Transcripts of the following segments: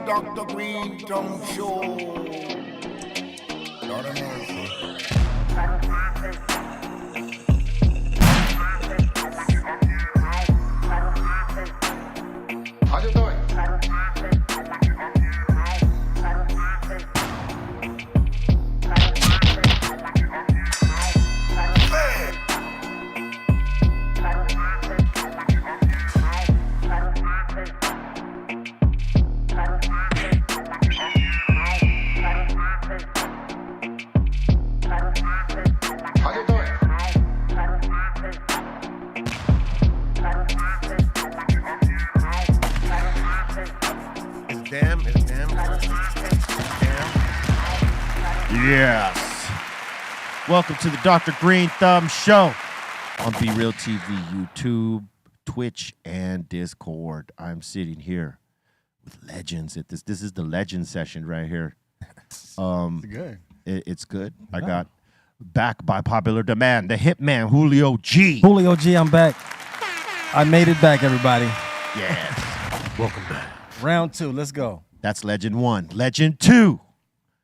Dr. Greenthumb Show. Lord of mercy. How you doing? How you doing? It's damn. Yes. Welcome to the Dr. Greenthumb Show on BREALTV, YouTube, Twitch, and Discord. I'm sitting here with legends at this. This is the legend session right here. It's good. It's good. I got back by popular demand, the hitman Julio G. Julio G, I'm back. I made it back, everybody. Yes. Welcome back. Round 2, let's go. That's legend 1. Legend 2,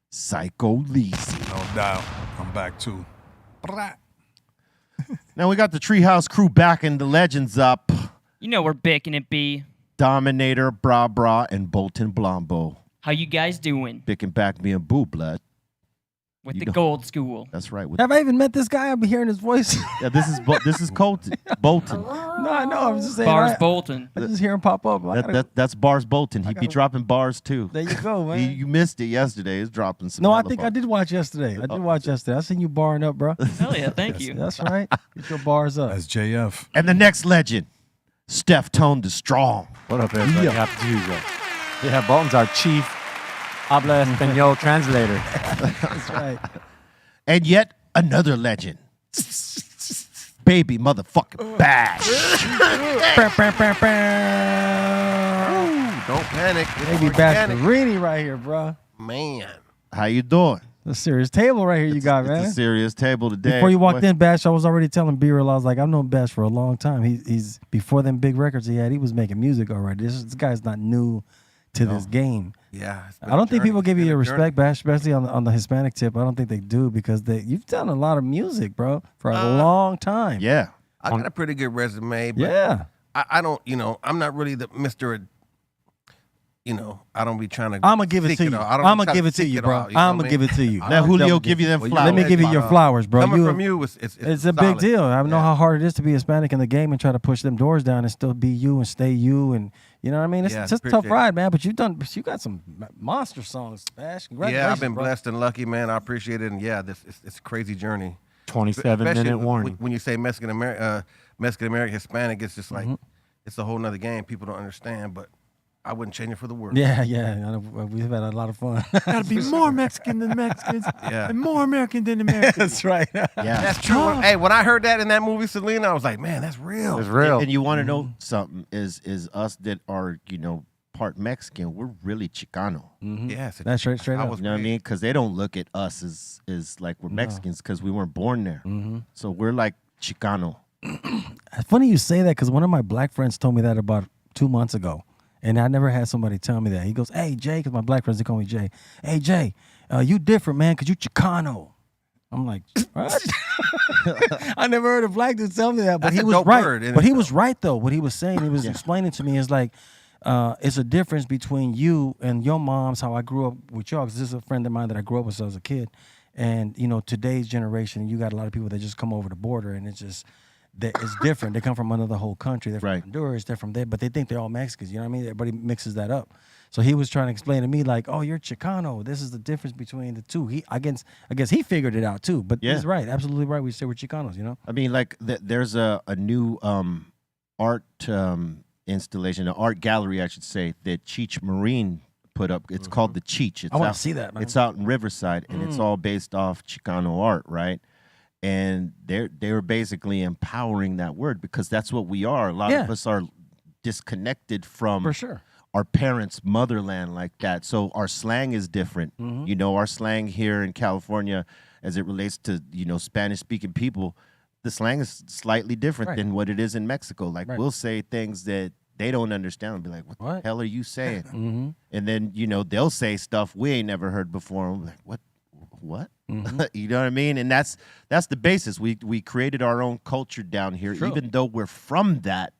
Psycho Lisi. No doubt. I'm back too. Now we got the Treehouse crew back and the legends up. You know we're baking it, B. Dominator, Bra Bra, and Bolton Blombo. How you guys doing Bicking back me and Boo Blood. with You the know. gold school? That's right. Have I even met this guy? I've been hearing his voice. Yeah, this is Colton. Bolton. No, I know. I'm just saying. Bars I Bolton. just hear him pop up. That's Bars Bolton. He be gotta- dropping bars too. There you go, man. You missed it yesterday. He's dropping some. No, I hella think I bars. did watch yesterday. I did watch yesterday. I seen you barring up, bro. Hell yeah, thank you. That's right. Get your bars up. That's JF. And the next legend, Steph Tone the Strong. What up, everybody? Happy Tuesday. Yeah, Bolton's our chief habla español translator. That's right. And yet another legend, Baby Motherfucking Bash. Don't panic. It's Baby organic. Bascarini right here, bro. Man. How you doing? A serious table right here you got, It's man. a serious table today. Before you walked Boy. in, Bash, I was already telling B-Real, I was like, I've known Bash for a long time. He's before them big records he had, he was making music already. This guy's not new to this game. Yeah. it's been I don't a think journey. people give It's you been your a journey. respect, Bash, especially on the Hispanic tip. I don't think they do because you've done a lot of music, bro, for a long time. Yeah. I got a pretty good resume, but Yeah. I don't, I'm not really the Mr. I don't be trying to. I'm going to give it seek to you. all. I I'm don't going try to give it to seek you, it bro. all, you know I'm what going to I mean? give it to you. Let Julio give you them Well, flowers. Let me give you your flowers, bro. Coming from you, It's a big solid. deal. I know Yeah. how hard it is to be Hispanic in the game and try to push them doors down and still be you and stay you, and you know what I mean. It's Yeah, just a tough appreciate it. ride, man. But you got some monster songs, Bash. Congratulations, Yeah, I've been bro. blessed and lucky, man. I appreciate it, and yeah, it's a crazy journey. 27-minute Especially warning. when you say Mexican American, Hispanic, it's just like it's a whole nother game. People don't understand, but I wouldn't change it for the world. Yeah. I know, we've had a lot of fun. Gotta be more Mexican than Mexicans Yeah. and more American than Americans. That's right. Yeah. That's true. Hey, when I heard that in that movie, Selena, I was like, man, that's real. It's real. And you want to know something is us that are, part Mexican, we're really Chicano. Yes, That's straight I up. was You know what I mean? Because they don't look at us as like we're Mexicans because we weren't born there. So we're like Chicano. It's funny you say that because one of my black friends told me that about 2 months ago. And I never had somebody tell me that. He goes, hey, Jay, because my black friends, they call me Jay. Hey, Jay, you different, man, because you Chicano. I'm like, what? I never heard a black dude tell me that, but That's he a was dope right. word, isn't But it, he was though? right, though. What he was saying, he was explaining to me is like, it's a difference between you and your mom's, how I grew up with y'all, because this is a friend of mine that I grew up with as a kid. And, today's generation, you got a lot of people that just come over the border, and it's just... It's different. They come from another whole country. They're from Right. Honduras. They're from there, but they think they're all Mexicans. You know what I mean? Everybody mixes that up. So he was trying to explain to me like, "Oh, you're Chicano. This is the difference between the two." I guess he figured it out too. But Yeah. he's right, absolutely right. We say we're Chicanos. I mean, like there's a new art installation, an art gallery, I should say, that Cheech Marine put up. It's called the Cheech. It's I want out- to see that, man. It's out in Riverside, and it's all based off Chicano art, right? And they were basically empowering that word because that's what we are. A lot of Yeah. us are disconnected from For sure. our parents' motherland like that. So our slang is different. Our slang here in California, as it relates to Spanish-speaking people, the slang is slightly different Right. than what it is in Mexico. Like Right. we'll say things that they don't understand. Be like, what the hell are you saying? Mm-hmm. And then, you know, they'll say stuff we ain't never heard before. I'm like, what? Mm-hmm. You know what I mean? And that's the basis. We created our own culture down here. True. Even though we're from that,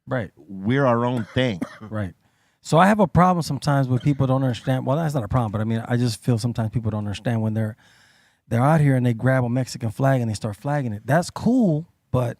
Right. we're our own thing. Right. So I have a problem sometimes with people don't understand. Well, that's not a problem, but I mean, I just feel sometimes people don't understand when they're out here and they grab a Mexican flag and they start flagging it. That's cool, but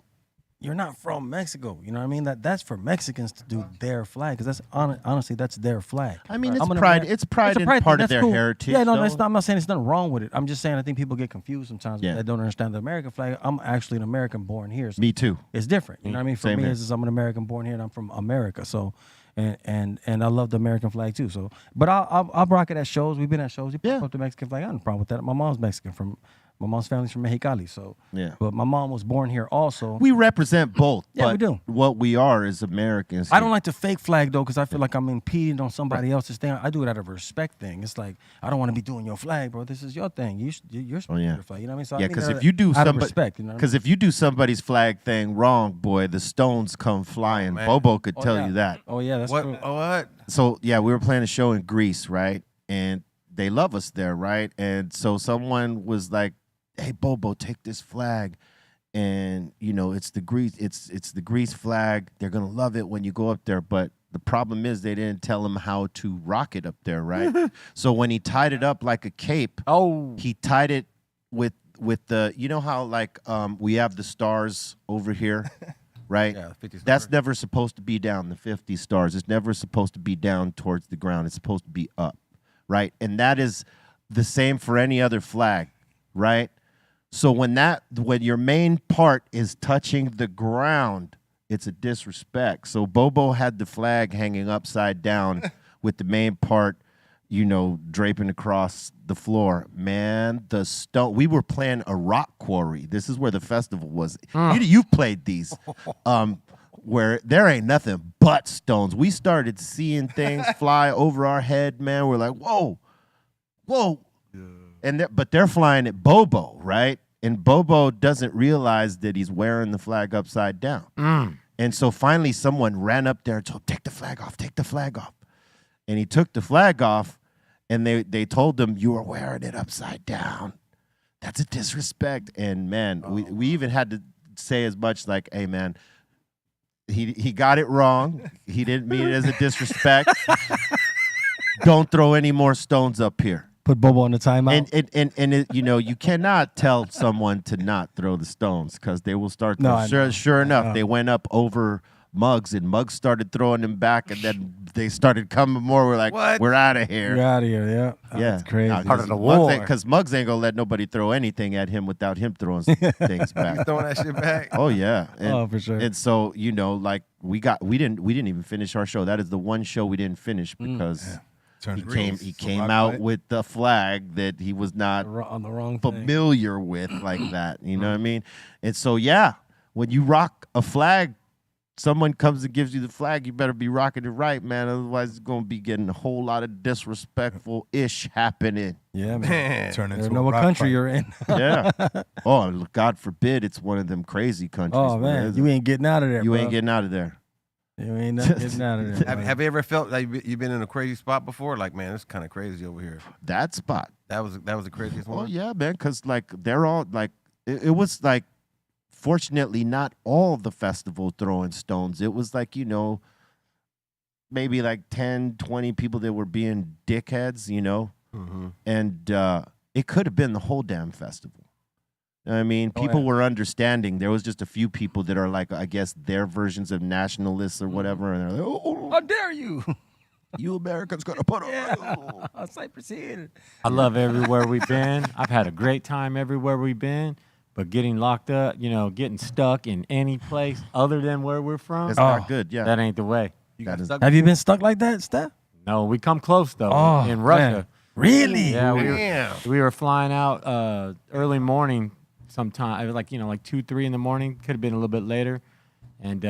you're not from Mexico. You know what I mean? That's for Mexicans to do their flag, because that's honestly that's their flag. I mean, it's I'm an pride. Ameri- It's pride a and pride part thing. of That's their cool. heritage. Yeah, no, though. I'm not saying there's nothing wrong with it. I'm just saying I think people get confused sometimes. Yeah. They don't understand the American flag. I'm actually an American born here. So Me too. it's different. You know what I mean? For Same me, here. it's just I'm an American born here and I'm from America. So, and I love the American flag too. So, but I'll rock it at shows. We've been at shows. You pop up the Mexican flag. I have no problem with that. My mom's Mexican my mom's family's from Mexicali. So, Yeah. But my mom was born here also. We represent both. Yeah, but we do. What we are is Americans. I don't like the fake flag though, because I feel like I'm impeding on somebody else's thing. I do it out of a respect thing. It's like I don't want to be doing your flag, bro. This is your thing. You're supposed to do your flag. You know what I mean? So I Yeah, mean because that if you do out of respect, you know what I mean? because if you do somebody's flag thing wrong, boy, the stones come flying. man. Bobo could tell yeah. you that. Oh yeah, that's true. What? So yeah, we were playing a show in Greece, right? And they love us there, right? And so someone was like, "Hey, Bobo, take this flag." And you know, it's the Greece flag. They're gonna love it when you go up there. But the problem is they didn't tell him how to rock it up there, right? So when he tied it up like a cape, he tied it with the, you know how like we have the stars over here, right? Yeah, 50 stars. That's never supposed to be down, the 50 stars. It's never supposed to be down towards the ground. It's supposed to be up, right? And that is the same for any other flag, right? So when your main part is touching the ground, it's a disrespect. So Bobo had the flag hanging upside down with the main part, you know, draping across the floor. Man, the stone. We were playing a rock quarry. This is where the festival was. You've played these, where there ain't nothing but stones. We started seeing things fly over our head. Man, we're like, whoa. And but they're flying at Bobo, right? And Bobo doesn't realize that he's wearing the flag upside down. And so finally someone ran up there and told him, take the flag off, take the flag off. And he took the flag off, and they told him, you were wearing it upside down. That's a disrespect. And man, we even had to say as much like, hey man, he got it wrong. He didn't mean it as a disrespect. Don't throw any more stones up here. Put Bobo on the timeout. And it, you know, you cannot tell someone to not throw the stones, because they will start to, No, I know. sure enough, they went up over Muggs, and Muggs started throwing them back, and then they started coming more. We're like, What? we're out of here. You're out of here, yeah. Yeah, That's crazy. Part of the war. Because Muggs ain't gonna let nobody throw anything at him without him throwing things back. Throwing that shit back. Oh yeah, and, Oh, for sure. And so, you know, like we didn't even finish our show. That is the one show we didn't finish because Turned he came out with the flag that he was not on the wrong thing. familiar with like that. You know what I mean? And so yeah, when you rock a flag, someone comes and gives you the flag, you better be rocking it right, man. Otherwise, it's gonna be getting a whole lot of disrespectful ish happening. Yeah, man. Man. Turn You into don't know a what rock country fight. you're in. Yeah. Oh, God forbid it's one of them crazy countries. Oh where man, you ain't getting out of there. you bro. ain't getting out of there. You ain't not getting out of there. Have you ever felt like you've been in a crazy spot before? Like, man, it's kind of crazy over here. That spot. That was the craziest Oh one. yeah, man. Because like they're all like, it was like, fortunately, not all the festival throwing stones. It was like, you know, maybe like 10, 20 people that were being dickheads, you know, and it could have been the whole damn festival. I mean, people were understanding. There was just a few people that are like, I guess, their versions of nationalists or whatever, and they're like, "Oh, How dare you? you Americans gonna put Yeah. on." Cypress Hill. I love everywhere we've been. I've had a great time everywhere we've been. But getting locked up, you know, getting stuck in any place other than where we're from, It's not good. Yeah, that ain't the way. that is. Have you been stuck like that, Steph? No, we come close though. Oh, in Russia. man. Really? Yeah, Damn. we were flying out early morning sometime. It was like, you know, like 2, 3 in the morning. Could have been a little bit later. And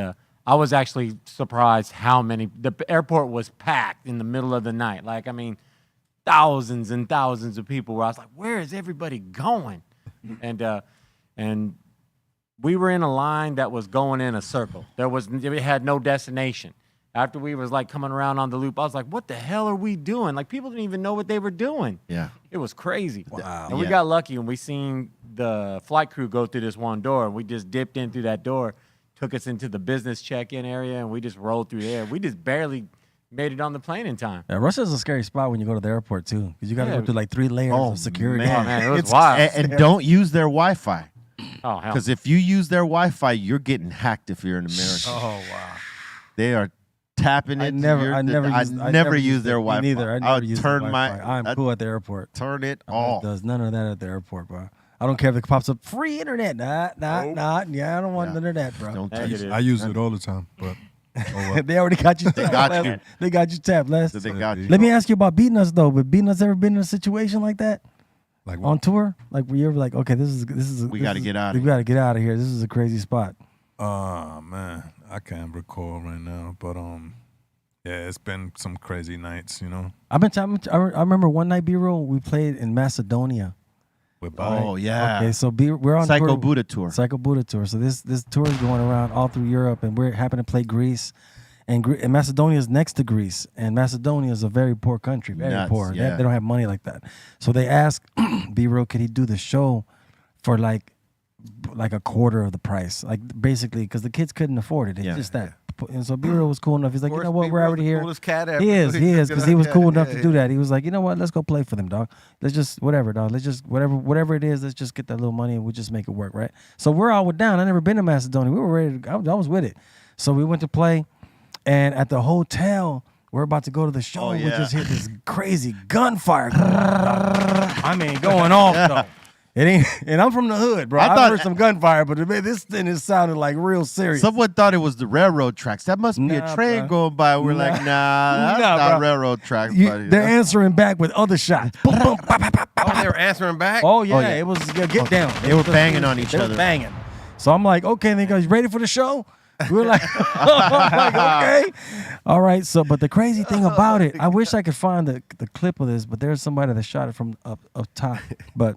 I was actually surprised how many. The airport was packed in the middle of the night. Like, I mean, thousands and thousands of people where I was like, where is everybody going? And we were in a line that was going in a circle. It had no destination. after we was like coming around on the loop, I was like, what the hell are we doing? Like people didn't even know what they were doing. Yeah. It was crazy. Wow. And we got lucky when we seen the flight crew go through this one door, and we just dipped in through that door, took us into the business check-in area, and we just rolled through there. We just barely made it on the plane in time. Yeah, Russia's a scary spot when you go to the airport too, because you got to go through like 3 layers of security. man. Oh, man, it was It's wild. And don't use their Wi-Fi. Oh, hell. Because if you use their Wi-Fi, you're getting hacked if you're in America. Oh wow. They are tapping I into never never use their it. Wi-Fi. Me neither. I I'll never use turn the my Wi-Fi. I'm cool at the airport. turn it It off. does none of that at the airport, bro. I don't care if it pops up free internet. Nah. Yeah, I don't want none of that, bro. Don't touch Negative. it. I use it all the time, but They already got you. Tapped. got you. They got you tapped, Les. They got you. Let me ask you about beating us though. But beating us ever been in a situation like that like on tour? Like where you're like, okay, this is. We gotta get out of We got to get out of here. This is a crazy spot. man, I can't recall right now, but yeah, it's been some crazy nights, I've been. I remember one night, B-roll. We played in Macedonia. With Bobby. Oh yeah. Okay, so we're on Psycho tour. Buddha tour. Psycho Buddha tour. So this tour is going around all through Europe, and we're happen to play Greece, and Macedonia is next to Greece, and Macedonia is a very poor country, very Nuts, poor. yeah. They don't have money like that. So they asked B-Roll, could he do the show for like a quarter of the price, like basically because the kids couldn't afford it. It's Yeah. just that. And so B-Roll was cool enough. He's like, you know what, we're already here. Coolest cat ever. He is, because he was cool enough to yeah. do that. He was like, you know what, let's go play for them, dog. Let's just whatever, dog. Let's just whatever it is. Let's just get that little money and we'll just make it work, right? So we're all down. I never been to Macedonia. We were ready. I was with it. So we went to play, and at the hotel, we're about to go to the show. Oh, We yeah. just hit this crazy gunfire. Going off, I mean, going off though. It ain't, and I'm from the hood, bro. I I thought- heard some gunfire, but this thing is sounded like real serious. Someone thought it was the railroad tracks. That must be a Nah, train bro. going by. We're like, nah, that's Nah, not bro. railroad tracks, You- buddy. they're answering back with other shots. Boom, boom, pop, pop, pop, pop. Oh, they were answering back? Oh yeah, Oh, yeah. it was get down. They were banging on each They were other. banging. So I'm like, okay, they guys ready for the show? We were like, I'm like, okay, all right. So, but the crazy thing about it, I wish I could find the clip of this, but there's somebody that shot it from up top. But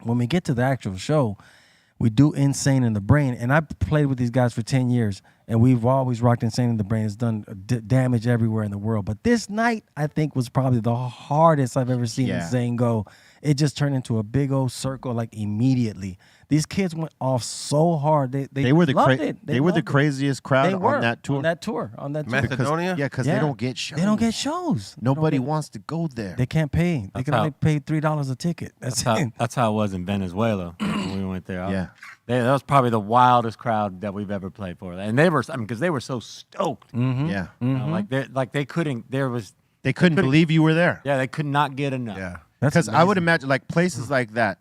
when we get to the actual show, we do Insane in the Brain, and I played with these guys for 10 years, and we've always rocked Insane in the Brain. It's done damage everywhere in the world. But this night, I think, was probably the hardest I've ever seen Yeah. Insane go. It just turned into a big old circle, like immediately. These kids went off so hard. They were the loved it. they were the loved it. craziest crowd They were on that tour. On that tour. Macedonia? Because they don't get shows. They don't get shows. They don't Nobody get- wants to go there. They can't pay. They That's can how- only pay $3 a ticket. That's it. That's how it was in Venezuela when we went there. Yeah. That was probably the wildest crowd that we've ever played for. And they were, because they were so stoked. Mm-hmm. Yeah. You know, like they couldn't, They couldn't believe you were there. yeah, they could not get enough. Yeah. That's Because I would amazing. imagine like places like that,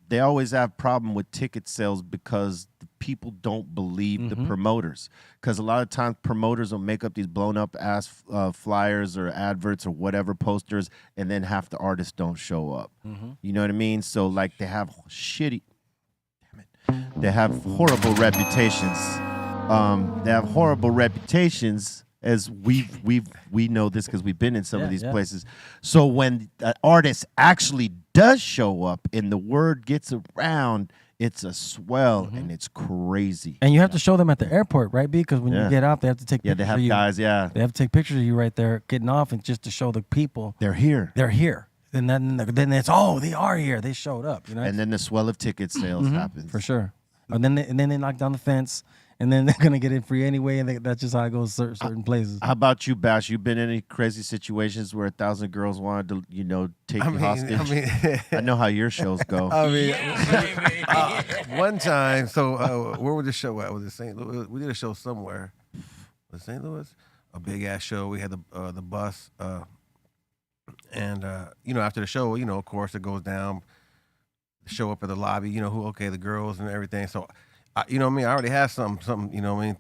they always have problem with ticket sales because the people don't believe the promoters. Because a lot of times promoters will make up these blown up ass flyers or adverts or whatever posters, and then half the artists don't show up. You know what I mean? So like they have they have horrible reputations. They have horrible reputations. As we know this because we've been in some of these places. So when an artist actually does show up and the word gets around, it's a swell and it's crazy. And you have to show them at the airport, right, B? Because when Yeah. you get out, they have to take Yeah, pictures they have of you. guys. Yeah, They have to take pictures of you right there, getting off, and just to show the people they're here. they're here. And then it's they are here. They showed up, you know. And then the swell of ticket sales happens for sure. And then they knock down the fence, and then they're gonna get in free anyway. And that's just how it goes certain places. How about you, Bash? You been in any crazy situations where 1,000 girls wanted to, take you hostage? I know how your shows go. One time, so where was the show at? Was it St. Louis? We did a show somewhere. Was it St. Louis? A big ass show. We had the bus, and after the show, of course, it goes down. Show up at the lobby. The girls and everything. So. I already have something,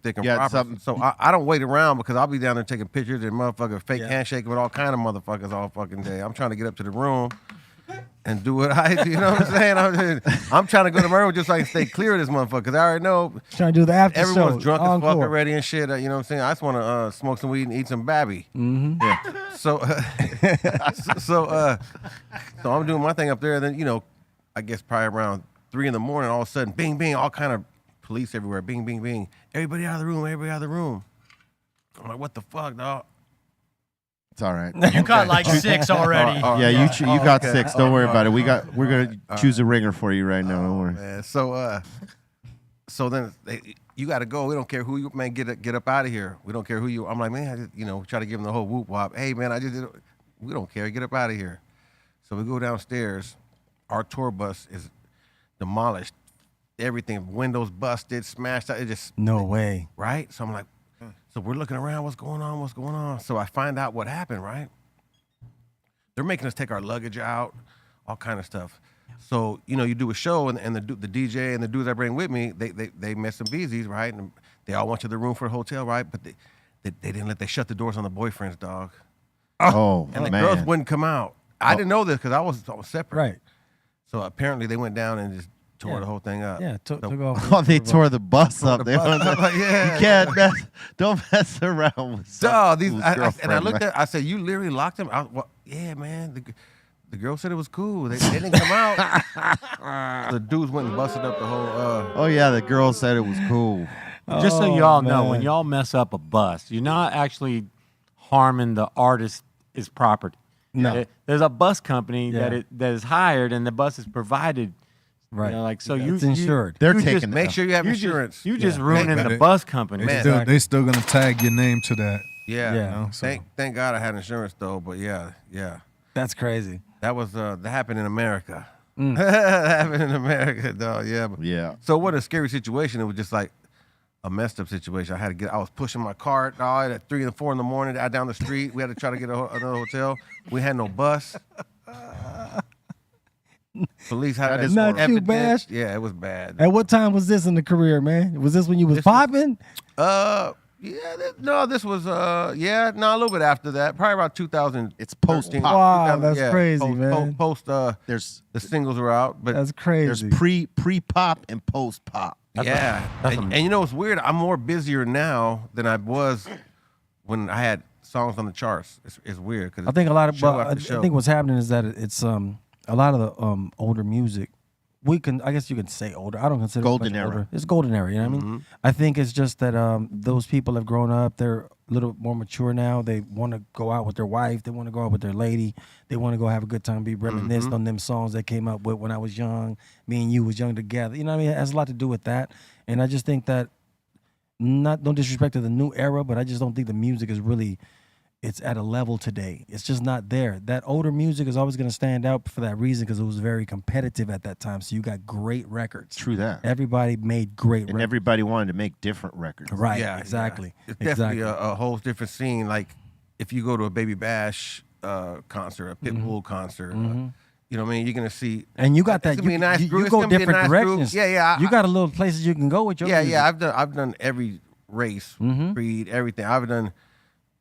thick and Yeah, proper. something. So I don't wait around because I'll be down there taking pictures and motherfucker fake handshaking with all kind of motherfuckers all fucking day. I'm trying to get up to the room and do what I do. You know what I'm saying? I'm trying to go to my room just so I can stay clear of this motherfucker because I already know Trying to do the after show. everyone's drunk as fuck encore. already and shit. You know what I'm saying? I just want to smoke some weed and eat some babby. Mm-hmm. Yeah. So I'm doing my thing up there. Then I guess probably around 3 a.m. all of a sudden, bing, bing, all kind of police everywhere, bing, bing, bing. Everybody out of the room, everybody out of the room. I'm like, what the fuck, dog? It's all right. You got like 6 already. Yeah, you got 6. Don't worry about it. We're gonna choose a ringer for you right now. Don't worry. Man. So then you got to go. We don't care who you, man. Get up out of here. We don't care who you. I'm like, man, I just, try to give them the whole whoop wop. Hey, man, I just did. We don't care. Get up out of here. So we go downstairs. Our tour bus is demolished. Everything, windows busted, smashed out. It just No way. right. So I'm like, so we're looking around. What's going on? What's going on? So I find out what happened. Right. They're making us take our luggage out, all kind of stuff. So you do a show, and the DJ and the dudes I bring with me, they met some beezies, right? And they all went to the room for the hotel, right? But they shut the doors on the boyfriends, dog. Oh, And the man. girls wouldn't come out. I didn't know this because I was separate. Right. So apparently they went down and just tore Yeah. the whole thing up. Yeah, took So- off. Oh, they tore the bus up. They bus up, like, yeah. You can't don't mess around with Dog, some fool's and I girlfriend, looked man. at, I said, you literally locked them out? Well, yeah, man. The girl said it was cool. They didn't come out. The dudes went and busted up the whole. Oh yeah, the girl said it was cool. Just so y'all know, man. when y'all mess up a bus, you're not actually harming the artist's property. No. There's a bus company Yeah. that is hired, and the bus is provided. Right. Like so, It's insured. They're you taking just it. Make sure you have you insurance. Just, you just Yeah. ruining But the it- bus company. Man. They still gonna tag your name to that. Yeah. Yeah. So- Thank God I had insurance though. But yeah. That's crazy. That was that happened in America. That happened in America, dog. Yeah. Yeah. So what a scary situation. It was just like a messed up situation. I was pushing my cart, dog, at 3 and 4 in the morning out down the street. We had to try to get another hotel. We had no bus. Police had That is Not you, evidence. Bash. Yeah, it was bad. At what time was this in the career, man? Was this when you was This was- popping? This was a little bit after that. Probably about 2000. It's post-pop. Wow, that's crazy, man. Post the There's singles were out, but That's crazy. there's pre-pop and post-pop. yeah. And you know what's weird? I'm more busier now than I was when I had songs on the charts. It's weird because I think a lot of show well, after I show. think what's happening is that it's a lot of the older music. I guess you can say older. I don't consider Golden it much era. older. It's golden era. You know what I Mm-hmm. mean? I think it's just that those people have grown up. They're a little more mature now. They want to go out with their wife. They want to go out with their lady. They want to go have a good time, be reminisced Mm-hmm. on them songs they came up with when I was young. Me and you was young together. You know what I mean? It has a lot to do with that. And I just think that no disrespect to the new era, but I just don't think the music is really. It's at a level today. It's just not there. That older music is always going to stand out for that reason because it was very competitive at that time. So you got great records. True that. Everybody made great And records. everybody wanted to make different records. Right, Yeah, exactly. It's exactly. definitely a whole different scene. Like if you go to a Baby Bash concert, a Pitbull concert, you know what I mean? You're gonna see. and you got It's that. gonna be a nice You group. It's go gonna be a different nice group. directions. Yeah. You got a little places you can go with your music. Yeah. I've done every race, creed, everything. I've done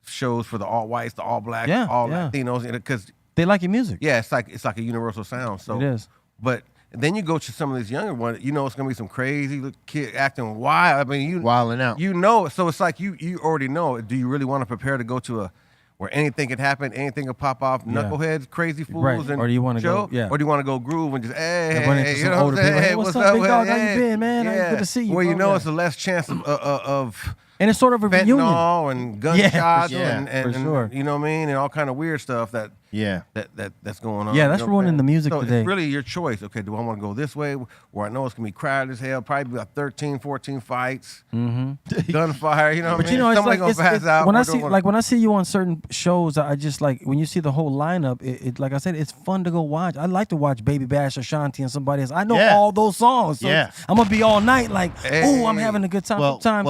shows for the all whites, the all blacks, Yeah, all yeah. Latinos, because They like your music. it's like a universal sound. So It is. But then you go to some of these younger ones. It's gonna be some crazy little kid acting wild. I mean, Wilding out. You know, so it's like you already know. Do you really want to prepare to go to where anything can happen, anything can pop off, knuckleheads, crazy fools, Right. and Or do you wanna show? go- yeah. Or do you want to go groove and just And run into hey, some you know older what I'm saying? people. Hey, Hey, what's up, big dog? How you Hey. been, man? Good to see you, Well, you bro. know, Yeah. it's a less chance of And it's sort of a reunion. fentanyl and gunshots sure. and For sure. you know what I mean, and all kind of weird stuff that's going on. Yeah, that's you know what I'm ruining saying? the music so today. It's really your choice. Okay, do I want to go this way where I know it's gonna be crowded as hell? Probably about 13, 14 fights, gunfire. You know what I But mean? you know, it's Somebody like gonna pass out. when I or see don't when I see you on certain shows, I just like when you see the whole lineup. It like I said, it's fun to go watch. I like to watch Baby Bash, Ashanti, and somebody else. I know Yeah. all those songs. So Yeah. I'm gonna be all night like, oh, I'm Hey. having a good time. Well, time.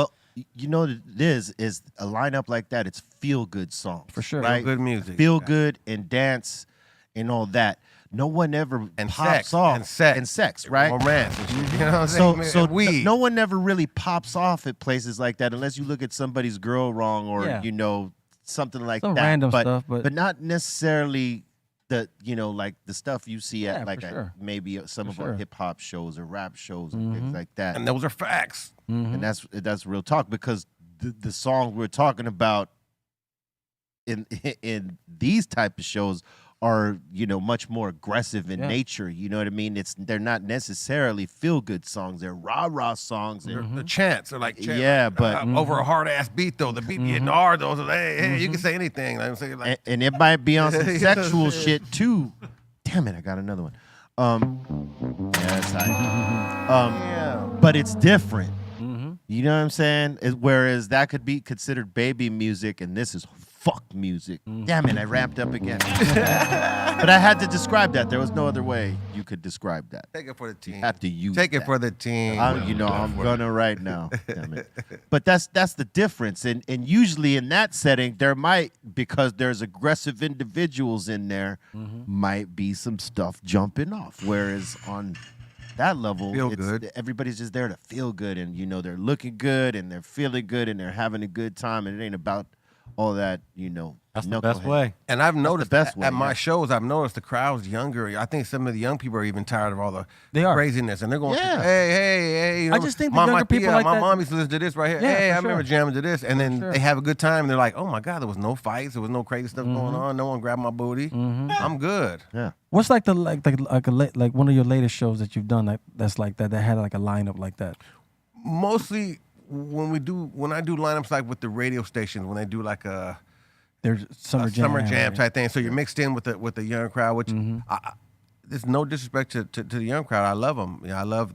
you know what it is a lineup like that. It's feel good songs For sure. right? Feel-good music. feel good and dance and all that. No one ever And pops sex, off and sex. right? Romance. And shit, you know what I'm So, saying? so weed. no one ever really pops off at places like that unless you look at somebody's girl wrong or Yeah. something like Some that. random but, stuff, but- not necessarily the like the stuff you see Yeah, at like for sure. maybe some of our sure. hip hop shows or rap shows and things like that. And those are facts. And that's real talk because the song we're talking about in these type of shows are, you know, much more aggressive in Yeah. nature. You know what I mean? They're not necessarily feel-good songs. They're rah-rah songs. They're, The chants are like chants, Yeah, but- over a hard ass beat though. The beat getting hard though. So hey, you can say anything. Like I'm saying, like and it might be on some You know sexual what I'm saying? shit too. Damn it, I got another one. Yeah, that's but it's different. You know what I'm saying? Whereas that could be considered baby music, and this is fuck music. Damn it, I ramped up again. But I had to describe that. There was no other way you could describe that. take it for the team. You have to use Take it that. for the team. I'm gonna right now. Damn it. But that's the difference. And usually in that setting, there might, because there's aggressive individuals in there, might be some stuff jumping off. Whereas on that level, Feel good. everybody's just there to feel good, and you know they're looking good and they're feeling good and they're having a good time, and it ain't about all that, you know. That's the best knucklehead. way. And I've noticed best at way, my yeah. shows, I've noticed the crowd's younger. I think some of the young people are even tired of all the They are. craziness, and they're going, Yeah. hey. You know, I just think the my younger people tia, like my that- mom used to listen to this right here. Yeah, Hey, for I remember sure. jamming to this, and then sure. they have a good time. And they're like, oh my god, there was no fights, there was no crazy stuff going on. No one grabbed my booty. I'm good. Yeah. What's like like one of your latest shows that you've done that's like that had like a lineup like that? Mostly when I do lineups like with the radio stations, when they do like There's summer jam. right? type thing. So you're mixed in with the young crowd, which there's no disrespect to the young crowd. I love them. You know, I love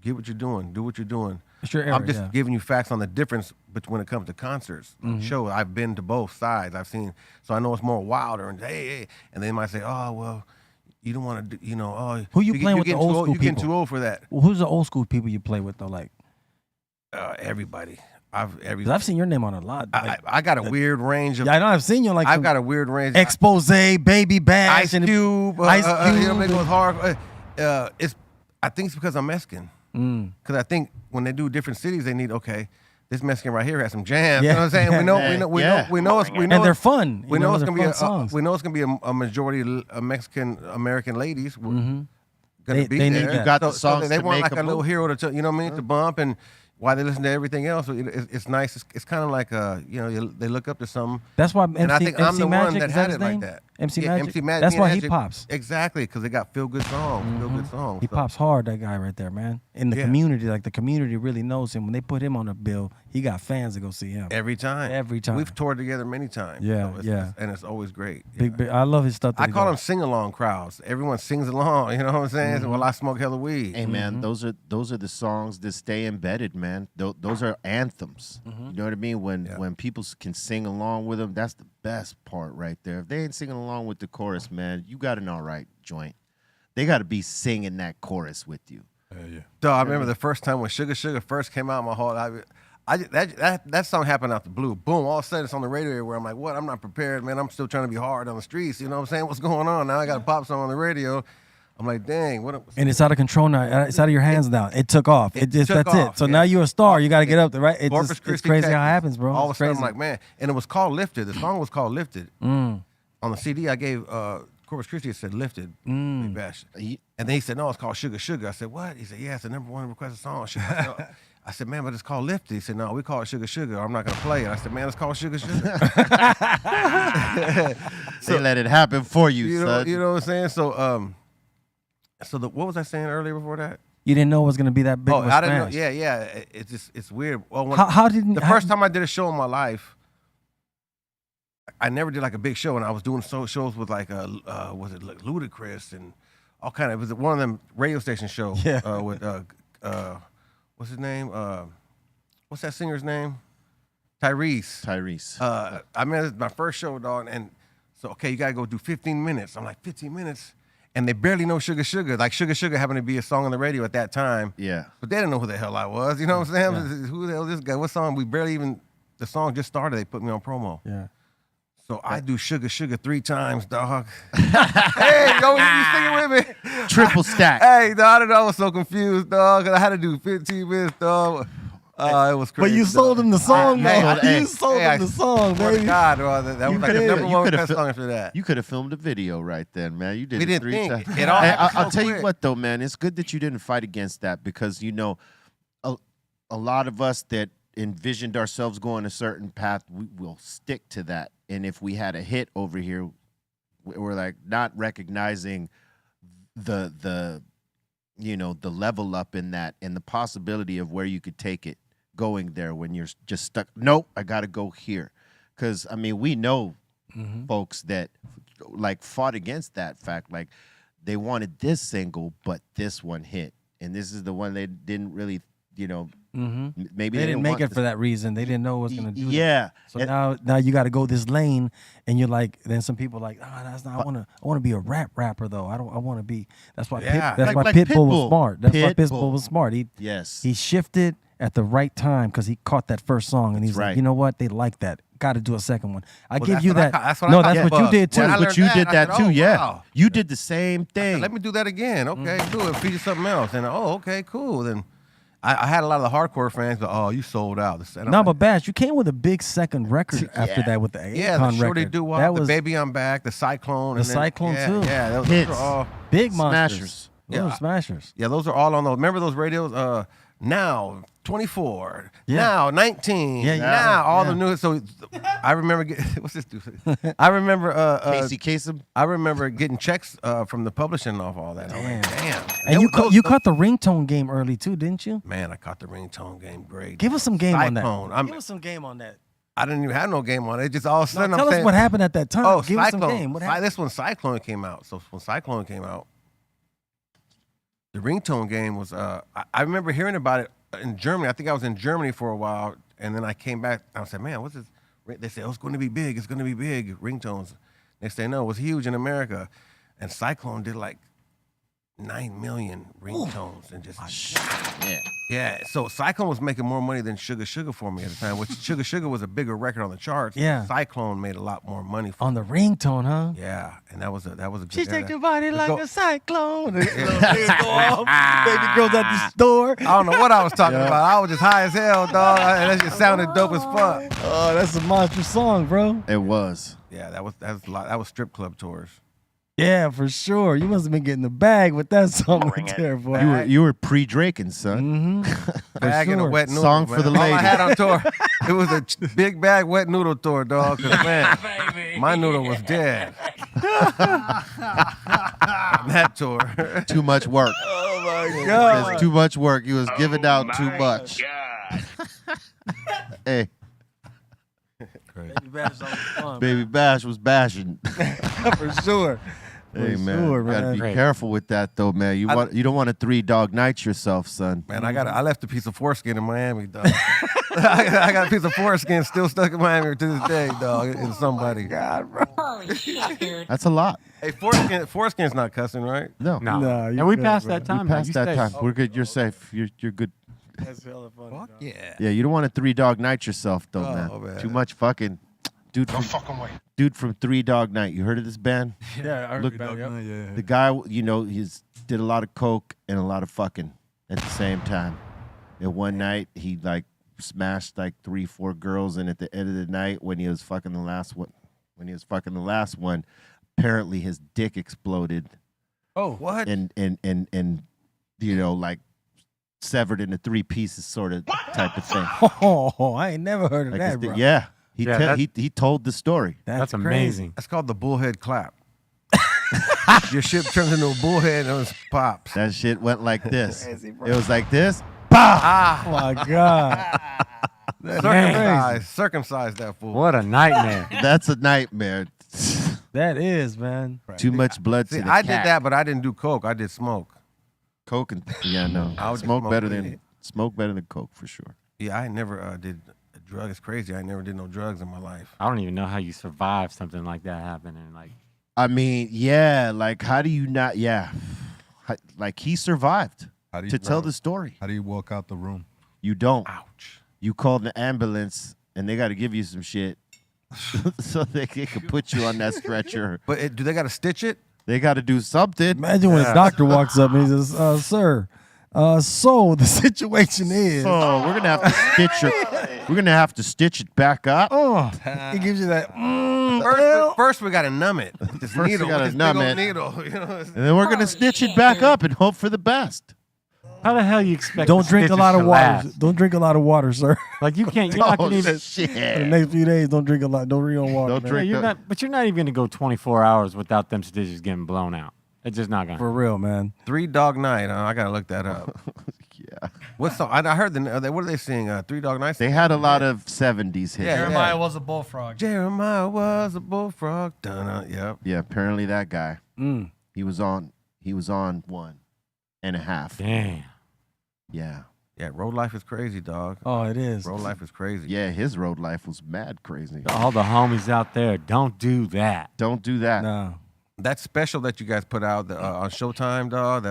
get what you're doing, do what you're doing. It's your era, I'm just yeah. giving you facts on the difference when it comes to concerts. Show I've been to both sides. I've seen, so I know it's more wilder and hey, and they might say, oh well, you don't want to do, you know, oh Who you playing you're with the getting old too school You're getting people? too old for that. Well, who's the old school people you play with though? Like, Everybody. 'cause I've seen your name on a lot. Like, I got a weird range of. yeah, I know I've seen you on, like I've some got a weird range. Expose, Baby Bash, Ice and Cube. Ice You know, Cube. they go hard. I think it's because I'm Mexican. Because I think when they do different cities, they need this Mexican right here has some jams. Yeah. You know what I'm saying? Yeah. We know it's and they're fun. We know it's they're gonna be fun songs. we know it's gonna be a majority of Mexican American ladies. Gonna They- be they need there. that. You got the songs they to want make like a a little move. hero to you know what I mean to bump and. While they listen to everything else, so it's nice. It's kind of like you know, they look up to some. That's why And I think I'm MC the Magic, one that is had his it like name? that. MC Yeah, Magic. MC Magic. That's me why and he Magic- pops. Exactly, because they got feel good songs. Feel good songs. He So- pops hard, that guy right there, man. In the Yeah. community, like the community really knows him. When they put him on the bill, he got fans to go see him. Every time. Every time. We've toured together many times. Yeah, So and it's always great. Big, I love his stuff. that I he call them does. sing-along crowds. Everyone sings along. You know what I'm saying? So, well, I smoke hella weed. Hey man, those are the songs that stay embedded, man. Those are anthems. You know what I mean? When people can sing along with them, that's the best part right there. If they ain't singing along with the chorus, man, you got an all right joint. They got to be singing that chorus with you. Yeah. So I remember the first time when Sugar Sugar first came out, my whole that song happened out the blue. Boom! All of a sudden it's on the radio where I'm like, what? I'm not prepared, man. I'm still trying to be hard on the streets. You know what I'm saying? What's going on? Now I got a pop song on the radio. I'm like, dang, what? And it's out of control now. It's out of your hands now. It took off. It took That's off, it. So yeah. now you're a star. You got to get up there, right? Corpus It's Christi, crazy how it Texas. happens, bro. All of a It's sudden, I'm crazy. like, man, and it was called Lifted. The song was called Lifted. On the CD, I gave Corpus Christi. It said Lifted. Big Bash. And then he said, no, it's called Sugar Sugar. I said, what? He said, yeah, it's the #1 requested song. I said, man, but it's called Lifted. He said, no, we call it Sugar Sugar. I'm not gonna play it. I said, man, it's called Sugar Sugar. They let it happen for you, you know son. what I'm saying? So what was I saying earlier before that? You didn't know it was going to be that big of a I didn't know. smash. Yeah. It's weird. Well, How did the first time I did a show in my life, I never did like a big show, and I was doing shows with like was it like Ludacris and all kind of. It was one of them radio station shows. Yeah. With what's his name? What's that singer's name? Tyrese. I mean, it's my first show, dog, and so okay, you gotta go do 15 minutes. I'm like 15 minutes. And they barely know Sugar Sugar. Like Sugar Sugar happened to be a song on the radio at that time. Yeah. But they didn't know who the hell I was. You know what I'm saying? Who the hell is this guy? What song? We barely even, the song just started. They put me on promo. Yeah. So I do Sugar Sugar 3 times, dog. Hey, yo, you singing with me? Triple stack. Hey, dog, I don't know. I was so confused, dog. 'Cause I had to do 15 minutes, dog. It was crazy. But you sold him the song, Hey, though. hey, You sold him the song, swear to baby. God, bro, that was like the could've- #1 you could've best fi- song after that. You could have filmed a video right then, man. You did We it didn't 3 think. times. It all Hey, happened I'll so tell you quick. what, though, man. It's good that you didn't fight against that because, you know, a lot of us that envisioned ourselves going a certain path, we will stick to that. And if we had a hit over here, we're like not recognizing the the level up in that and the possibility of where you could take it going there when you're just stuck. Nope, I got to go here. Because, I mean, we know folks that, like, fought against that fact. Like, they wanted this single, but this one hit. And this is the one they didn't really, maybe They didn't make it want for that reason. They didn't know what was going to do. Yeah. That. So now you got to go this lane, and you're like, then some people are like, that's not. I want to be a rapper though. I want to be. That's why. Yeah. That's Like why Pitbull was Pitbull. smart. That's why Pitbull. Pitbull was smart. Yes. He shifted at the right time because he caught that first song, and he's Right. like, you know what? They like that. Got to do a second one. I Well, give that's you what I that. ca- that's what I no, call that's it. what you did too. When I But learned you that, did I that said, too, oh, yeah. wow. You did the same thing. Let me do that again. Okay, do it. Feature something else. And okay, cool. Then I had a lot of the hardcore fans go, "Oh, you sold out." And I'm No, like, but Bash, you came with a big second record after that with the yeah, the Akon Shorty record. Do Wop, That the was Baby I'm Back, the Cyclone, The and then, Cyclone, yeah, too. Yeah, those Hits. are all. big monsters. Smashers. Those were Yeah. smashers. Yeah, those are all on those. Remember those radios? Now 24. Yeah. Now 19. Yeah, yeah. Now all Yeah. the new. So I remember. What's this dude? I remember. Casey Kasem. I remember getting checks from the publishing off all that. I'm like, damn. And you caught the ringtone game early too, didn't you? Man, I caught the ringtone game great. Give us some game on Cyclone. that. Give us some game on that. I didn't even have no game on it. It just all of a sudden. Tell I'm us saying, what happened at that time. Oh, Give us some Cyclone. game. What happened? This when Cyclone came out. So when Cyclone came out, the ringtone game was. I remember hearing about it in Germany. I think I was in Germany for a while, and then I came back. I said, "Man, what's this?" They said, "Oh, it's going to be big. It's going to be big." Ringtones. Next thing I know, it was huge in America, and Cyclone did like 9 million ringtones and just. Yeah. Yeah, so Cyclone was making more money than Sugar Sugar for me at the time, which Sugar Sugar was a bigger record on the charts. Yeah. Cyclone made a lot more money for On the ringtone, huh? Yeah, and that was a good. She yeah, take your body like go- a cyclone. Little things go off. Baby girls at the store. I don't know what I was talking about. I was just high as hell, dog. And that just sounded dope as fuck. Oh, that's a monster song, bro. It was. Yeah, that was a lot. That was strip club tours. Yeah, for sure. You must have been getting the bag with that song right there, boy. You were pre-Draking, son. Bag and a sure. wet noodle. Song for man. the All I lady. had on tour, it was a big bag wet noodle tour, dog. 'Cause, man, my noodle was dead. That tour. Too much work. Oh my There's too much work. You was giving out too much. Hey, Baby Bash was bashing. For sure. Hey For man, sure, you gotta man. be Great. careful with that though, man. You don't want to 3-dog night yourself, son. Man, I left a piece of foreskin in Miami, dog. I got a piece of foreskin still stuck in Miami to this day, dog. In somebody. God, bro. Holy shit, dude. That's a lot. Hey, foreskin's not cussing, right? No, No. Nah, you and we good, passed bro. that time. we now. passed You that safe. time. We're good. You're safe. You're good. That's hella funny. dog. Yeah. Yeah, you don't want to 3-dog night yourself though, Oh, man. man. Too much fucking dude from dude from 3-Dog Night. You heard of this band? Yeah, I heard Look- about it. Yep. Yeah. The guy, he's did a lot of coke and a lot of fucking at the same time. And one night he like smashed like 3-4 girls, and at the end of the night when he was fucking the last one, apparently his dick exploded Oh, What? and like severed into 3 pieces, sort of type of thing. oh, I ain't never heard of Like his that, dick- bro. yeah, Yeah, he told the story. That's crazy. amazing. That's called the bullhead clap. Your ship turns into a bullhead and it pops. That shit went like this. It was like this. Oh my God. Circumcise that fool. What a nightmare. That's a nightmare. That is, man. Too much blood See, to the I cat. did that, but I didn't do coke. I did smoke. Coke and no. I would Smoke smoke better weed. than coke for sure. Yeah, I never did a drug. It's crazy. I never did no drugs in my life. I don't even know how you survive something like that happening. Like, I mean, yeah, like how do you not? Yeah, like he survived How do you to tell the story. How do you walk out the room? You don't. Ouch. You call the ambulance and they got to give you some shit so they can put you on that stretcher. But do they got to stitch it? They got to do something. Imagine when a doctor walks up and he says, "Sir, so the situation is." So we're gonna have to stitch it. We're gonna have to stitch it back up. Oh, he gives you that. First we got to numb it. With this First we needle. gotta With this numb big old it. needle. You know? And then we're gonna stitch it back up and hope for the best. How the hell you expect? Don't the drink a stitches lot to of water. last? Don't drink a lot of water, sir. Like you can't. You're not Oh, gonna even. For the shit. next few days, don't drink a lot. Don't read on water. Don't man. drink. You're not. But you're not even gonna go 24 hours without them stitches getting blown out. It's just not gonna. For real, man. 3 Dog Night. I gotta look that up. Yeah. What song? I heard what are they sing? 3 Dog Night. They had a lot of 70s hits. Yeah. Jeremiah was a bullfrog. Jeremiah was a bullfrog. Dun, yep. Yeah, apparently that guy. Mm. He was on 1.5. Damn. Yeah. Yeah, road life is crazy, dog. Oh, it is. Road life is crazy. Yeah, his road life was mad crazy. All the homies out there, don't do that. Don't do that. No. That special that you guys put out on Showtime, dog,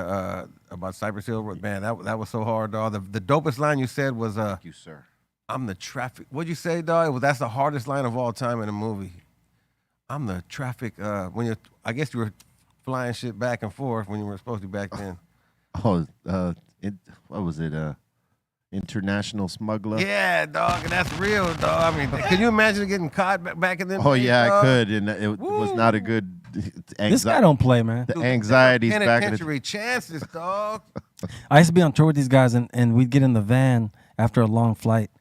about Cypress Hill, man, that was so hard, dog. The dopest line you said was, Thank you, sir. I'm the traffic. What'd you say, dog? Well, that's the hardest line of all time in a movie. I'm the traffic. I guess you were flying shit back and forth when you were supposed to back then. Oh, what was it? International smuggler. Yeah, dog, and that's real, dog. I mean, can you imagine getting caught back in them? Oh days, yeah, I dog? could, and it was not a good. This guy don't play, man. The anxieties back in the. Penitentiary chances, dog. I used to be on tour with these guys, and we'd get in the van after a long flight,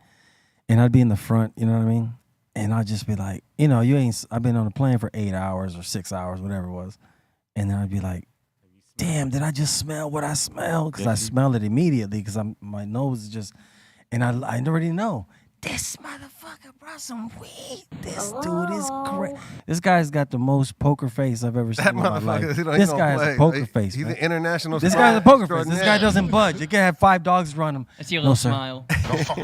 and I'd be in the front, you know what I mean? And I'd just be like, I've been on a plane for 8 hours or 6 hours, whatever it was. And then I'd be like, damn, did I just smell what I smelled? Because I smell it immediately because my nose is just, and I already know. This motherfucker brought some weed. This dude is crazy. This guy's got the most poker face I've ever seen That in my life. motherfucker, This guy has a poker face, He's man. an international. This star guy's a poker face. This extraordinaire. guy doesn't budge. You can have 5 dogs run him. I see a No, little sir. smile.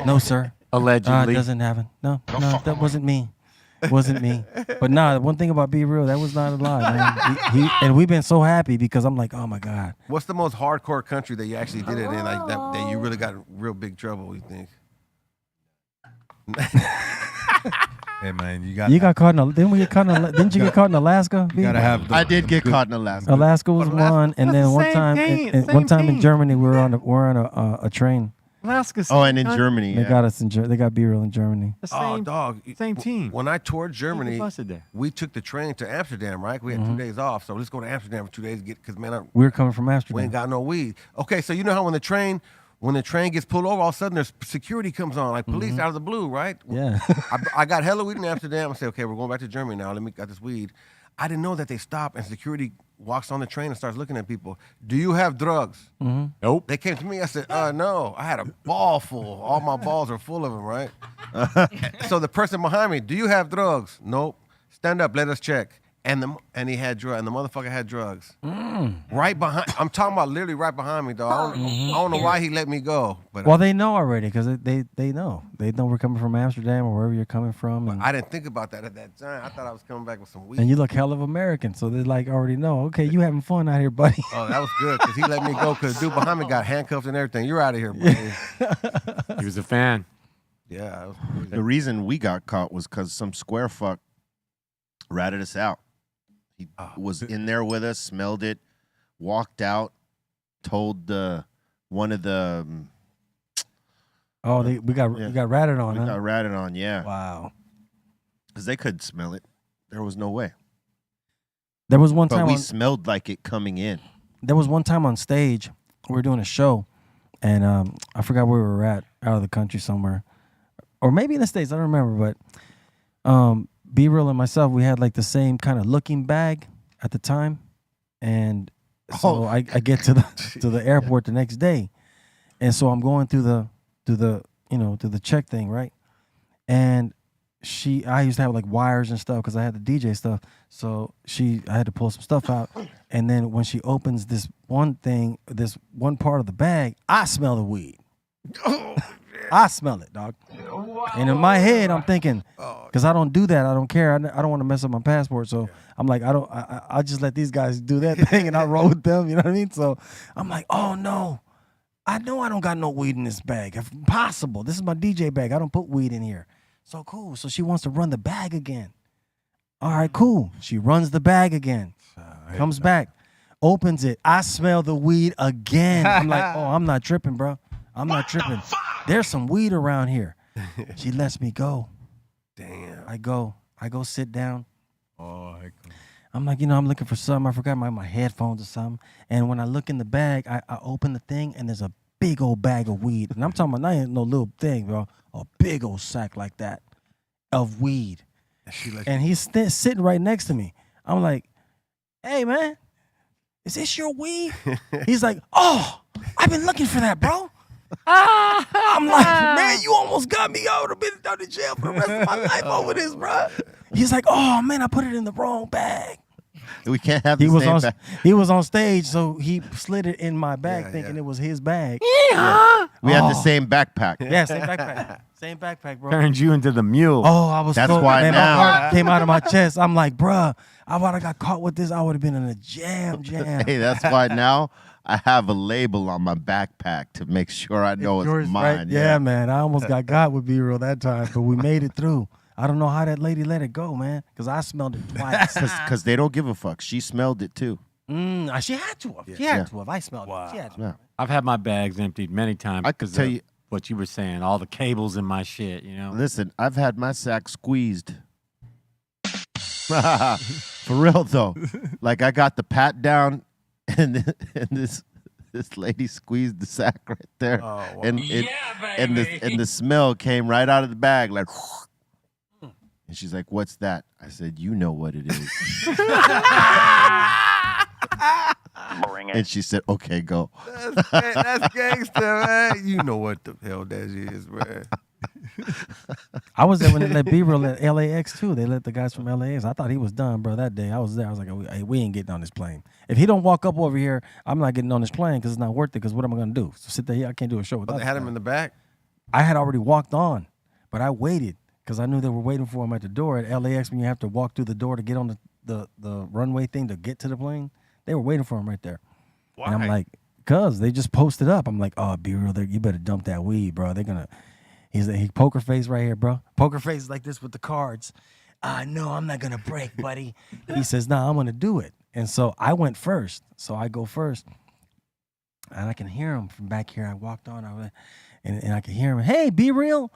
No, sir. Allegedly. It doesn't happen. No, that wasn't me. Wasn't me. But nah, one thing about Be Real, that was not a lie, man. And we've been so happy because I'm like, oh my God. What's the most hardcore country that you actually did it in, like that you really got in real big trouble? You think? Hey man, you got caught in didn't you get caught in Alaska? You gotta have. I did get caught in Alaska. Alaska was one, and then one same time, thing, one time same in thing. Germany, we're on a train. Alaska. Oh, and in Germany, They yeah. got us they got Be Real in Germany. The Oh, same, dog. same team. When I toured Germany, busted there. we took the train to Amsterdam, right? We had 2 days off, so let's go to Amsterdam for 2 days, because man, We were coming from we Amsterdam. ain't got no weed. Okay, so you know how when the train gets pulled over, all of a sudden there's security comes on, like police out of the blue, right? Yeah. I got hella weed in Amsterdam. I said, okay, we're going back to Germany now. Let me got this weed. I didn't know that they stop and security walks on the train and starts looking at people. Do you have drugs? Nope. They came to me. I said, no. I had a ball full. All my balls are full of them, right? So the person behind me, do you have drugs? Nope. Stand up. Let us check. And he had drugs. And the motherfucker had drugs. Right behind. I'm talking about literally right behind me, dog. I don't know why he let me go, but Well, they know already because they know. They know we're coming from Amsterdam or wherever you're coming from. And, I didn't think about that at that time. I thought I was coming back with some weed. and you look hell of American, so they like already know. Okay, you having fun out here, buddy. Oh, that was good because he let me go because dude behind me got handcuffed and everything. You're out of here, buddy. He was a fan. Yeah. It was crazy. The reason we got caught was because some square fuck ratted us out. He was in there with us, smelled it, walked out, told one of the. Oh, we got ratted on, We huh? got ratted on, yeah, Wow. because they couldn't smell it. There was no way. There was one But time we smelled like it coming in. there was one time on stage we were doing a show, and I forgot where we were at, out of the country somewhere, or maybe in the States. I don't remember, but Be Real and myself, we had like the same kind of looking bag at the time, and so I get to the airport the next day, and so I'm going through the check thing, right, and I used to have like wires and stuff because I had the DJ stuff. So I had to pull some stuff out. And then when she opens this one part of the bag, I smell the weed. I smell it, dog. And in my head, I'm thinking, because I don't do that. I don't care. I don't want to mess up my passport. So I'm like, I just let these guys do that thing and I roll with them. You know what I mean? So I'm like, oh no. I know I don't got no weed in this bag. If possible, this is my DJ bag. I don't put weed in here. So cool. So she wants to run the bag again. All right, cool. She runs the bag again. Comes back, opens it. I smell the weed again. I'm like, oh, I'm not tripping, bro. I'm not tripping. There's some weed around here. She lets me go. Damn. I go sit down. Oh, I'm like, I'm looking for something. I forgot my headphones or something. And when I look in the bag, I open the thing and there's a big old bag of weed. And I'm talking about, not even no little thing, bro. A big old sack like that of weed. And he's sitting right next to me. I'm like, hey, man, is this your weed? He's like, oh, I've been looking for that, bro. I'm like, man, you almost got me. I would have been down to jail for the rest of my life over this, bro. He's like, oh, man, I put it in the wrong bag. We can't have the He was same on bag. he was on stage, so he slid it in my bag thinking it was his bag. We had the Oh. same backpack. Yeah, same backpack. Same backpack, bro. Turned you into the mule. Oh, I was That's so, why man, now- my heart came out of my chest. I'm like, bruh, I would have got caught with this. I would have been in a jam. Hey, that's why now I have a label on my backpack to make sure I know it's Yours, mine. right? Yeah, man. I almost got with B-Real that time, but we made it through. I don't know how that lady let it go, man, because I smelled it twice. Because they don't give a fuck. She smelled it too. She had to have. She had to have. I smelled it. She had to. Yeah. I've had my bags emptied many times. I could because tell of you- what you were saying. All the cables in my shit. You know. Listen, I've had my sack squeezed. For real though, like I got the pat down, and this lady squeezed the sack right there, and the smell came right out of the bag, like. And she's like, "What's that?" I said, "You know what it is." And she said, "Okay, go." That's gangster, man. You know what the hell that is, man. I was there when they let B-Real at LAX too. They let the guys from LAX. I thought he was done, bro. That day I was there. I was like, hey, we ain't getting on this plane. If he don't walk up over here, I'm not getting on this plane because it's not worth it. Because what am I gonna do? So sit there here. I can't do a show without. But they had him in the back. I had already walked on, but I waited because I knew they were waiting for him at the door at LAX when you have to walk through the door to get on the runway thing to get to the plane. They were waiting for him right there. Why? And I'm like, cuz they just posted up. I'm like, oh, B-Real, you better dump that weed, bro. They're gonna. He's like, he poker face right here, bro. Poker face is like this with the cards. No, I'm not gonna break, buddy. He says, nah, I'm gonna do it. And so I went first. So I go first. And I can hear him from back here. I walked on, and I could hear him, hey, B-Real.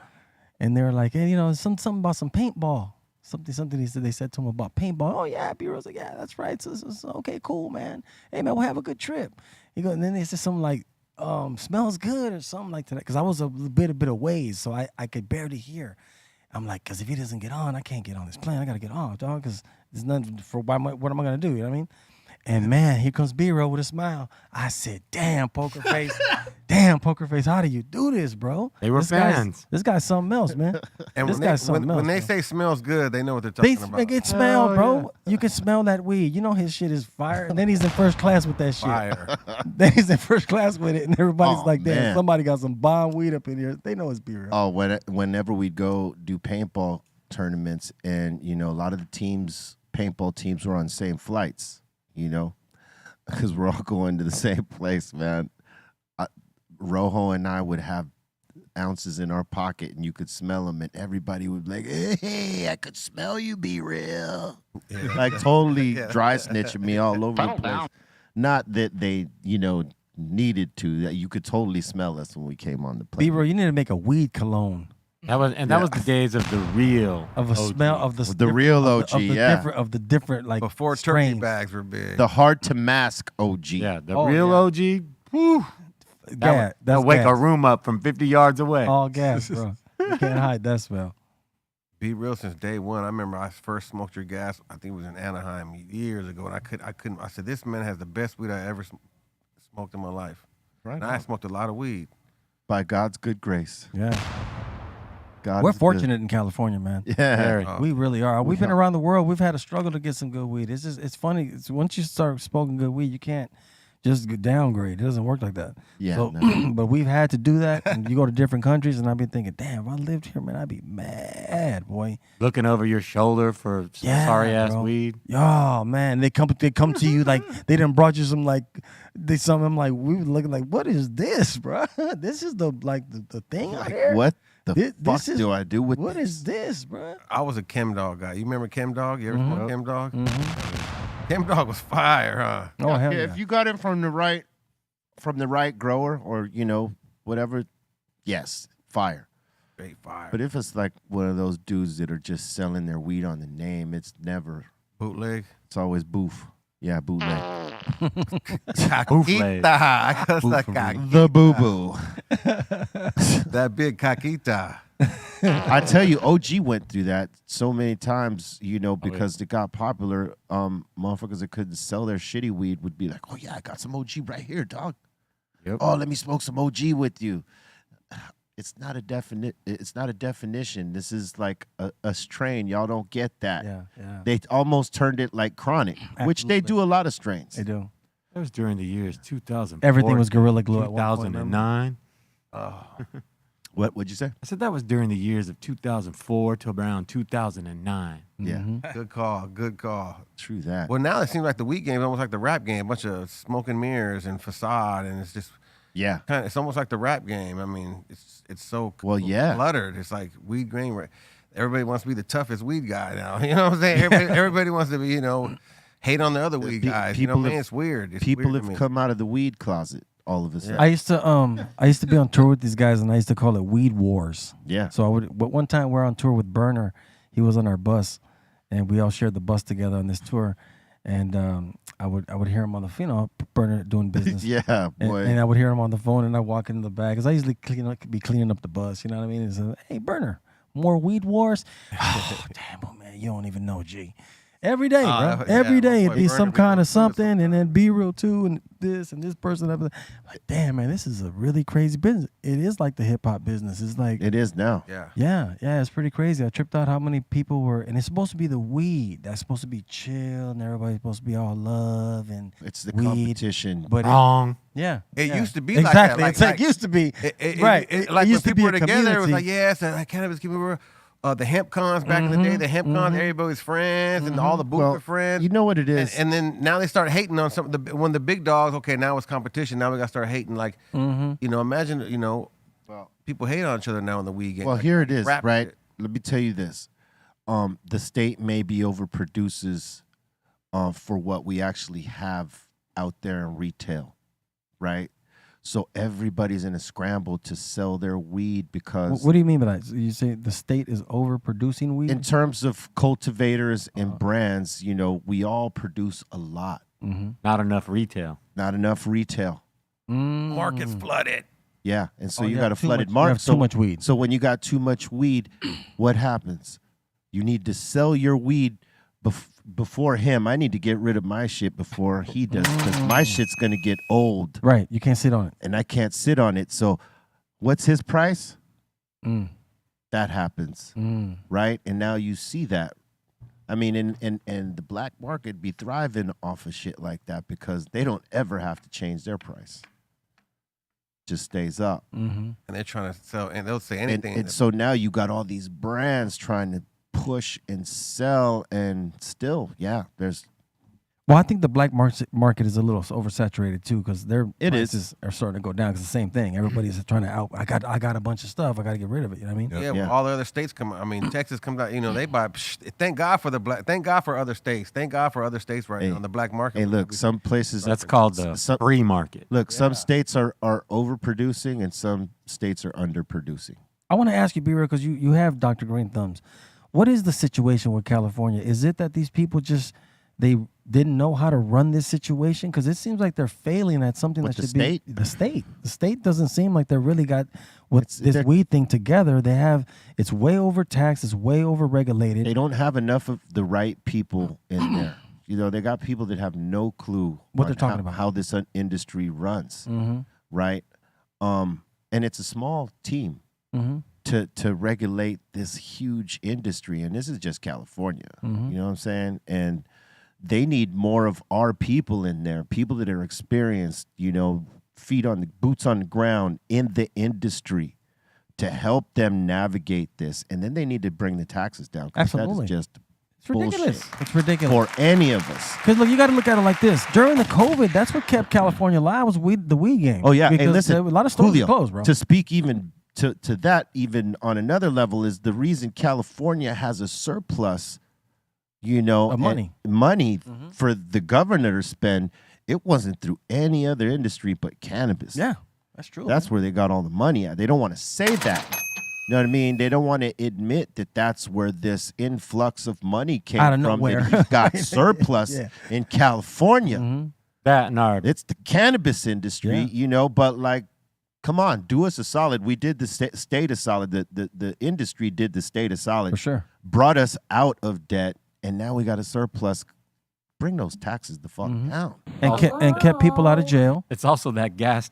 And they were like, hey, you know, something about some paintball. Something they said to him about paintball. Oh, yeah, B-Real's like, yeah, that's right. So, okay, cool, man. Hey, man, we'll have a good trip. He goes, and then they said something like, smells good or something like that. Because I was a bit of ways, so I could barely hear. I'm like, because if he doesn't get on, I can't get on this plane. I got to get off, dog, because there's nothing for what am I going to do? You know what I mean? And, man, here comes B-Real with a smile. I said, damn, poker face. Damn, poker face, how do you do this, bro? They were fans. This guy's something else, man. And This when guy's something else. when they bro. say smells good, they know what they're They talking about. make it smell, bro. You can smell that weed. You know his shit is fire. And then he's in first class with that shit. Fire. Then he's in first class with it, and everybody's Oh, like, damn, man. somebody got some bomb weed up in here. They know it's B-Real. Oh, whenever we'd go do paintball tournaments, and you know, a lot of the paintball teams were on the same flights, you know, because we're all going to the same place, man. Rojo and I would have ounces in our pocket, and you could smell them, and everybody would be like, "Hey, I could smell you, B-Real." Like totally dry snitching me all over the place. Not that they, you know, needed to. That you could totally smell us when we came on the plane. B-Real, you need to make a weed cologne That was the days of the real of a OG. smell of the The real OG, of the different like Before strains. turkey bags were big. The hard to mask OG. Yeah, the Oh, real yeah. OG. Whew, Yeah, that's that'll wake gas. a room up from 50 yards away. All gas, bro. You can't hide that smell. Be real since day one. I remember I first smoked your gas. I think it was in Anaheim years ago, and I couldn't. I said, this man has the best weed I ever smoked in my life. Right. And I smoked a lot of weed. By God's good grace. Yeah. God We're is good. fortunate in California, man. Yeah. Very. We really are. We've been around the world. We've had a struggle to get some good weed. It's funny. Once you start smoking good weed, you can't just downgrade. It doesn't work like that. Yeah, So, no. but we've had to do that. And you go to different countries, and I've been thinking, damn, if I lived here, man, I'd be mad, boy. Looking over your shoulder for some Yeah, sorry ass bro. weed. Oh man, they come to you like they done brought you some like I'm like we were looking like, what is this, bro? This is the thing out here. What the This fuck is- do I do with What this? is this, bro? I was a Chem Dog guy. You remember Chem Dog? You ever Mm-hmm. smoked Chem Dog? Chem Dog was fire, huh? Oh hell Yeah, yeah. if you got it from the right grower or, you know, whatever, yes, fire. Straight fire. But if it's like one of those dudes that are just selling their weed on the name, it's never, Bootleg. it's always boof. Yeah, bootleg. Caquita. The boo boo. That big caquita. I tell you, OG went through that so many times, because it got popular. Motherfuckers that couldn't sell their shitty weed would be like, "Oh yeah, I got some OG right here, dog. Yep. Oh, let me smoke some OG with you." It's not a definition. This is like a strain. Y'all don't get that. Yeah. They almost turned it like chronic, which they do a lot of strains. They do. That was during the years 2000. Everything was Gorilla Glue at one point, 2009. What'd you say? I said that was during the years of 2004 to around 2009. Yeah, Good call. Good call. true that. Well, now it seems like the weed game is almost like the rap game. A bunch of smoke and mirrors and facade, and it's just Yeah. it's almost like the rap game. I mean, it's so Well, yeah. cluttered. It's like weed game. Everybody wants to be the toughest weed guy now. You know what I'm saying? Everybody wants to be, hate on the other weed guys. You know what I mean? It's weird. It's People weird to have me. come out of the weed closet all of a sudden. I used to be on tour with these guys, and I used to call it Weed Wars. Yeah. So but one time we're on tour with Burner. He was on our bus, and we all shared the bus together on this tour. And I would hear him on the Burner doing business. Yeah, boy. And I would hear him on the phone, and I walk into the back because I usually be cleaning up the bus. You know what I mean? And say, "Hey, Burner, more Weed Wars." Oh, damn, man, you don't even know, G. Every day, bro. yeah, Every day it'd boy, be Burner some be kind going of through something, and then Be Real too, and this person. Like, damn, man, this is a really crazy business. It is like the hip hop business. It's like It is now. Yeah. yeah, it's pretty crazy. I tripped out how many people were, and it's supposed to be the weed that's supposed to be chill, and everybody's supposed to be all love and It's the weed, competition. But Wrong. It used to be exactly. like that. It's like used to be right. Like used when to be people a were together, it was community. like, yes, and cannabis people the hemp cons back in the day, the hemp cons, everybody's friends and all the booker friends. You know what it is? And then now they start hating on some when the big dogs. Okay, now it's competition. Now we got to start hating. Like, imagine people hate on each other now in the weed game. Well, Like, here it is, rap right? shit. Let me tell you this. The state maybe overproduces for what we actually have out there in retail, right? So everybody's in a scramble to sell their weed because What do you mean by that? So you say the state is overproducing weed? in terms of cultivators and brands, we all produce a lot. Not enough retail. Not enough retail. Market's flooded. Yeah, and so Oh, you yeah, got a too flooded much- you market. have too much weed. So when you got too much weed, what happens? You need to sell your weed before him. I need to get rid of my shit before he does because my shit's going to get old Right. You can't sit on it. and I can't sit on it. So what's his price? Mm. That happens, right? And now you see that. I mean, and the black market be thriving off of shit like that because they don't ever have to change their price. Just stays up. Mm-hmm. And they're trying to sell, and they'll say And, anything. and so now you got all these brands trying to push and sell, and still, there's Well, I think the black market is a little oversaturated too because their It is. prices are starting to go down. It's the same thing. Everybody's trying to I got a bunch of stuff. I got to get rid of it. You know what I mean? yeah, Yeah. well, all the other states come. I mean, Texas comes out. They buy. Thank God for Thank God for other states. Thank God for other states right Hey, now on the black market. hey, look, some places That's called the some, free market. look, some states are overproducing and some states are underproducing. I want to ask you, B-Real, because you have Dr. Greenthumb. What is the situation with California? Is it that these people they didn't know how to run this situation? Because it seems like they're failing at something What, that the should state? be the state. The state doesn't seem like they really got this they're- weed thing together. It's way overtaxed. It's way overregulated. They don't have enough of the right people in there. They got people that have no clue What on they're talking about. how this industry runs, Mm-hmm. right? And it's a small team Mm-hmm. to regulate this huge industry, and this is just California. Mhm. You know what I'm saying? And they need more of our people in there, people that are experienced, boots on the ground in the industry to help them navigate this. And then they need to bring the taxes down. 'Cause Absolutely. That is just It's ridiculous. bullshit It's ridiculous. for any of us. Because look, you got to look at it like this. During the COVID, that's what kept California alive was the weed game. Oh, yeah. Because And listen, a lot of stores Julio, closed, bro. to speak even to that, even on another level, is the reason California has a surplus, Of money. money for the governor to spend. It wasn't through any other industry but cannabis. Yeah, that's true. That's where they got all the money at. They don't want to say that, You know what I mean? They don't want to admit that that's where this influx of money came Out of from. nowhere. That you've got surplus Yeah. in California. Mhm. That and our It's the cannabis industry, Yeah. you know, but like, come on, do us a solid. We did the state a solid. The industry did the state a solid. For sure. Brought us out of debt, and now we got a surplus. Bring those taxes the fuck Mhm. down. And kept people out of jail. It's also that gas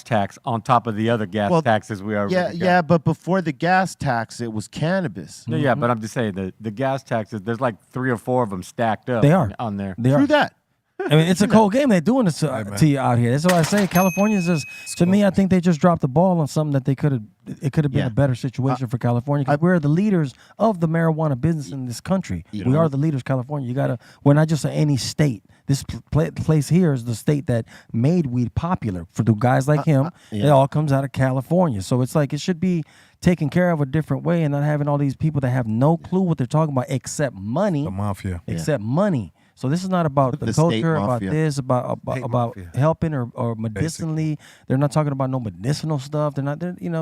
tax on top of the other gas Well, taxes we already got. Yeah, but before the gas tax, it was cannabis. No, yeah, but I'm just saying the gas taxes. There's like 3 or 4 of them stacked up. They are. on there. They True are. that. I mean, it's a cold game. They're doing this to you out here. That's why I say California's just, to me, I think they just dropped the ball on something that it could have been Yeah. a better situation for California, because we're the leaders of the marijuana business in this country. We are the leaders, California. We're not just any state. This place here is the state that made weed popular for the guys like him. It all comes out of California. So it's like it should be taken care of a different way, and not having all these people that have no clue what they're talking about except money. The mafia. Except money. So this is not about the The state culture, about mafia. this, about mafia. helping or medicinally. They're not talking about no medicinal stuff.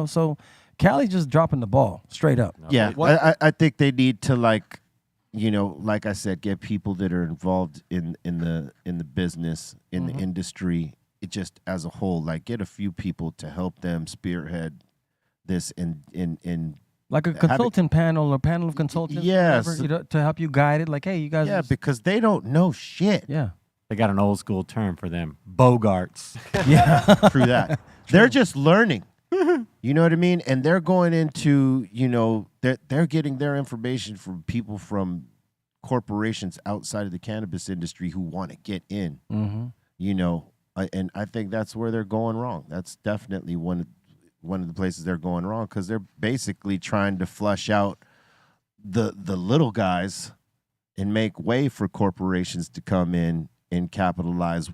So Cali just dropping the ball straight up. Yeah, I think they need to, like, you know, like I said, get people that are involved in the business, in the industry, it just as a whole, like get a few people to help them spearhead this in Like a consultant panel or panel of consultants, Yes. whatever, to help you guide it. Like, hey, you guys. yeah, because they don't know shit. Yeah. They got an old school term for them, bogarts. Yeah. Through that. They're just learning. You know what I mean? And they're going into, you know, they're getting their information from people from corporations outside of the cannabis industry who want to get in. Mm-hmm. You know, and I think that's where they're going wrong. That's definitely one of the places they're going wrong, because they're basically trying to flush out the little guys and make way for corporations to come in and capitalize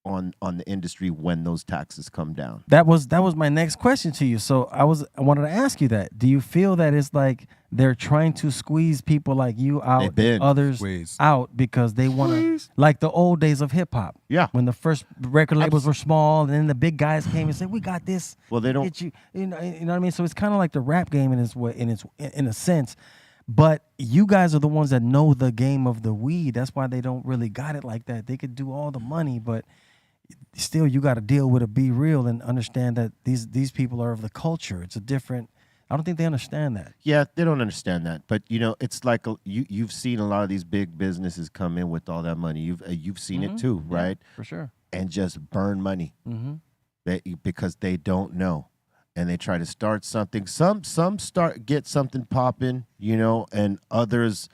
on the industry when those taxes come down. That was my next question to you. So I wanted to ask you that. Do you feel that it's like they're trying to squeeze people like you out, They've been others squeezed. out, because they want to, like the old days of hip hop? Yeah. When the first record labels were small, and then the big guys came and said, "We got this." Well, they don't. Get you know what I mean? So it's kind of like the rap game in its way, in a sense. But you guys are the ones that know the game of the weed. That's why they don't really got it like that. They could do all the money, but still you got to deal with Be Real and understand that these people are of the culture. It's a different. I don't think they understand that. Yeah, they don't understand that. But you know, it's like you've seen a lot of these big businesses come in with all that money. You've seen it too, right? For sure. And just burn money because they don't know, and they try to start something. Some get something popping, you know, and others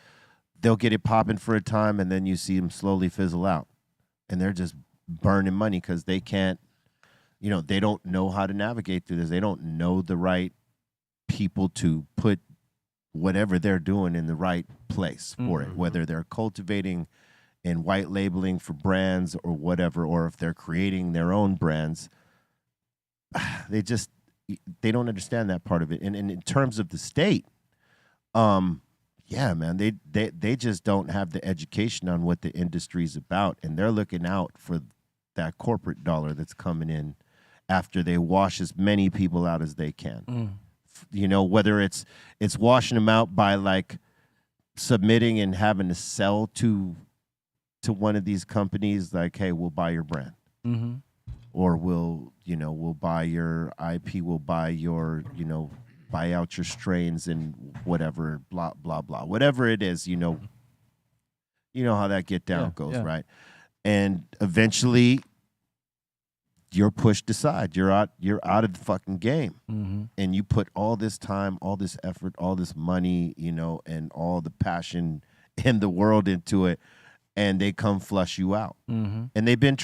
they'll get it popping for a time, and then you see them slowly fizzle out, and they're just burning money because they can't, you know, they don't know how to navigate through this. They don't know the right people to put whatever they're doing in the right place for it, whether they're cultivating and white labeling for brands or whatever, or if they're creating their own brands. They don't understand that part of it. And in terms of the state, yeah, man, they just don't have the education on what the industry's about, and they're looking out for that corporate dollar that's coming in after they wash as many people out as they can. You know, whether it's washing them out by like submitting and having to sell to one of these companies, like, hey, we'll buy your brand, or we'll buy your IP, we'll buy your, buy out your strains and whatever, blah blah blah, whatever it is, you know how that get down goes, right? And eventually you're pushed aside. You're out of the fucking game. And you put all this time, all this effort, all this money, and all the passion in the world into it, and they come flush you out. And they've been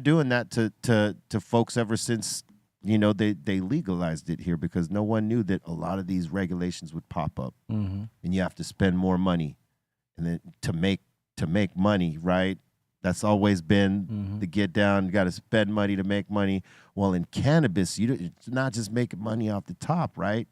doing that to folks ever since they legalized it here, because no one knew that a lot of these regulations would pop up, and you have to spend more money, and then to make money, right? That's always been the get down. You got to spend money to make money. Well, in cannabis, it's not just making money off the top, right?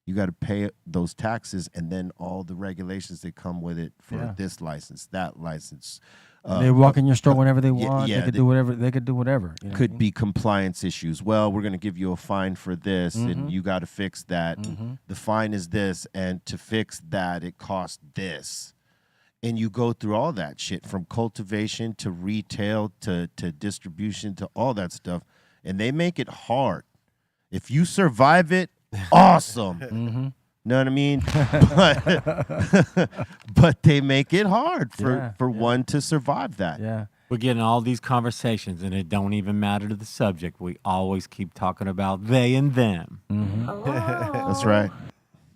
You got to pay those taxes and then all the regulations that come with it for this license, that license, They walk in your store whenever they yeah, want. yeah, they could they- do whatever. They could do whatever. You know what I could mean? be compliance issues. Well, we're going to give you a fine for this, and you got to fix that. And the fine is this, and to fix that, it costs this. And you go through all that shit from cultivation to retail to distribution to all that stuff, and they make it hard. If you survive it, awesome. Know what I mean? But they make it hard for one to survive that. Yeah. We're getting all these conversations, and it don't even matter to the subject. We always keep talking about they and them. That's right.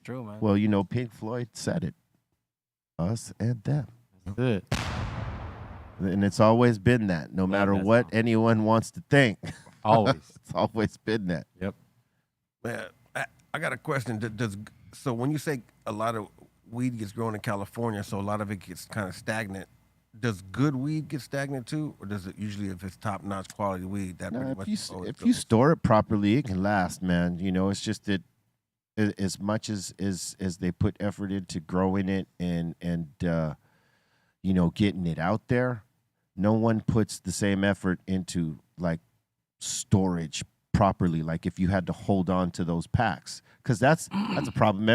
True, man. Well, you know, Pink Floyd said it. Us and them. That's it. And it's always been that, no matter what anyone wants to think. Always. It's always been that. Yep. Man, I got a question. So when you say a lot of weed gets grown in California, so a lot of it gets kind of stagnant, does good weed get stagnant too, or does it usually, if it's top-notch quality weed, that pretty much always If you goes? store it properly, it can last, man. You know, it's just that as much as they put effort into growing it and you know, getting it out there, no one puts the same effort into like storage properly. Like if you had to hold on to those packs, because that's a problem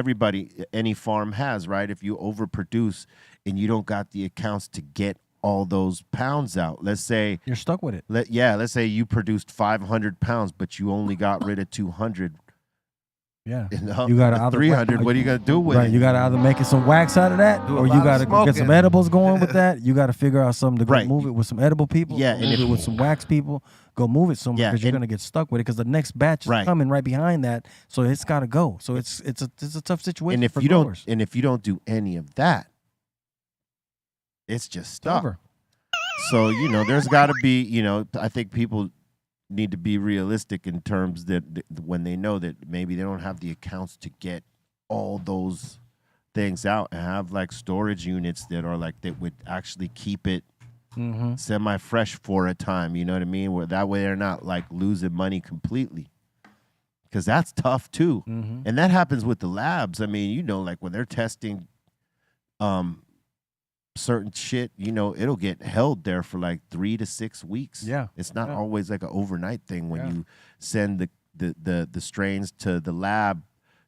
any farm has, right? If you overproduce and you don't got the accounts to get all those pounds out, let's say You're stuck with it. let's say you produced 500 pounds, but you only got rid of 200. Yeah. You got either 300. What are you gonna do with Right, it? you got to either make it some wax out of that, Do a or you lot of got to get some smoking. edibles going with that. You got to figure out something to go Right. move it with some edible people. Yeah, go and move it with some wax people. Go move it somewhere Yeah, because you're and- gonna get stuck with it because the next batch is Right. coming right behind that, so it's got to go. So it's a tough situation And if for you growers. don't do any of that, it's just stuck. Over. So, you know, there's got to be, you know, I think people need to be realistic in terms that when they know that maybe they don't have the accounts to get all those things out, and have like storage units that are like that would actually keep it semi-fresh for a time, you know what I mean? Where that way they're not like losing money completely. Because that's tough too. And that happens with the labs. I mean, you know, like when they're testing certain shit, you know, it'll get held there for like 3 to 6 weeks. Yeah. It's not Yeah. always like an overnight thing when Yeah. you send the strains to the lab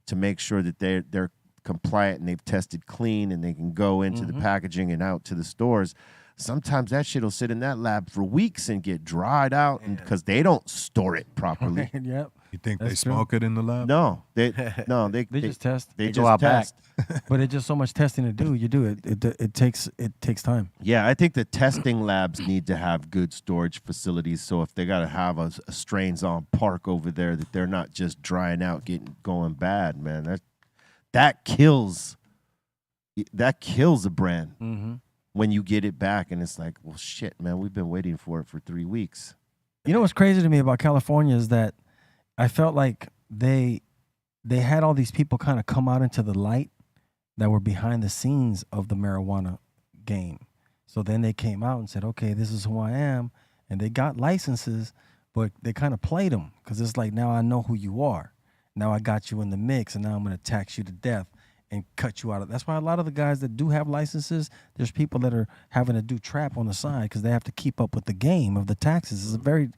to make sure that they're compliant and they've tested clean and they can go into the packaging and out to the stores. Sometimes that shit will sit in that lab for weeks and get dried out because they don't store it properly. Yep. You think they That's true. smoke it in the lab? No, they They just test. They They just go out back. test. But it's just so much testing to do. You do it. It takes time. Yeah, I think the testing labs need to have good storage facilities. So if they got to have a strains on park over there, that they're not just drying out, going bad, man. That kills a brand when you get it back, and it's like, well, shit, man, we've been waiting for it for 3 weeks. You know what's crazy to me about California is that I felt like they had all these people kind of come out into the light that were behind the scenes of the marijuana game. So then they came out and said, okay, this is who I am. And they got licenses, but they kind of played them because it's like, now I know who you are. Now I got you in the mix, and now I'm going to tax you to death and cut you out of. That's why a lot of the guys that do have licenses, there's people that are having to do trap on the side because they have to keep up with the game of the taxes. It's a very,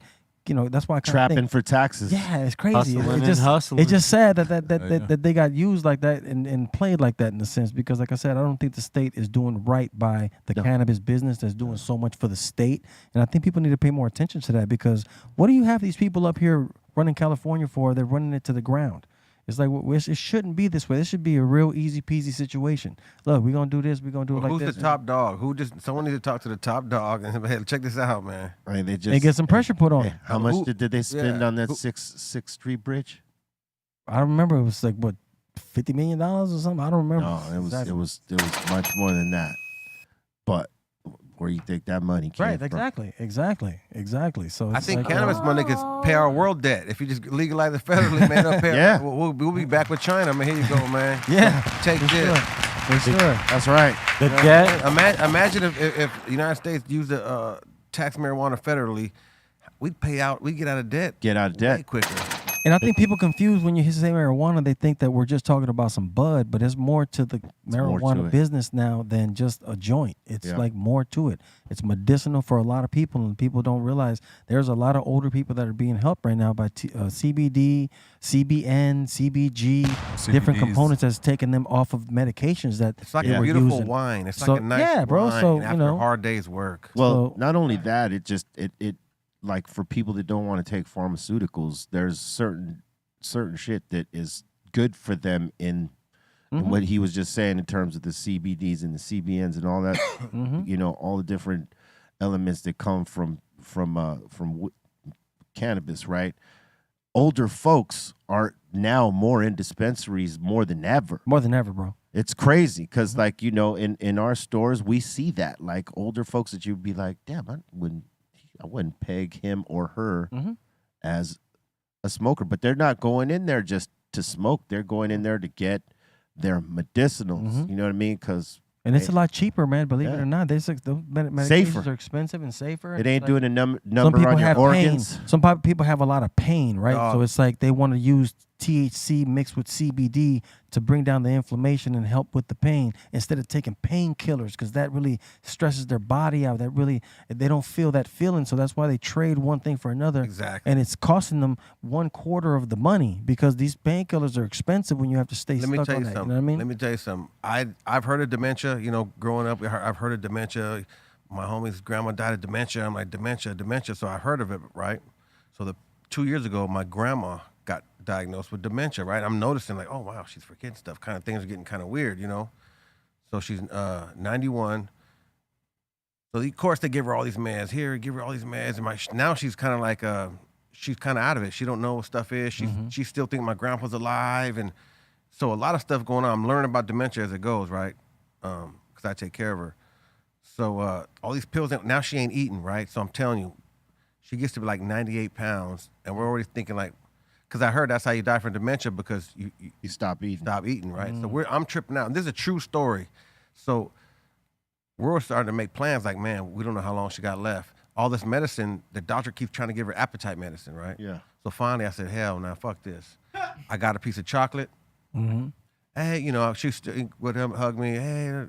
you know, that's why I kinda Trapping think, for taxes. yeah, it's crazy. Hustling and just, hustling. It's just sad that Yeah. that they got used like that and played like that in a sense because, like I said, I don't think the state is doing right by the cannabis business that's doing so much for the state. And I think people need to pay more attention to that because what do you have these people up here running California for? They're running it to the ground. It's like it shouldn't be this way. This should be a real easy peasy situation. Look, we're gonna do this. We're gonna do it like Who's this. the top dog? Someone needs to talk to the top dog and hey, check this out, man. I mean, they They get some pressure put on. Hey, how much Who- did they spend yeah, on that who- Sixth Street Bridge? I don't remember. It was like what, $50 million or something. I don't remember. No, exactly. it was much more than that. But where you think that money came Right, from? exactly. So I it's think like, cannabis money could pay our world debt if you just legalize it federally, man. Up here, Yeah. we'll be back with China, man. Here you go, man. yeah, Take for this. sure, for sure. That's right. The debt. Imagine if the United States used to tax marijuana federally, we'd get out of debt Get out of way debt. quicker. And I think people confuse when you say marijuana, they think that we're just talking about some bud, but there's more to the more to marijuana it. business now than just a joint. It's like more to it. It's medicinal for a lot of people, and people don't realize there's a lot of older people that are being helped right now by CBD, CBN, CBG, different CBDs. components that's taking them off of medications that It's like they a were beautiful using. wine. It's So, like a nice yeah, bro, wine so, after you know. a hard day's work. Well, So- not only that, it like for people that don't want to take pharmaceuticals, there's certain shit that is good for them in what he was just saying in terms of the CBDs and the CBNs and all that. You know, all the different elements that come from cannabis, right? Older folks are now more in dispensaries more than ever. More than ever, bro. It's crazy because, like, you know, in our stores, we see that. Like, older folks that you'd be like, damn, I wouldn't peg him or her as a smoker. But they're not going in there just to smoke. They're going in there to get their medicinals. You know what I mean? Because And it's a lot cheaper, man. Believe it Yeah. or not, those medications Safer. are expensive and safer. it and ain't it's doing like, a number some people on your have organs. pain. Some people have a lot of pain, right? Dog. So it's like they want to use THC mixed with CBD to bring down the inflammation and help with the pain instead of taking painkillers, because that really stresses their body out. They don't feel that feeling, so that's why they trade one thing for another. Exactly. And it's costing them 1/4 of the money because these painkillers are expensive when you have to stay Let me stuck tell on you that. something. You know what I mean? Let me tell you something. I've heard of dementia. You know, growing up, I've heard of dementia. My homie's grandma died of dementia. I'm like, dementia. So I heard of it, right? So 2 years ago, my grandma got diagnosed with dementia, right? I'm noticing like, oh wow, she's forgetting stuff. Kind of things are getting kind of weird, you know. So she's 91. So of course they give her all these meds. Here, give her all these meds, and now she's kind of like she's kind of out of it. She don't know what stuff is. She still think my grandpa's alive, and so a lot of stuff going on. I'm learning about dementia as it goes, right? Because I take care of her. So all these pills, now she ain't eating, right? So I'm telling you, she gets to be like 98 pounds, and we're already thinking like, because I heard that's how you die from dementia, because you stop eating. stop eating, right? So I'm tripping out. And this is a true story. So we're starting to make plans like, man, we don't know how long she got left. All this medicine, the doctor keeps trying to give her appetite medicine, right? Yeah. So finally I said, hell, now fuck this. I got a piece of chocolate. Hey, you know, she would hug me. Hey,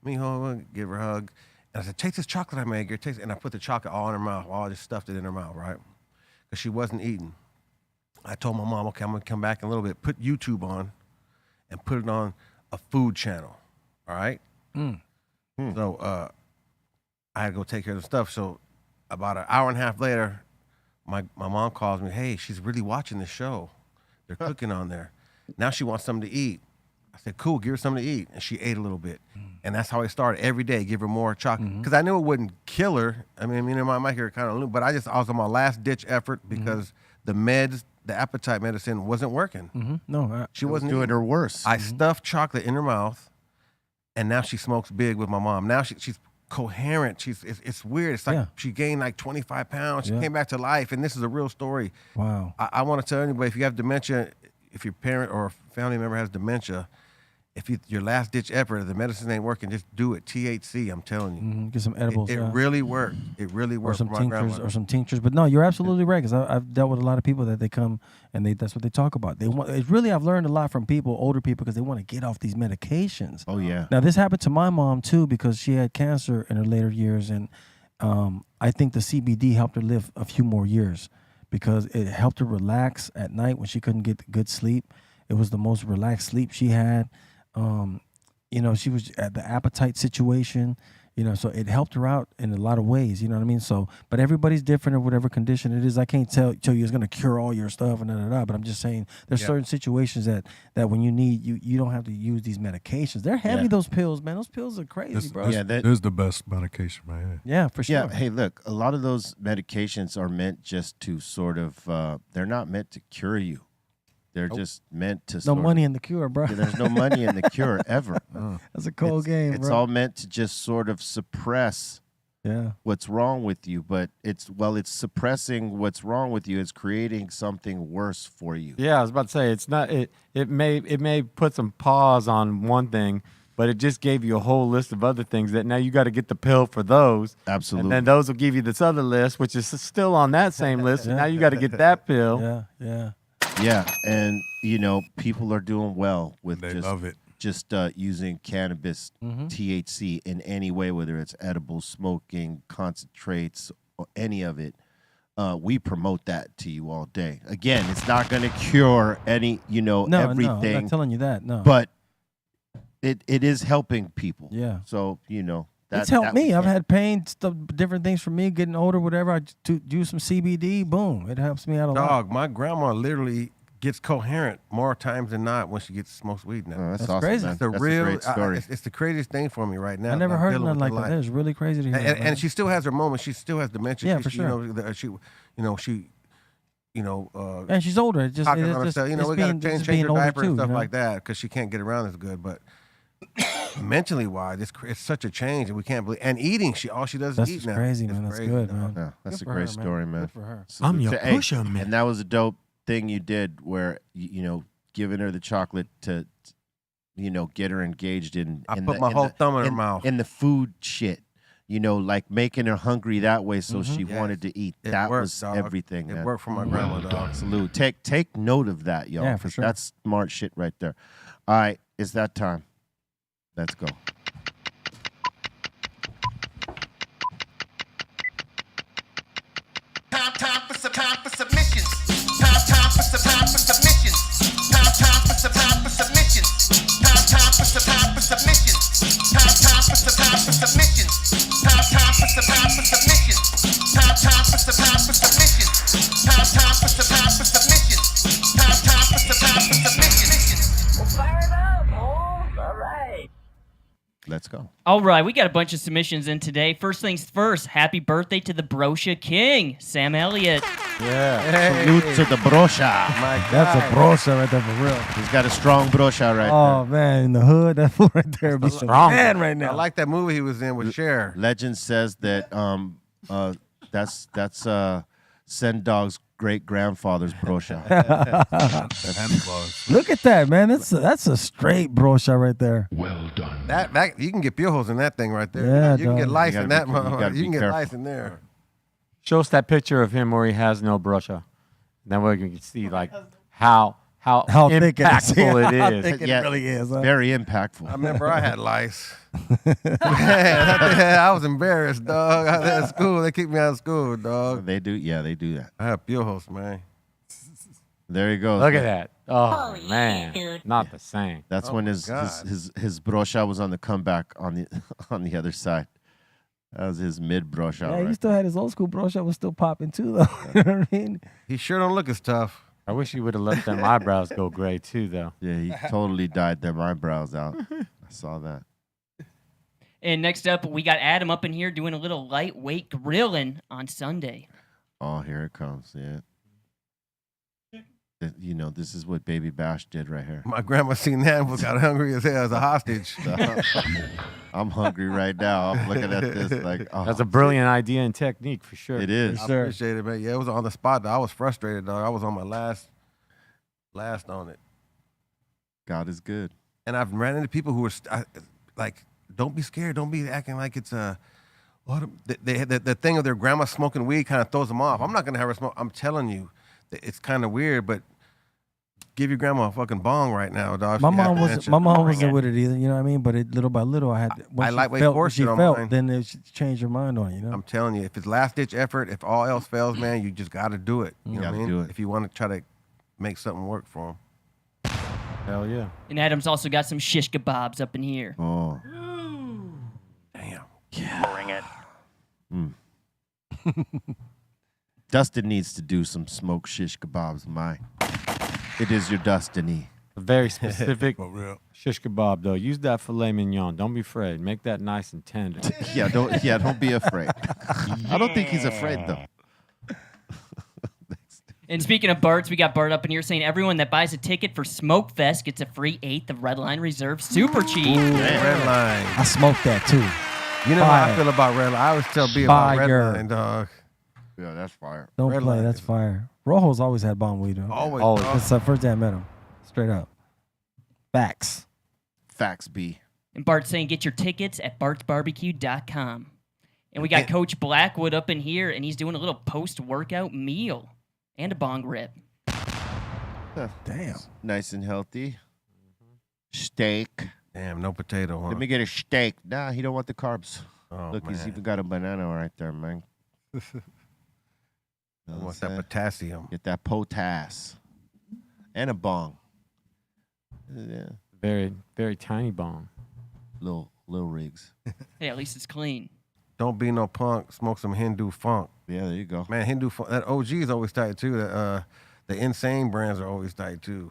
mijo, give her a hug. And I said, take this chocolate I made. Here, taste it. And I put the chocolate all in her mouth. All just stuffed it in her mouth, right? Because she wasn't eating. I told my mom, okay, I'm going to come back in a little bit, put YouTube on, and put it on a food channel, all right? So I had to go take care of the stuff. So about an hour and a half later, my mom calls me, hey, she's really watching this show. They're cooking on there. Now she wants something to eat. I said, cool, give her something to eat. And she ate a little bit. And that's how I started. Every day, give her more chocolate. Because I knew it wouldn't kill her. I mean, it might make her kind of loose. But I was on my last ditch effort because the meds, the appetite medicine wasn't working. No, She wasn't doing eating. her worse. I stuffed chocolate in her mouth, and now she smokes big with my mom. Now she's coherent. It's weird. It's like she gained like 25 pounds. She came back to life, and this is a real story. wow. I want to tell anybody, if you have dementia, if your parent or family member has dementia, if your last ditch effort, the medicine ain't working, just do it. THC, I'm telling you. Get some edibles. It really worked. It really or worked some for my tinctures grandmother. or some tinctures. But no, you're absolutely right, because I've dealt with a lot of people that they come and that's what they talk about. They want. It's really, I've learned a lot from people, older people, because they want to get off these medications. Oh yeah. Now this happened to my mom too, because she had cancer in her later years, and I think the CBD helped her live a few more years because it helped her relax at night when she couldn't get good sleep. It was the most relaxed sleep she had. You know, she was at the appetite situation, you know, so it helped her out in a lot of ways, you know what I mean? So, but everybody's different or whatever condition it is. I can't tell you it's going to cure all your stuff and da, but I'm just saying there's certain situations that when you need, you don't have to use these medications. They're heavy, those pills, man. Those pills are crazy, bro. that is the best medication right here. Yeah, for sure. Yeah, hey, look, a lot of those medications are meant just to sort of, they're not meant to cure you. They're just meant to No sort money in the cure, bro. of, there's no money in the cure ever. That's a cold game, It's bro. all meant to just sort of suppress what's wrong with you, but it's suppressing what's wrong with you. It's creating something worse for you. Yeah, I was about to say it's not. It may put some pause on one thing, but it just gave you a whole list of other things that now you got to get the pill for those. Absolutely. And then those will give you this other list, which is still on that same list. And now you got to get that pill. Yeah. Yeah, and people are doing well with They love it. just using cannabis, THC in any way, whether it's edible, smoking, concentrates, or any of it. We promote that to you all day. Again, it's not going to cure any, everything. No, I'm not telling you that. No, but it is helping people. Yeah. So it's helped me. I've had pain, stuff, different things for me, getting older, whatever. I do some CBD, boom, it helps me out a lot. Dog, my grandma literally gets coherent more times than not when she smokes weed now. Oh, that's That's awesome, crazy. man. It's a That's real. a great story. It's the craziest thing for me right now. I never I'm heard dealing nothing with like the that. life. It's really crazy to hear. that, man. And she still has her moments. She still has dementia. Yeah, she, for sure. And she's older. It just, talking it's on just herself. it's we got being, to it's change being her older diaper too. and stuff you know? like that because she can't get around as good. But mentally wise, it's such a change, and we can't believe. And eating, all she does That's is eat just now. crazy, It's man. That's crazy, good, dog. man. Yeah, that's Good a for great her, story, man. Good for her. I'm your Hey, pusher, man. And that was a dope thing you did, where giving her the chocolate to, get her engaged in. I in put the, my in whole the- thumb in her in- mouth. in the food shit. Like making her hungry that way, so she Yes. wanted to eat. It That worked, was dog. everything. It man. worked for my grandma, dog. Salute. Take note of that, y'all. Yeah, for 'cause sure. That's smart shit right there. All right, it's that time. Let's go. Time for submissions. Time for submissions. Time for submissions. Time for submissions. Time for submissions. Time for submissions. Time for submissions. Time for submissions. Fire it up, boys. All right. Let's go. All right, we got a bunch of submissions in today. First things first, happy birthday to the Brosha King, Sam Elliott. Yeah. Salute to the brosha. My That's a God. brocha right there for real. He's got a strong brosha right Oh man, in the hood, that fool right there be strong. man right I now. like that movie he was in with Cher. there. Legend says that that's Sen Dog's great grandfather's brosha. Santa Claus. Look at that, man. That's a straight brocha right there. That you can get piojos in that thing right there. Yeah, you can get dog. lice You in gotta that. be- you gotta motherfucker. be You can get careful. lice in there. Show us that picture of him where he has no brusha. Then we can see like how How thick it is. impactful How it is. thick it Yeah, really is. Huh? Very impactful. I remember I had lice. Man, I was embarrassed, dog. I was at school. They kicked me out of school, dog. They do. Yeah, they do that. I had piojos, man. There he goes. Look at that. Oh yeah, man, dude. not the same. That's Oh when my his God. brosha was on the comeback on the other side. That was his mid brosha. Yeah, right he still had his old school brocha was still popping too, though. You know what I mean? He sure don't look as tough. I wish he would have let them eyebrows go gray too, though. Yeah, he totally dyed them eyebrows out. I saw that. And next up, we got Adam up in here doing a little lightweight grilling on Sunday. Oh, here it comes. Yeah. This is what Baby Bash did right here. My grandma seen that and was got hungry as hell as a hostage. I'm hungry right now. I'm looking at this like, oh, That's a brilliant idea and technique for sure. it is. I Sure. appreciate it, man. Yeah, it was on the spot, though. I was frustrated, dog. I was on my last on it. God is good. And I've ran into people who are like, don't be scared. Don't be acting like it's a. The thing of their grandma smoking weed kind of throws them off. I'm not gonna have her smoke. I'm telling you, it's kind of weird. But give your grandma a fucking bong right now, dog. My She mom have was dementia. my mom wasn't with it either. You know what I mean? But little by little, I had to, when I she lightweight felt what forced she it on felt, mine. then it changed her mind on it. You know? I'm telling you, if it's last ditch effort, if all else fails, man, you just got to do it. You know what I gotta mean? do it. If you want to try to make something work for them. Hell yeah. And Adam's also got some shish kebabs up in here. Oh, Damn. Bring it. Dustin needs to do some smoked shish kebabs. It is your destiny. A very specific For real. shish kebab though. Use that filet mignon. Don't be afraid. Make that nice and tender. Don't be afraid. I don't think he's afraid though. And speaking of Bart's, we got Bart up in here saying everyone that buys a ticket for Smoke Fest gets a free 8th of Red Line Reserve Super Cheap. Red line. I smoked that too. You know how I Fire. feel about red line. I always tell B about red Fire. line, dog. Yeah, that's fire. Don't Red play. line That's is- fire. Rojo's always had bomb weed. Though. Always. Always. dog. That's the first day I met him. Straight up. Facts. Facts B. And Bart's saying get your tickets at bartsbarbecue.com. And we got Coach Blackwood up in here, and he's doing a little post-workout meal and a bong rip. Damn. Nice and healthy. Steak. Damn, no potato, huh? Let me get a steak. Nah, he don't want the carbs. Oh, Look, he's man. even got a banana right there, man. I want that potassium. Get that potass. And a bong. Yeah. Very, very tiny bong. Little rigs. Hey, at least it's clean. Don't be no punk. Smoke some Hindu funk. Yeah, there you go. Man, Hindu funk. That OG is always tight too. The Insane brands are always tight too.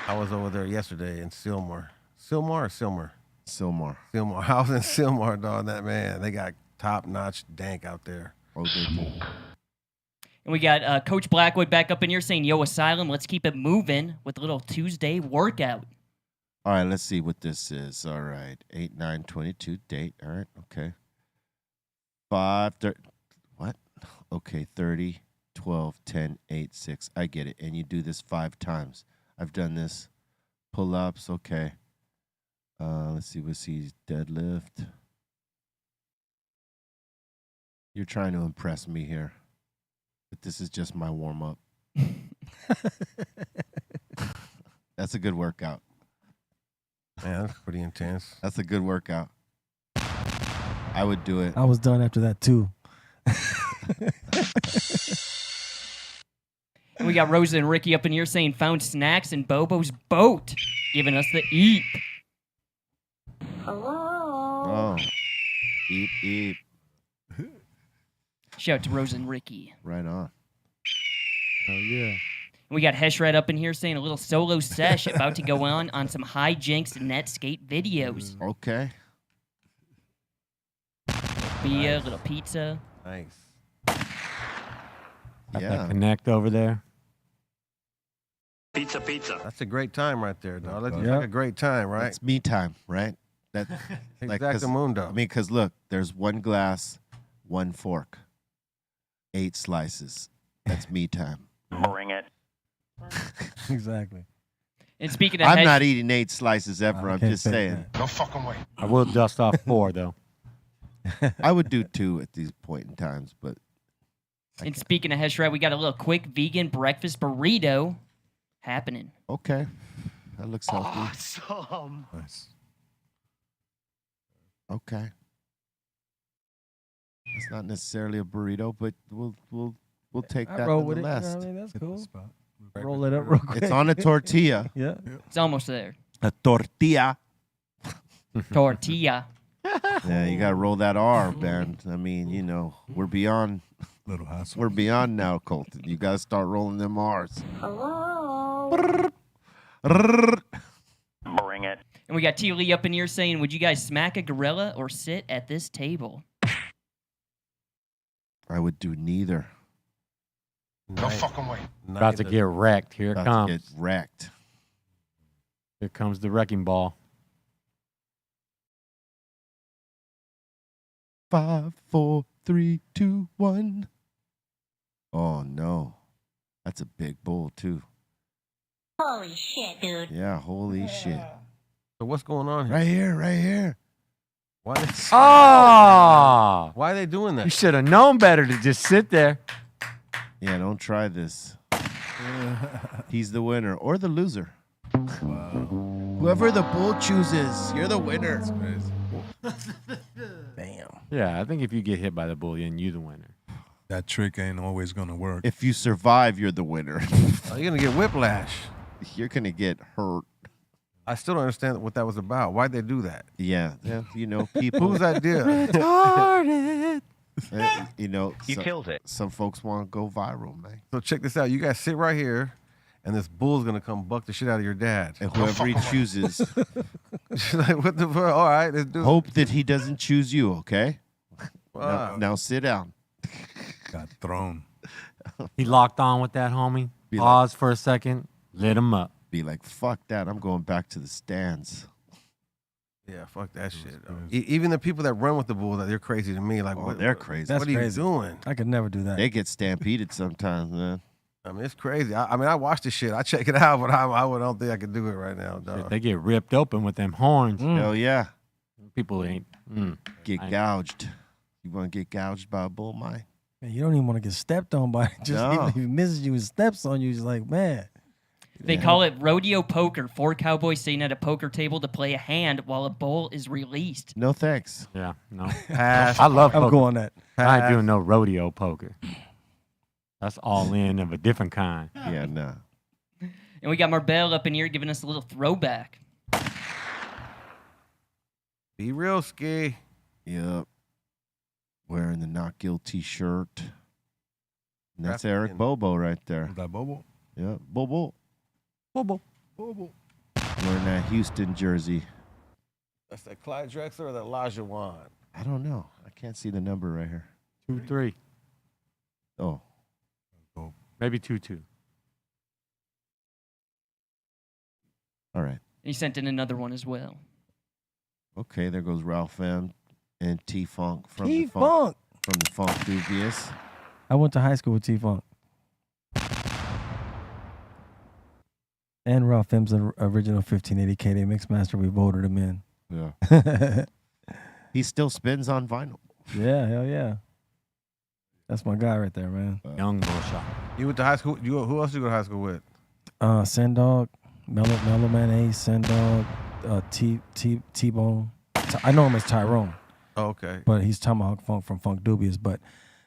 I was over there yesterday in Sylmar. Sylmar or Sylmar? Sylmar. Sylmar. I was in Sylmar, dog. That man, they got top-notch dank out there. Oh, they do. And we got Coach Blackwood back up in here saying, yo, Asylum, let's keep it moving with a little Tuesday workout. All right, let's see what this is. All right, 8/9/22 date. All right, okay. 5/30. What? Okay, 30, 12, 10, 8, 6. I get it. And you do this 5 times. I've done this. Pull-ups, okay. Let's see, what's he deadlift? You're trying to impress me here. But this is just my warm-up. That's a good workout. Man, that's pretty intense. That's a good workout. I would do it. I was done after that too. And we got Rosa and Ricky up in here saying, found snacks in Bobo's boat, giving us the eep. Oh. Eep. Shout out to Rosa and Ricky. Right on. Oh, yeah. And we got Heshred up in here saying a little solo sesh about to go on some hijinks Netscape videos. Okay. Beer, little pizza. Nice. Got Yeah. that Connect over there. That's a great time right there, dog. That's Yep. like a great time, right? It's me time, right? That like, 'cause- Exactamundo. I mean, because look, there's 1 glass, 1 fork, 8 slices. That's me time. Bring it. Exactly. And speaking of I'm Hesh- not eating 8 slices ever. I'm can't just say saying. No fucking way. I will dust off 4, though. I would do 2 at these point in times, but And speaking of Heshred, we got a little quick vegan breakfast burrito happening. okay. That looks healthy. Awesome. Nice. Okay. It's not necessarily a burrito, but we'll take I that roll with it. You know nonetheless. what I mean, that's Hit the cool. spot. Roll it up real quick. It's on a tortilla. Yeah. It's almost there. A tortilla. Tortilla. Yeah, you gotta roll that R, man. I mean, you know, we're beyond Little hassle. we're beyond now, Colton. You gotta start rolling them R's. Bring it. And we got T. Lee up in here saying, would you guys smack a gorilla or sit at this table? I would do neither. No fucking way. About to get wrecked. Here it About to comes. get wrecked. Here comes the wrecking ball. 5, 4, 3, 2, 1. Oh no. That's a big bull too. Holy shit, dude. Yeah, holy shit. So what's going on here? Right here, right here. Why they, Oh! why are they doing You that? should have known better to just sit there. Yeah, don't try this. He's the winner or the loser. Whoever the bull chooses, you're the winner. Damn. Yeah, I think if you get hit by the bull, then you're the winner. That trick ain't always gonna work. If you survive, you're the winner. Oh, you're gonna get whiplash. You're gonna get hurt. I still don't understand what that was about. Why'd they do that? Yeah, you know, people. Whose idea? Retarded. You know, You killed it. some folks want to go viral, man. So check this out. You guys sit right here, and this bull's gonna come buck the shit out of your dad. And whoever he chooses, Like, what the fuck? All right, let's do it. hope that he doesn't choose you. Okay. Wow. Now sit down. Got thrown. He locked on with that homie. Be like- Pause for a second. Lit him up. Be like, fuck that. I'm going back to the stands. Yeah, fuck that shit. crazy. Even the people that run with the bull, they're crazy to me. Like, Oh, what? they're crazy. That's What are you crazy. doing? I could never do that. They get stampeded sometimes, man. I mean, it's crazy. I mean, I watch this shit. I check it out, but I don't think I could do it right now, dog. They get ripped open with them horns. Hell yeah. People ain't. Get I- gouged. You want to get gouged by a bull, Mike? Man, you don't even want to get stepped on by just No. even if he misses you and steps on you. He's like, man. They call it rodeo poker. 4 cowboys sitting at a poker table to play a hand while a bull is released. No thanks. Yeah, no. Pass. I love I'm poker. going that. I ain't doing no rodeo poker. That's all in of a different kind. Yeah, no. And we got Marbell up in here giving us a little throwback. Be real, Ski. Yep. Wearing the Not Guilty shirt. And that's Rapping. Eric Bobo right there. Is that Bobo? Yep. Bobo. Bobo. Wearing that Houston jersey. That's that Clyde Drexler or that Elijah Wan? I don't know. I can't see the number right here. 2-3, Oh. maybe 2-2. All right. And he sent in another one as well. Okay, there goes Ralph M. and T-Funk from the T-Funk. From the Funk Dubious. I went to high school with T-Funk. And Ralph M's original 1580K. They Mixmaster, we voted him in. Yeah. He still spins on vinyl. Yeah, hell yeah. That's my guy right there, man. Young bullshot. You went to high school? Who else you go to high school with? Sendog, Mellow Man Ace, Sendog, T-Bone. I know him as Tyrone, Oh, okay. but he's Tomahawk Funk from Funk Dubious. But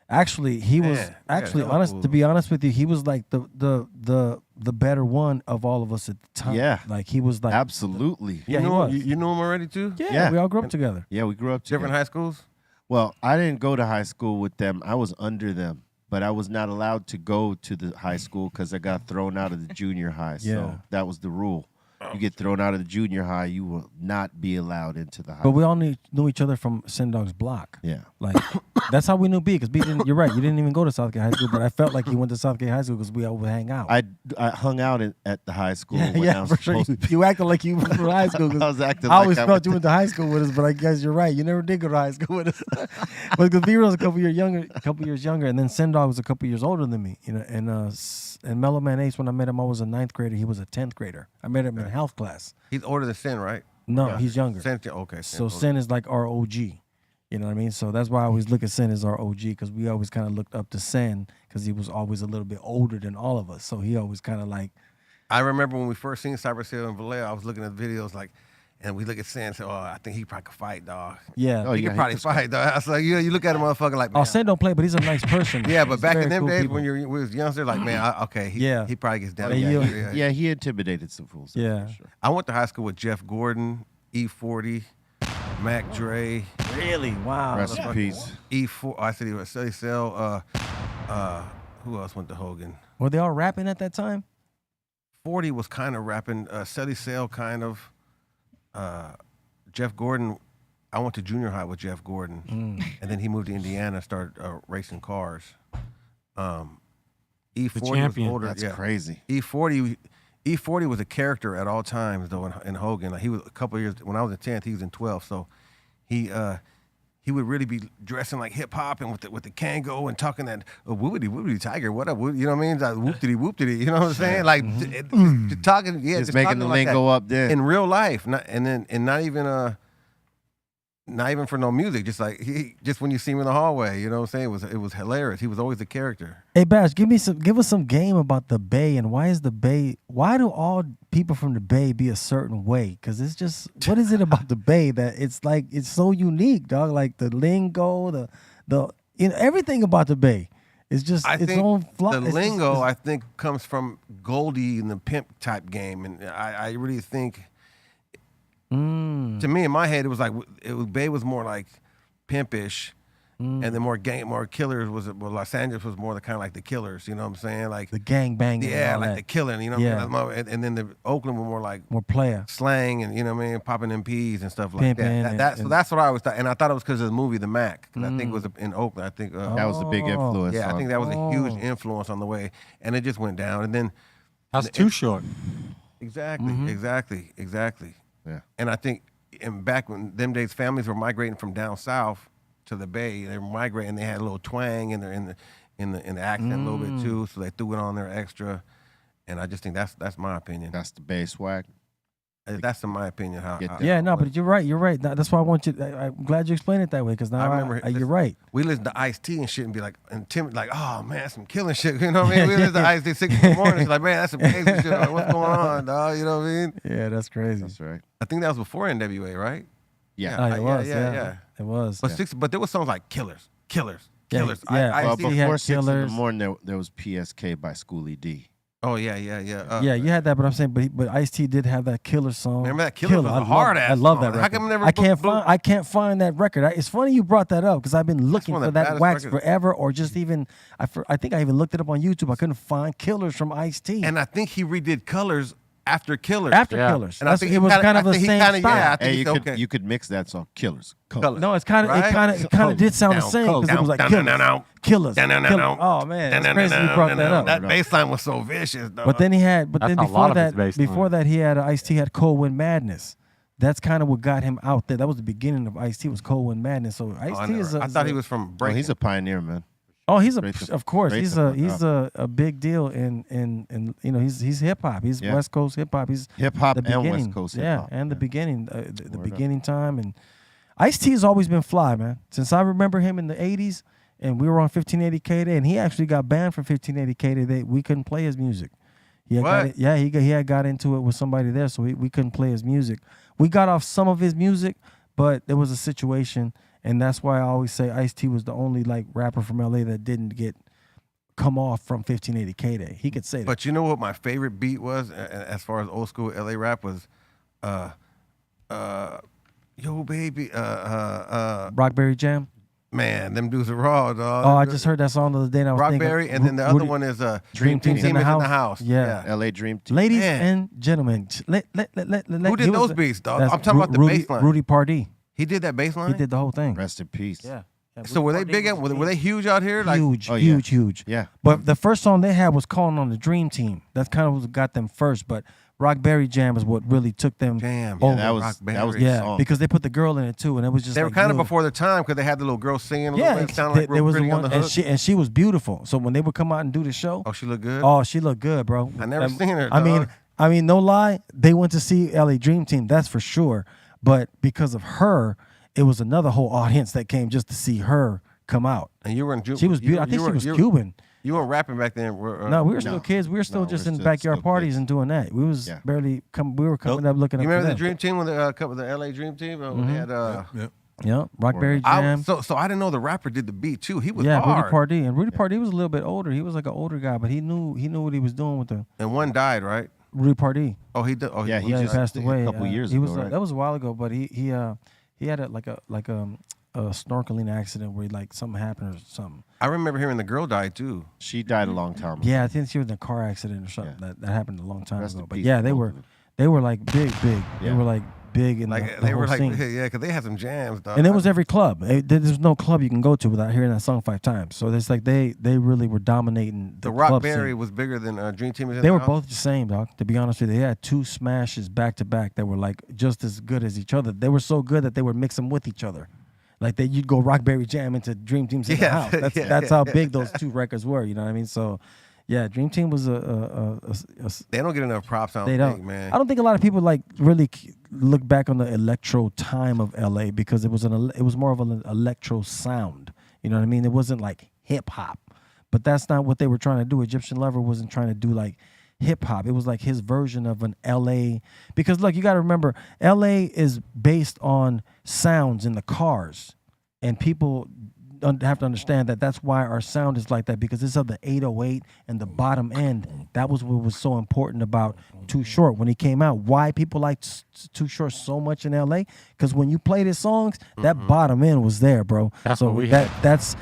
actually, he was Man, yeah, hella honest. cool. To be honest with you, he was like the better one of all of us at the time. Yeah. like he was like Absolutely. Yeah, you he knew, was. You knew him already too? Yeah, Yeah. we all grew up together. Yeah, we grew up together. Different high schools? Well, I didn't go to high school with them. I was under them, but I was not allowed to go to the high school because I got thrown out of the junior high. Yeah. So that was the rule. You get thrown out of the junior high, you will not be allowed into the high. But we all knew each other from Sendog's block. Yeah. Like that's how we knew B. Because B didn't. You're right. You didn't even go to Southgate High School, but I felt like you went to Southgate High School because we all would hang out. I hung out at the high school when I yeah, was for sure. supposed You acted like you were from high school. 'Cause I was acting I like always I felt went you went to high school with us, but I guess you're right. You never did go to high school with us. But because B was a couple years younger, and then Sendog was a couple years older than me. You know, and Mellow Man Ace, when I met him, I was a 9th grader. He was a 10th grader. I met him in health class. He's older than Sin, right? No, he's younger. Sin, okay. So Sin is like our OG. You know what I mean? So that's why I always look at Sin as our OG, because we always kind of looked up to Sin because he was always a little bit older than all of us. So he always kind of like, I remember when we first seen Cyber Seal and Vallejo, I was looking at videos like, and we look at Sin and say, oh, I think he probably could fight, dog. yeah. Oh, He yeah, could probably fight, dog. I was like, you look at a motherfucker like, man. Oh, Sin don't play, but he's a nice person. Yeah, but He's back very in them cool days people. when we was youngster, like, man, okay, he probably gets down. Yeah, Yeah, he intimidated some fools. that's Yeah. for sure. I went to high school with Jeff Gordon, E40, Mac Dre, Really? Wow. Rest in peace. E4. I said he was Silly Cell. Who else went to Hogan? Were they all rapping at that time? 40 was kind of rapping. Silly Cell kind of. Jeff Gordon. I went to junior high with Jeff Gordon, and then he moved to Indiana, started racing cars. E40 was champion. older. That's yeah. crazy. E40 was a character at all times though in Hogan. Like he was a couple of years when I was in 10th, he was in 12th. So he would really be dressing like hip hop and with the Kango and talking that whoopity tiger, what up? You know what I mean? Like, whoopity. You know what I'm saying? Like just talking, yeah, Just making talking the like that lingo up there. in real life, not even for no music. Just like just when you see him in the hallway, you know what I'm saying? It was hilarious. He was always the character. Hey, Bash, give us some game about the Bay and why do all people from the Bay be a certain way? Because it's just, what is it about the Bay that it's like, it's so unique, dog? Like the lingo, the everything about the Bay. It's just I its think own flaw. the lingo, I think, comes from Goldie and the pimp type game, and I really think, to me in my head, it was like Bay was more like pimpish, and then more killers was Los Angeles was more the kind of like the killers, you know what I'm saying? Like the gang banging. yeah, and all like that. the killing, you know. Yeah. What I mean? And then the Oakland were more like More player. slang and you know what I mean, popping MPs and stuff like Pimping that. So and- that's what I always thought, and I thought it was because of the movie The Mac, because I think it was in Oakland. I think That was the big influence. yeah, I on- think that was a huge influence on the way, and it just went down. And then That's too short. exactly. Yeah. And I think, and back when them days, families were migrating from down south to the Bay. They were migrating. They had a little twang in the accent a little bit too, so they threw it on there extra. And I just think that's my opinion. That's the Bay swag. That's in my opinion how. Get how that. Yeah, no, how- but you're right. You're right. That's why I want you. I'm glad you explained it that way because now I remember you're right. We listen to Ice-T and shit and be like, like, oh man, that's some killing shit. You know what I mean? We listen to Ice-T 6 in the morning. It's like, man, that's some crazy shit. Like, what's going on, dog? You know what I mean? Yeah, that's crazy. That's right. I think that was before NWA, right? Yeah. Oh, it was. yeah, Yeah, yeah. it was. But but there was songs like Killers. Yeah, Killers. yeah. Well, Ice-T had before 6 in the Killers. morning, there was PSK by Schoolie D. Oh yeah. Yeah, you had that, but I'm saying, but Ice-T did have that Killer song. Remember that Killer was a I hard-ass I love that song. record. How come I never I can't find that record. It's funny you brought that up because I've been looking one of for the that baddest wax records. forever, or just even I think I even looked it up on YouTube. I couldn't find Killers from Ice-T. And I think he redid Colors after Killers. After Yeah. Killers, And I think it was kind of the same style. Yeah, I think Hey, he you said, could okay. you could mix that song, Killers. Colors. No, it's kind of Right? it kind of did sound the Down, same because it was like down, Killers, down, down, Killers, down, down, Killers. down, Oh man, it's crazy you brought that up. That bass line was so vicious, though. But then he had, That's then a lot of his bass before line. that he had Ice-T had Cold Wind Madness. That's kind of what got him out there. That was the beginning of Ice-T was Cold Wind Madness. So Ice-T is I thought he was from Oh, Breaking. he's a pioneer, man. Oh, he's Straight to- of course straight he's to a big deal in you know he's hip hop. He's Yeah. West Coast hip hop. He's Hip hop the and beginning. West Coast hip Yeah, hop. and the beginning, the Word up. beginning time. And Ice-T has always been fly, man. Since I remember him in the '80s, and we were on 1580K Day, and he actually got banned from 1580K Day. We couldn't play his music. He had What? he had got into it with somebody there, so we couldn't play his music. We got off some of his music, but there was a situation, and that's why I always say Ice-T was the only like rapper from LA that didn't come off from 1580K Day. He could say that. But you know what my favorite beat was, as far as old school LA rap was, yo baby, Rockberry Jam. man, them dudes are raw, dog. Oh, I just heard that song the other day, and I was Rockberry, thinking, and then the other one is Dream Team's Team is in the house. Yeah. LA Dream Team. Ladies Man. and gentlemen, Who did those beats, dog? I'm talking about the Rudy, bass line. Rudy Pardee. He did that bass line. He did the whole thing. Rest in peace. Yeah. So were they big? Were they huge out here? Like, Huge, Oh, yeah. huge. Yeah. But the first song they had was calling on the Dream Team. That's kind of what got them first. But Rockberry Jam is what really took them Jam. over. that was Rockberry. the Yeah, song. because they put the girl in it too, and it was just they were like kind of real- before their time because they had the little girl singing a little Yeah, bit. It sounded like there real was the pretty on one, the hook. and she was beautiful. So when they would come out and do the show, Oh, she looked good. oh, she looked good, bro. I never seen her, I dog. mean, no lie, they went to see LA Dream Team, that's for sure. But because of her, it was another whole audience that came just to see her come out. And you were in She was beautiful. I think she was Cuban. You weren't rapping back then. No, we were still kids. We were still No, just we're in still backyard parties kids. and doing that. We was Yeah. barely we were coming up looking You up. remember to the them. Dream Team when the couple the LA Dream Team? They had Yep. Yeah, Rockberry Jam. so I didn't know the rapper did the beat too. He was Yeah, hard. Rudy Pardee. And Rudy Pardee was a little bit older. He was like an older guy, but he knew what he was doing with the And one died, right? Rudy Pardee. Oh, he did. Oh, Yeah, he Yeah, he just passed a away couple years he was ago, right? that was a while ago, but he had a snorkeling accident where like something happened or something. I remember hearing the girl died too. She died a long time ago. Yeah, I think she was in a car accident or something. Yeah. That happened a long time Rest ago. in But peace yeah, to they both were of them. they were like big. They Yeah. were like big in Like the they were whole like, scene. yeah, because they had some jams, dog. And it was every club. There's no club you can go to without hearing that song 5 times. So it's like they really were dominating the club Rockberry scene. was bigger than Dream Team. Is in They the were House? both the same, dog. To be honest with you, they had 2 smashes back to back that were like just as good as each other. They were so good that they would mix them with each other. Like you'd go Rockberry Jam into Dream Team's in the Yeah, house. That's how big those 2 records were. You know what I mean? So, yeah, Dream Team was a They don't get enough props. I they don't don't. think, man. I don't think a lot of people like really look back on the electro time of LA because it was more of an electro sound. You know what I mean? It wasn't like hip hop, but that's not what they were trying to do. Egyptian Lover wasn't trying to do like hip hop. It was like his version of an LA. Because look, you got to remember, LA is based on sounds in the cars, and people have to understand that that's why our sound is like that, because it's of the 808 and the bottom end. That was what was so important about Too Short when he came out. Why people like Too Short so much in LA? Because when you play his songs, that bottom end was there, bro. That's so what we had. that's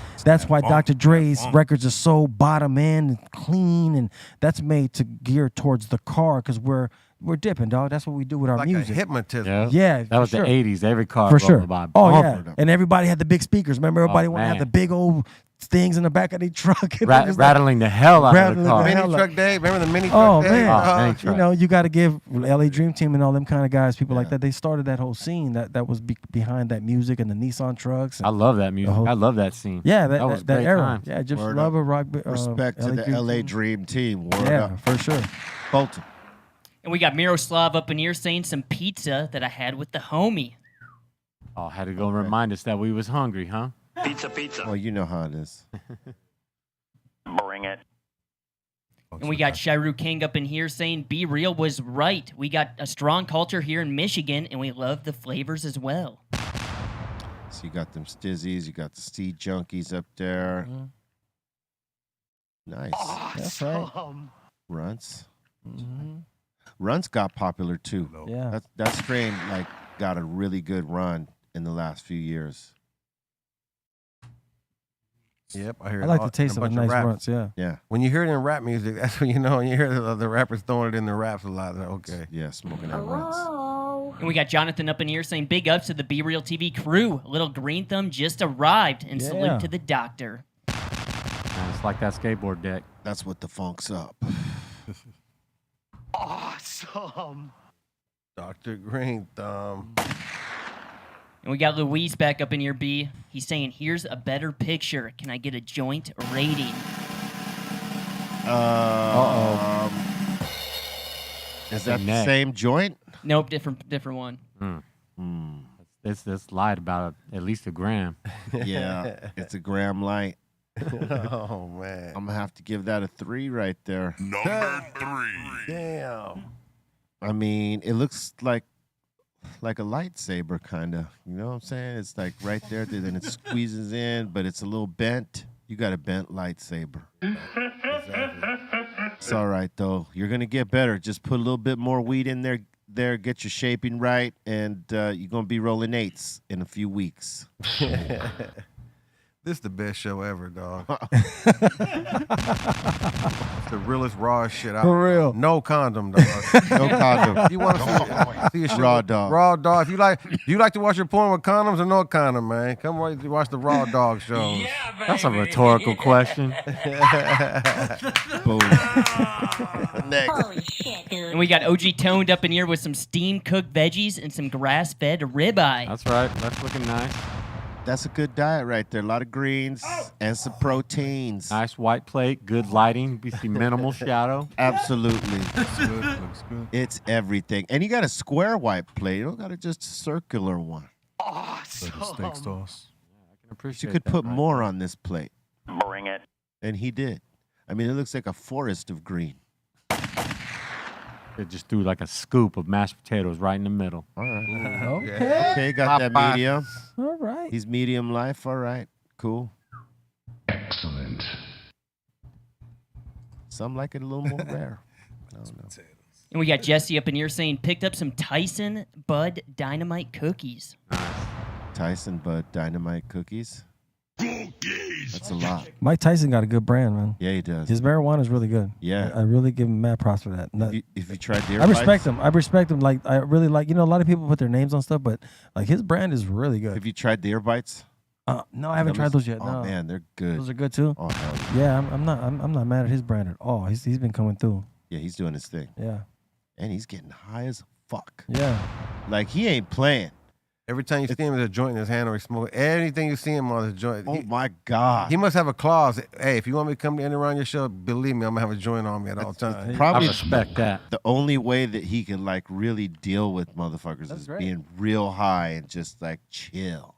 why Dr. Dre's records are so bottom end and clean, and that's made to gear towards the car because we're dipping, dog. That's what we do with our like music. a hypnotism. Yeah. Yeah, That was for sure. the 80s. Every car For rolled sure. by. Oh bumper. yeah, and everybody had the big speakers. Remember, everybody Oh, wanted to have man. the big old things in the back of their truck. And it was like- Rattling the hell out of Rattling the the car. hell Mini out. Truck Day. Remember the Mini Oh Truck Day? man, mini you truck. know, you got to give LA Dream Team and all them kind of guys, people like Yeah. that. They started that whole scene that was behind that music and the Nissan trucks. And, I love that music. whole- I love that scene. yeah, that was that great era. times. Yeah, Egyptian Word up. Lover, Rock. Respect to the LA Dream Team. Word Yeah, up. for sure. Bolton. And we got Miroslav up in here saying some pizza that I had with the homie. Oh, had to go remind us that we was hungry, huh? Pizza, pizza. Well, you know how it is. Bring it. And we got Shiru King up in here saying Be Real was right. We got a strong culture here in Michigan, and we love the flavors as well. So you got them stizzies, you got the steed junkies up there. Nice. That's right. Runts. Mm-hmm. Runts got popular too. Yeah. That strain like got a really good run in the last few years. Yep, I hear. I like the taste of a nice runts. Yeah. Yeah. When you hear it in rap music, that's when you know. When you hear the rappers throwing it in the raps a lot. Like, okay. Yeah, smoking that runts. And we got Jonathan up in here saying big ups to the Be Real TV crew. A little Green Thumb just arrived, and salute to the doctor. And it's like that skateboard deck. That's what the funk's up. Awesome. Dr. Greenthumb. And we got Luis back up in here, B. He's saying, here's a better picture. Can I get a joint rating? Is that the neck. same joint? Nope, different one. This lied about at least a gram. Yeah, it's a gram light. Oh man. I'm gonna have to give that a 3 right there. Number 3. Damn. I mean, it looks like a lightsaber, kind of. You know what I'm saying? It's like right there, then it squeezes in, but it's a little bent. You got a bent lightsaber. It's all right, though. You're going to get better. Just put a little bit more weed in there, get your shaping right, and you're going to be rolling 8s in a few weeks. This is the best show ever, dog. It's the realest, rawest shit out. For real. No condom, dog. No condom. You want to see a shit Raw with- dog. Raw dog. If you like, do you like to watch your porn with condoms or no condom, man? Come watch the Raw Dog shows. That's a rhetorical question. Boom. Next. Holy shit, dude. And we got OG Toned up in here with some steamed cooked veggies and some grass-fed ribeye. That's right. That's looking nice. That's a good diet right there. A lot of greens and some proteins. Nice white plate, good lighting. You see minimal shadow. Absolutely. Looks good. Looks good. It's everything. And you got a square white plate. You don't got a just circular one. For the steak sauce. I can appreciate You could that, put right? more on this plate. Bring it. And he did. I mean, it looks like a forest of green. They just threw like a scoop of mashed potatoes right in the middle. All right. Okay. Okay, got that Popeye. medium. All right. He's medium life. All right. Cool. Excellent. Some like it a little more rare. I don't know. And we got Jesse up in here saying picked up some Tyson Bud Dynamite cookies. Tyson Bud Dynamite cookies. That's a lot. Mike Tyson got a good brand, man. Yeah, he does. His marijuana is really good. Yeah. I really give him mad props for that. If you tried deer I respect bites, him. I respect him. Like I really like. You know, a lot of people put their names on stuff, but like his brand is really good. Have you tried deer bites? No, I haven't tried those yet. Oh No. man, they're good. Those are good too. Oh hell yeah. Yeah, I'm not mad at his brand at all. He's been coming through. Yeah, he's doing his thing. Yeah. And he's getting high as fuck. Yeah. Like he ain't playing. Every time you see him with a joint in his hand or he's smoking, anything you see him on his joint, Oh my God. he must have a clause. Hey, if you want me to come in around your show, believe me, I'm gonna have a joint on me at all times. I Probably respect that. the only way that he can like really deal with motherfuckers is great. being real high and just like chill.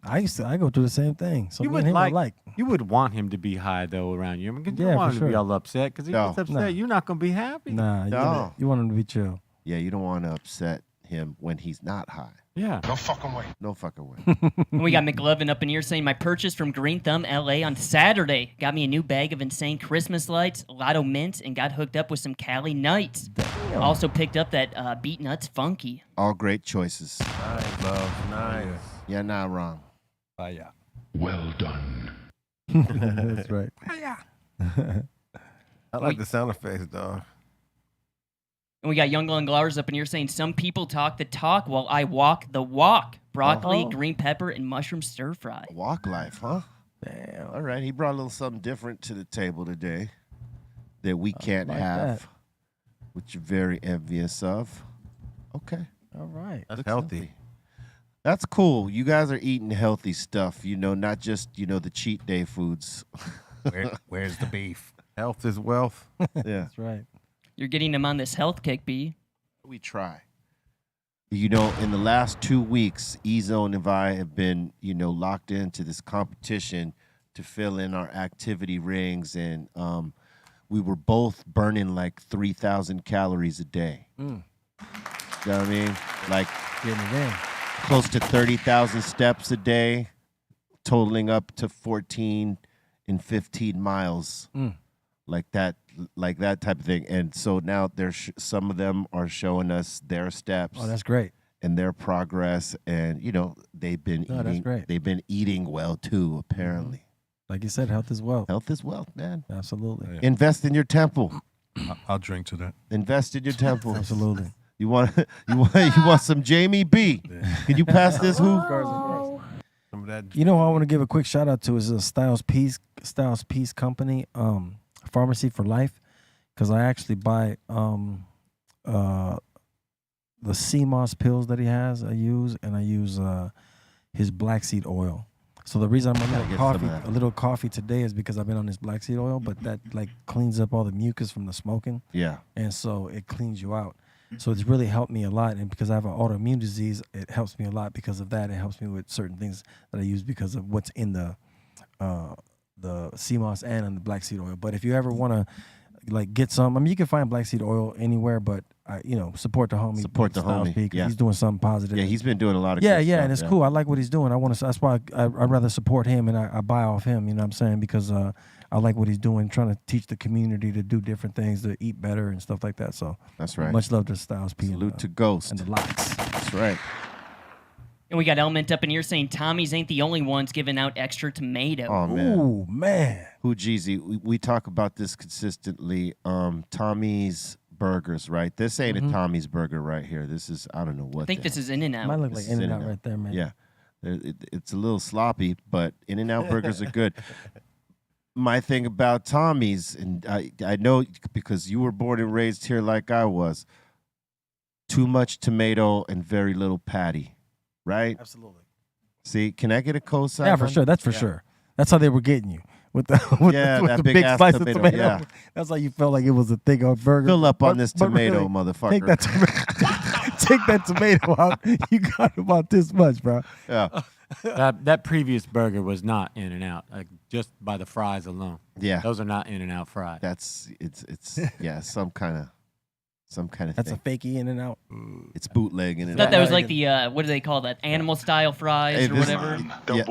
I go through the same thing. So You me would and him are like, you would want him to be high though around you. I mean, 'cause you Yeah, don't want for him to be sure. all upset because he No. gets upset. No. You're not gonna be happy. Nah, No. you want him to be chill. Yeah, you don't want to upset him when he's not high. Yeah. No fucking way. No fucking way. And we got McLovin up in here saying my purchase from Greenthumb LA on Saturday got me a new bag of insane Christmas lights, Lotto mints, and got hooked up with some Cali Nights. Also picked up that Beat Nuts Funky. All great choices. Nice, love. Nice. You're not wrong. Yeah. Well done. That's right. I like the sound effects, dog. And we got Young Lung Glars up in here saying some people talk the talk while I walk the walk. Broccoli, Uh-huh. green pepper, and mushroom stir fry. Walk life, huh? Damn. All right, he brought a little something different to the table today that we can't like have, that. which you're very envious of. Okay. All right. That's Looks healthy. healthy. That's cool. You guys are eating healthy stuff, not just, the cheat day foods. Where's the beef? Health is wealth. Yeah. That's right. You're getting him on this health kick, B. We try. You know, in the last 2 weeks, E-Zone and I have been, locked into this competition to fill in our activity rings, and we were both burning like 3,000 calories a day. You know what I mean? Like Getting it in. close to 30,000 steps a day, totaling up to 14 and 15 miles. Like that type of thing. And so now some of them are showing us their steps. Oh, that's great. And their progress, and they've been eating. That's great. They've been eating well too, apparently. Like you said, health is wealth. Health is wealth, man. Absolutely. Yeah. Invest in your temple. I'll drink to that. Invest in your temple. Absolutely. You want some Jamie B? Can you pass this? Who? Some of that. You know who I want to give a quick shout out to is a Styles Peace Company, Pharmacy for Life, because I actually buy the CMOS pills that he has. I use his black seed oil. So the reason I'm a little coffee today is because I've been on this black seed oil, but that like cleans up all the mucus from the smoking. Yeah. And so it cleans you out. So it's really helped me a lot. And because I have an autoimmune disease, it helps me a lot because of that. It helps me with certain things that I use because of what's in the CMOS and in the black seed oil. But if you ever want to like get some, I mean, you can find black seed oil anywhere, but support the homie. Support the Styles homie, P, 'cause yeah. he's doing something positive. Yeah, he's been doing a lot of Yeah, good yeah, stuff, and it's cool. I like what he's doing. That's why I'd rather support him and I buy off him. You know what I'm saying? Because I like what he's doing, trying to teach the community to do different things, to eat better and stuff like that. So That's right. much love to Styles P. Salute to Ghost. and the Locks. That's right. And we got Element up in here saying Tommy's ain't the only ones giving out extra tomato. Oh man. Ooh, man. Who Jeezy? We talk about this consistently. Tommy's Burgers, right? This ain't a Tommy's Burger right here. This is, I don't know what. I think this is In-N-Out. Might look This like is In-N-Out In-N-Out. right there, man. Yeah. It's a little sloppy, but In-N-Out burgers are good. My thing about Tommy's, and I know because you were born and raised here like I was, too much tomato and very little patty, right? Absolutely. See, can I get a cosign? Yeah, for sure. That's for sure. That's how they were getting you. With the, with Yeah, the, with that the big big ass slice tomato, of tomato. yeah. That's how you felt like it was a thing of burger. Fill up on But- this but tomato, really, motherfucker. Take that tomato. Take that tomato out. You got about this much, bro. Yeah. That previous burger was not In-N-Out, like just by the fries alone. Yeah. Those are not In-N-Out fries. That's yeah, some kind of That's thing. a fakey In-N-Out. It's bootlegging. I And thought that was like the, what do they call that? Animal style fries or whatever. Yeah,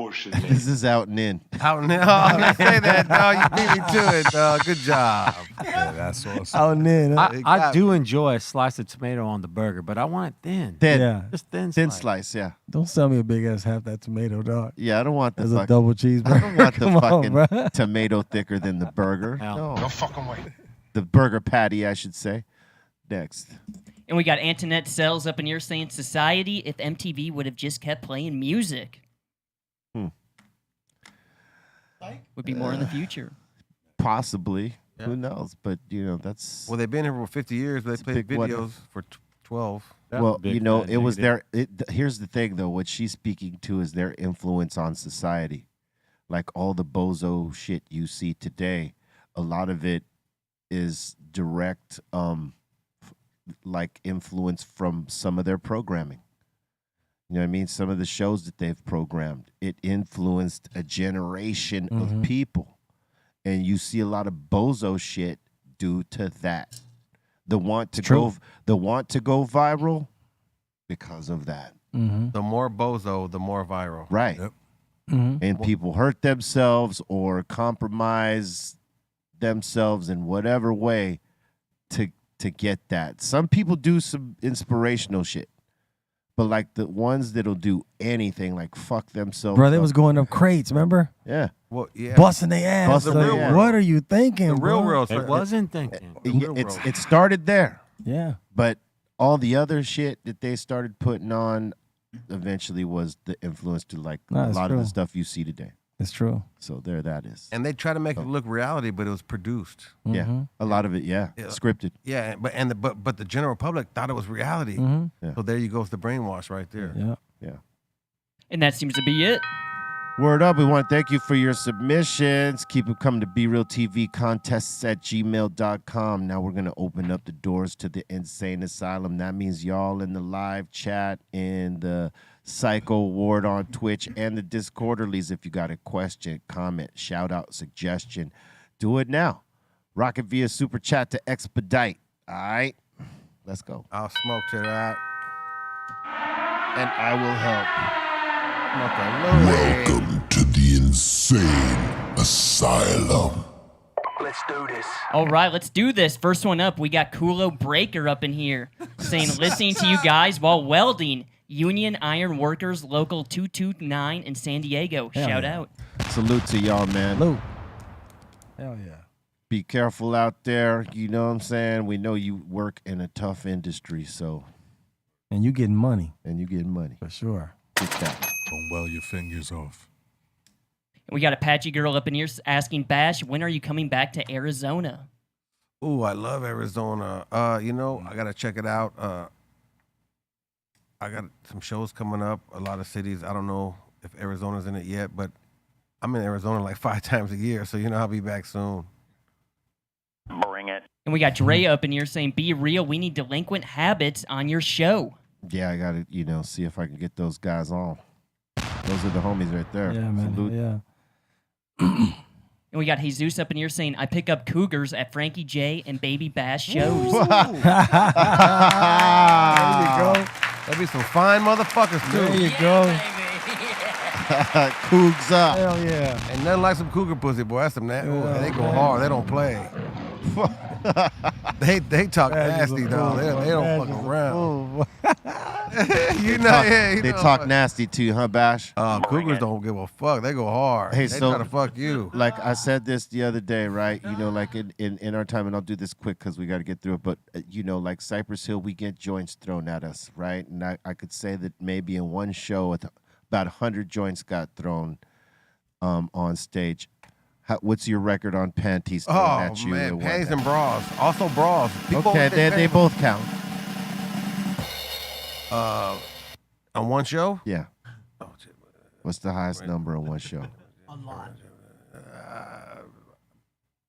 this is out and in. Out now. I was gonna say that, dog. You beat me to it, dog. Good job. Yeah, that's awesome. Out and in. I do enjoy a slice of tomato on the burger, but I want it thin. Thin, Yeah. Just thin slice. Yeah, Don't sell me a big ass half that tomato, dog. yeah. I don't want the As a fucking. double cheeseburger. I don't want the Come on, fucking bro. tomato thicker than the burger. Hell. No, fucking way. the burger patty, I should say. Next, And we got Antoinette Sells up in here saying society if MTV would have just kept playing music. Would be more in the future. possibly. Who knows? But that's. Well, they've been here for 50 years, but It's a they played big what videos for 12. Well, Big fat it was negative. here's the thing, though. What she's speaking to is their influence on society. Like all the bozo shit you see today, a lot of it is direct, like influence from some of their programming. You know what I mean? Some of the shows that they've programmed, it influenced a generation of people. And you see a lot of bozo shit due to that. The want to go viral because of that. The more bozo, the more viral. Right. Yep. And people hurt themselves or compromise themselves in whatever way to get that. Some people do some inspirational shit. But like the ones that'll do anything, like fuck themselves. Bro, they up. was going up crates, remember? Yeah. Well, yeah. Busting their ass. Busting Like, their ass. what are you thinking, The real bro? world. It wasn't thinking. It started there. Yeah. But all the other shit that they started putting on eventually was the influence to like No, a it's lot of the true. stuff you see today. It's true. So there that is. And they try to make it look reality, but it was produced. Yeah. A lot of it, yeah. Scripted. Yeah, but the general public thought it was reality. Yeah. So there you go with the brainwash right there. Yeah. Yeah. And that seems to be it. Word up. We want to thank you for your submissions. Keep them coming to BRealTV contests at gmail.com. Now we're going to open up the doors to the Insane Asylum. That means y'all in the live chat, in the Psycho Ward on Twitch, and the Discorderlies. If you got a question, comment, shout out, suggestion, do it now. Rock it via Super Chat to expedite. All right? Let's go. I'll smoke to that. And I will help. Welcome to the Insane Asylum. Let's do this. All right, let's do this. First one up, we got Kulo Breaker up in here saying, listening to you guys while welding. Union Iron Workers Local 229 in San Diego. Hell Shout yeah. out. Salute to y'all, man. Lou. Hell yeah. Be careful out there. You know what I'm saying? We know you work in a tough industry, so. And you getting money. And you getting money. For sure. Get that. Don't well your fingers off. We got Apache Girl up in here asking, Bash, when are you coming back to Arizona? Ooh, I love Arizona. You know, I gotta check it out. I got some shows coming up. A lot of cities. I don't know if Arizona's in it yet, but I'm in Arizona like 5 times a year, so you know I'll be back soon. Bring it. And we got Dre up in here saying, be real, we need delinquent habits on your show. Yeah, I got to, see if I can get those guys on. Those are the homies right there. Yeah, man. Salute. Yeah. And we got Jesus up in here saying, I pick up cougars at Frankie J and Baby Bash shows. There you go. There'll be some fine motherfuckers too. There you go. Cougs up. Hell yeah. Ain't nothing like some cougar pussy, boy. That's some they go hard. They don't play. they talk nasty, dog. They don't fuck around. You know, They talk nasty to you, huh, Bash? Cougars don't give a fuck. They go hard. Hey, they so- try to fuck you. Like I said this the other day, right? Like in our time, and I'll do this quick because we got to get through it. But, like Cypress Hill, we get joints thrown at us, right? And I could say that maybe in one show, about 100 joints got thrown on stage. What's your record on panties thrown at you? Man, at one panties time? and bras. Also bras. People Okay, always say they panties. both count. On one show? Yeah. What's the highest number on one show? A lot.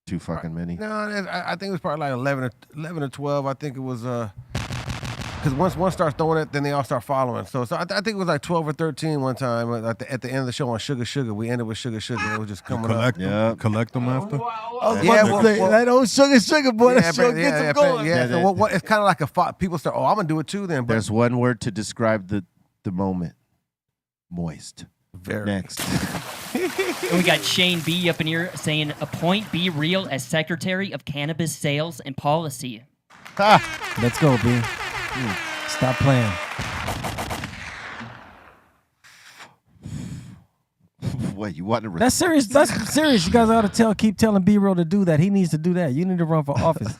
Too fucking many. No, I think it was probably like 11 or 12. I think it was because once one starts throwing it, then they all start following. So I think it was like 12 or 13 one time at the end of the show on Sugar Sugar. We ended with Sugar Sugar. It was just coming up. Collect them after? That old sugar boy, that sure gets him going. So what? It's kind of like people start. Oh, I'm gonna do it too. Then, but There's one word to describe the moment. Moist. very Next. And we got Shane B up in here saying, appoint Be Real as Secretary of Cannabis Sales and Policy. Let's go, B. Stop playing. What, you want to That's serious. That's serious. You guys ought to keep telling B-Real to do that. He needs to do that. You need to run for office.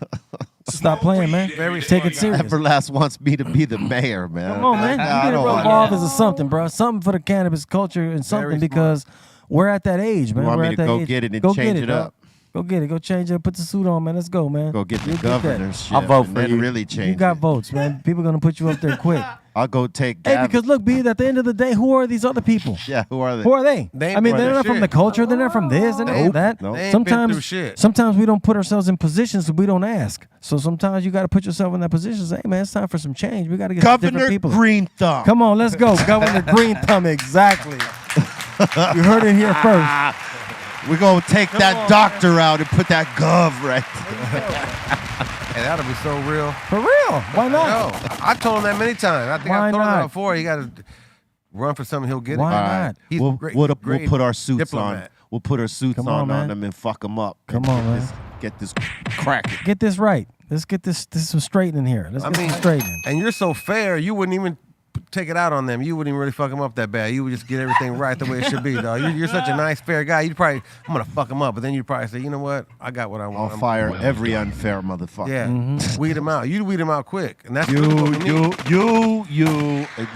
Stop playing, man. Take it serious. Everlast wants me to be the mayor, man. Come on, man. You need to run for office or something, bro. Something for the cannabis culture and something because we're at that age, man. You want we're me at to that go age. get it and Go change get it dog. up? Go get it. Go change it. Put the suit on, man. Let's go, man. Go get the You'll get that. governorship. I'll vote and for then you. really change You got it. votes, man. People gonna put you up there quick. I'll go take Hey, Gavin. because look, B, at the end of the day, who are these other people? Yeah, who are they? Who are they? They I mean, ain't they're from not from shit. the culture. They're not from this. They're not from that. Nope. They ain't been through shit. Sometimes we don't put ourselves in positions so we don't ask. So sometimes you got to put yourself in that position. Say, hey, man, it's time for some change. We got to get some Governor different people. Greenthumb. Come on, let's go. Governor Greenthumb, exactly. You heard it here first. We're going to take that doctor out and put that gov right Hey, that'll be so real. For real. Why not? No, I told him that many times. I think Why I told him not? that before. He got to run for something. He'll get Why it. not? He's We'll, great, we'll great put our suits diplomat. on. We'll put our suits Come on on, man. them and fuck them up. Come And on, get man. this- Get this cracking. Get this right. Let's get this some straightening here. Let's get some straightening. And you're so fair, you wouldn't even take it out on them. You wouldn't even really fuck them up that bad. You would just get everything right the way it should be, dog. You're such a nice, fair guy. You'd probably, I'm going to fuck them up. But then you'd probably say, you know what? I got what I want. I'll fire every unfair motherfucker. Yeah. Weed them out. You'd weed them out quick. And that's You, what we need.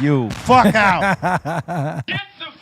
you. Fuck out.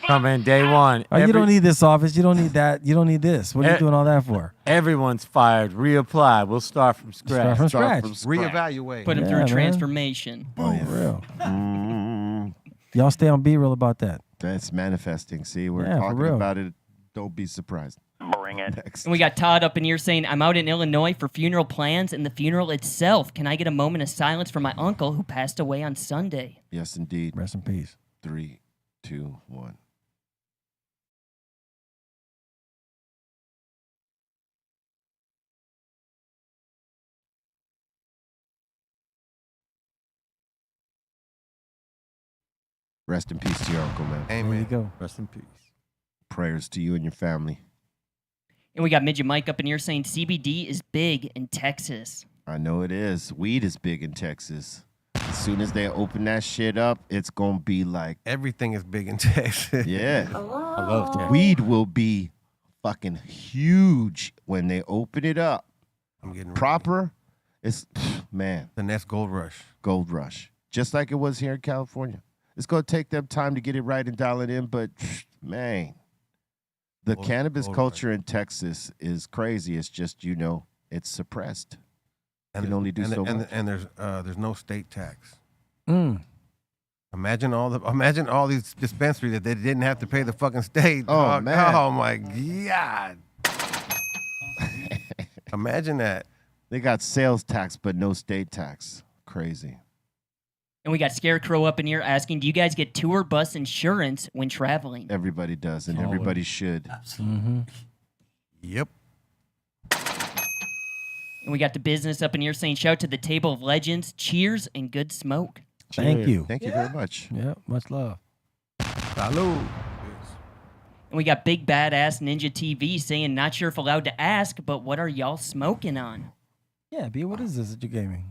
Come in day one. Oh, you don't need this office. You don't need that. You don't need this. What are you Eh, doing all that for? Everyone's fired. Reapply. We'll start from scratch. Start from Start scratch. from scratch. Reevaluate. Put him Yeah, through man. transformation. Oh, real. Y'all stay on B-Real about that. That's manifesting. See, we're Yeah, for talking real. about it. Don't be surprised. Bring it. Next. And we got Todd up in here saying, I'm out in Illinois for funeral plans and the funeral itself. Can I get a moment of silence for my uncle who passed away on Sunday? Yes, indeed. Rest in peace. 3, 2, 1. Rest in peace to your uncle, man. There you Amen. go. Rest in peace. Prayers to you and your family. And we got Midget Mike up in here saying CBD is big in Texas. I know it is. Weed is big in Texas. As soon as they open that shit up, it's going to be like, Everything is big in Texas. yeah. I love that. Weed will be fucking huge when they open it up. I'm getting ready. Proper, it's, man, The next gold rush. gold rush. Just like it was here in California. It's going to take them time to get it right and dial it in, but man, the Gold- cannabis gold culture in Texas is crazy. It's just, it's suppressed. And Can there's- only do and, so and, much. and there's no state tax. Mm. Imagine all these dispensaries that they didn't have to pay the fucking state. Oh, dog. man. Oh my god. Imagine that. They got sales tax, but no state tax. Crazy. And we got Scarecrow up in here asking, do you guys get tour bus insurance when traveling? Everybody does, and everybody should. Mm-hmm. Yep. And we got the business up in here saying, shout to the table of legends, cheers and good smoke. Thank you. Thank you very much. Yeah, much love. Salud. And we got Big Badass Ninja TV saying, not sure if allowed to ask, but what are y'all smoking on? Yeah, B, what is this that you gave me?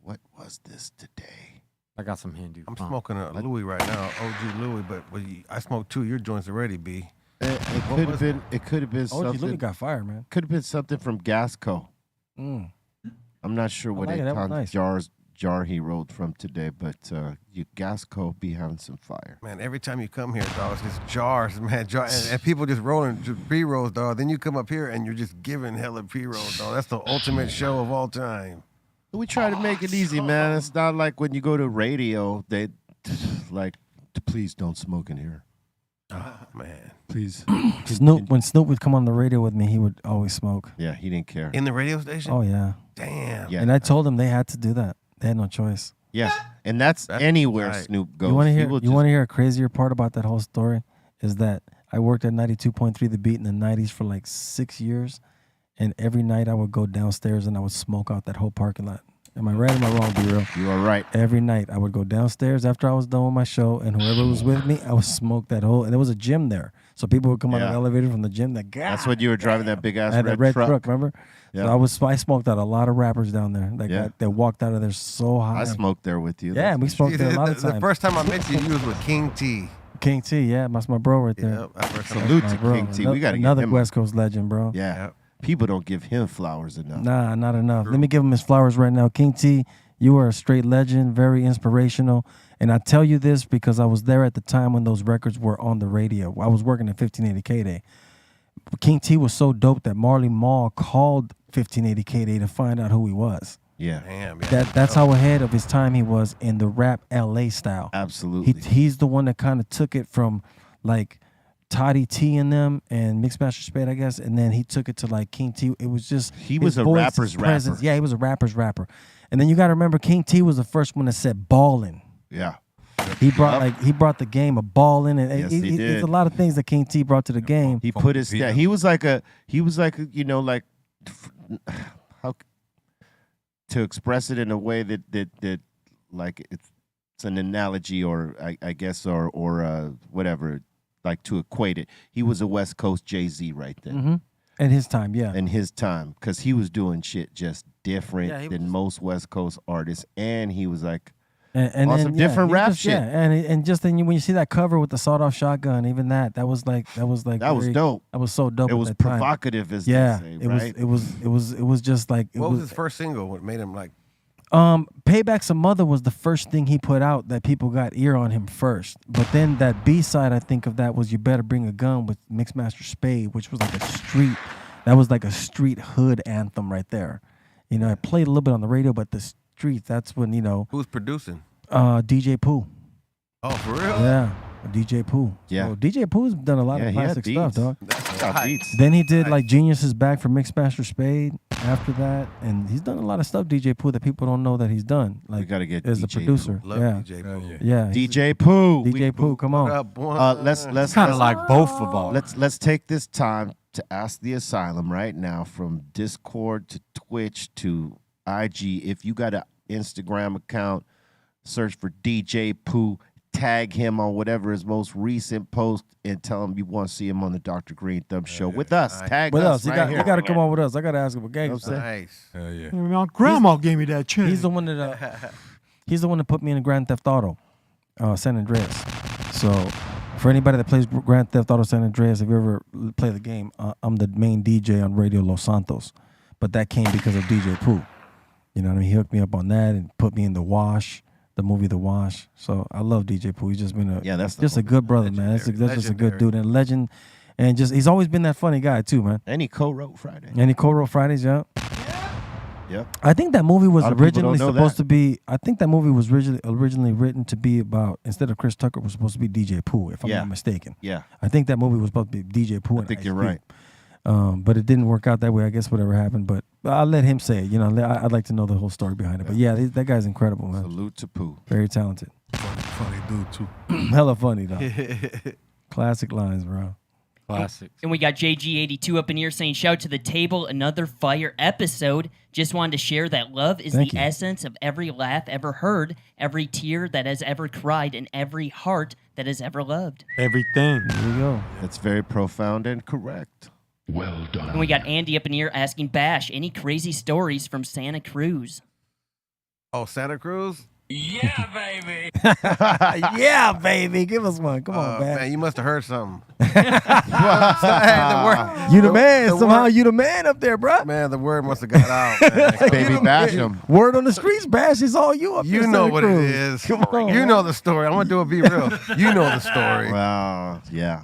What was this today? I got some Hindu. I'm smoking a Louis right now, OG Louis, but I smoked 2 of your joints already, B. It could have been. It could have been Oh, you something. got fired, man. Could have been something from Gasco. Mm. I'm not sure what like it. That was nice. jar he rolled from today, but Gasco be having some fire. Man, every time you come here, dog, it's just jars, man. And people just rolling pre-rolls, dog. Then you come up here and you're just giving hella pre-rolls, dog. That's the ultimate show of all time. We try to make it easy, man. It's not like when you go to radio, they like, please don't smoke in here. Oh, man. Please. When Snoop would come on the radio with me, he would always smoke. Yeah, he didn't care. In the radio station? Oh, yeah. Damn. Yeah. And I told them they had to do that. They had no choice. Yeah, and that's anywhere right. Snoop goes. You want to He hear? will You want to hear a crazier part about that whole story? Is that I worked at 92.3 The Beat in the 90s for like 6 years, and every night I would go downstairs and I would smoke out that whole parking lot. Am I right or am I wrong, B-Real? You are right. Every night I would go downstairs after I was done with my show, and whoever was with me, I would smoke that whole. And there was a gym there, so people would come out of the Yeah. elevator from the gym. That guy. That's when you were driving that big ass I had red, that red truck. truck. Remember? Yeah. So I smoked out a lot of rappers down there. That walked out of there so high. I smoked there with you. Yeah, we smoked there a lot of The times. first time I met you, you was with King T. King T, yeah, that's my bro right there. Yep. That first time I Salute My to bro. King T. We got to give another him. West Coast legend, bro. Yeah. Yep. People don't give him flowers enough. Nah, not enough. Let me give him his flowers right now. King T, you are a straight legend, very inspirational. And I tell you this because I was there at the time when those records were on the radio. I was working at 1580 K-Day. King T was so dope that Marley Marl called 1580 K-Day to find out who he was. Yeah, Damn. Yeah. That's how ahead of his time he was in the rap LA style. absolutely. He's the one that kind of took it from like Toddy T and them and Mixmaster Spade, I guess, and then he took it to like King T. It was just He his was a voice, rapper's his presence. rapper. Yeah, he was a rapper's rapper. And then you got to remember, King T was the first one that said ballin'. Yeah. He brought the game of ballin', and Yes, he did. There's a lot of things that King T brought to the game. He put his Yeah. he was like a how to express it in a way that like it's an analogy or I guess or whatever, like to equate it. He was a West Coast Jay-Z right then. Mm-hmm. At his time, yeah. In his time, because he was doing shit just different Yeah, he than was- most West Coast artists, and he was like And on some different he rap just- shit. Yeah, and just then when you see that cover with the sawed-off shotgun, even that was that was very- dope. That was so dope. It at was that time. provocative, as Yeah, they say, it right? was just like What was his first single? What made him like? Payback's a Mother was the first thing he put out that people got ear on him first. But then that B-side I think of that was You Better Bring a Gun with Mixmaster Spade, which was like a street, that was like a street hood anthem right there. You know, it played a little bit on the radio, but the streets, that's when, Who's producing? DJ Pooh. Oh, for real? Yeah, DJ Pooh. Yeah. So DJ Pooh's done a lot Yeah, of he had classic stuff, beats. dog. Got beats. Then he did like Genius is Back for Mixmaster Spade after that, and he's done a lot of stuff, DJ Pooh, that people don't know that he's done. Like, We gotta get as a DJ producer. Love Yeah, DJ Pooh. yeah. he's- DJ Pooh. DJ Pooh, come What on. up, boy? Let's Kind of like both of them. let's take this time to ask the asylum right now, from Discord to Twitch to IG. If you got an Instagram account, search for DJ Pooh, tag him on whatever his most recent post, and tell him you want to see him on the Dr. Greenthumb show with us. Tag With us us, right you here. got to come on with us. I got to ask him a gang. Nice. Hell yeah. My grandma gave me that check. He's the one that he's the one that put me in Grand Theft Auto, San Andreas. So for anybody that plays Grand Theft Auto San Andreas, if you ever play the game, I'm the main DJ on Radio Los Santos. But that came because of DJ Pooh. You know what I mean? He hooked me up on that and put me in The Wash, the movie The Wash. So I love DJ Pooh. He's just been that's a good brother, man. That's just a good dude and a legend. And just he's always been that funny guy too, man. And he co-wrote Friday. And he co-wrote Fridays, yeah. Yep. I think that movie was A lot of people originally don't know supposed that. to be. I think that movie was originally written to be about, instead of Chris Tucker, was supposed to be DJ Pooh, if I'm Yeah. not mistaken. Yeah. I think that movie was supposed to be DJ Pooh. I and think Ice you're Cube. right. But it didn't work out that way. I guess whatever happened, but I'll let him say it. You know, I'd like to know the whole story behind it. But yeah, that guy's incredible, man. Salute to Pooh. Very talented. Funny dude, too. Hella funny though. Classic lines, bro. Classics. And we got JG82 up in here saying, shout to the table, another fire episode. Just wanted to share that love is Thank the you. essence of every laugh ever heard, every tear that has ever cried, and every heart that has ever loved. Everything. There you go. That's very profound and correct. Well done. And we got Andy up in here asking Bash, any crazy stories from Santa Cruz? Oh, Santa Cruz? Yeah, baby. Yeah, baby. Give us one. Come on, man. Man, you must have heard something. You the man. the Somehow word- you the man up there, bro. Man, the word must have got out. Man. Baby bash him. Word on the streets, Bash. It's all you up there. You know Santa what it Cruz. is. Come on, You man. know the story. I'm gonna do a be real. You know the story. Well, yeah.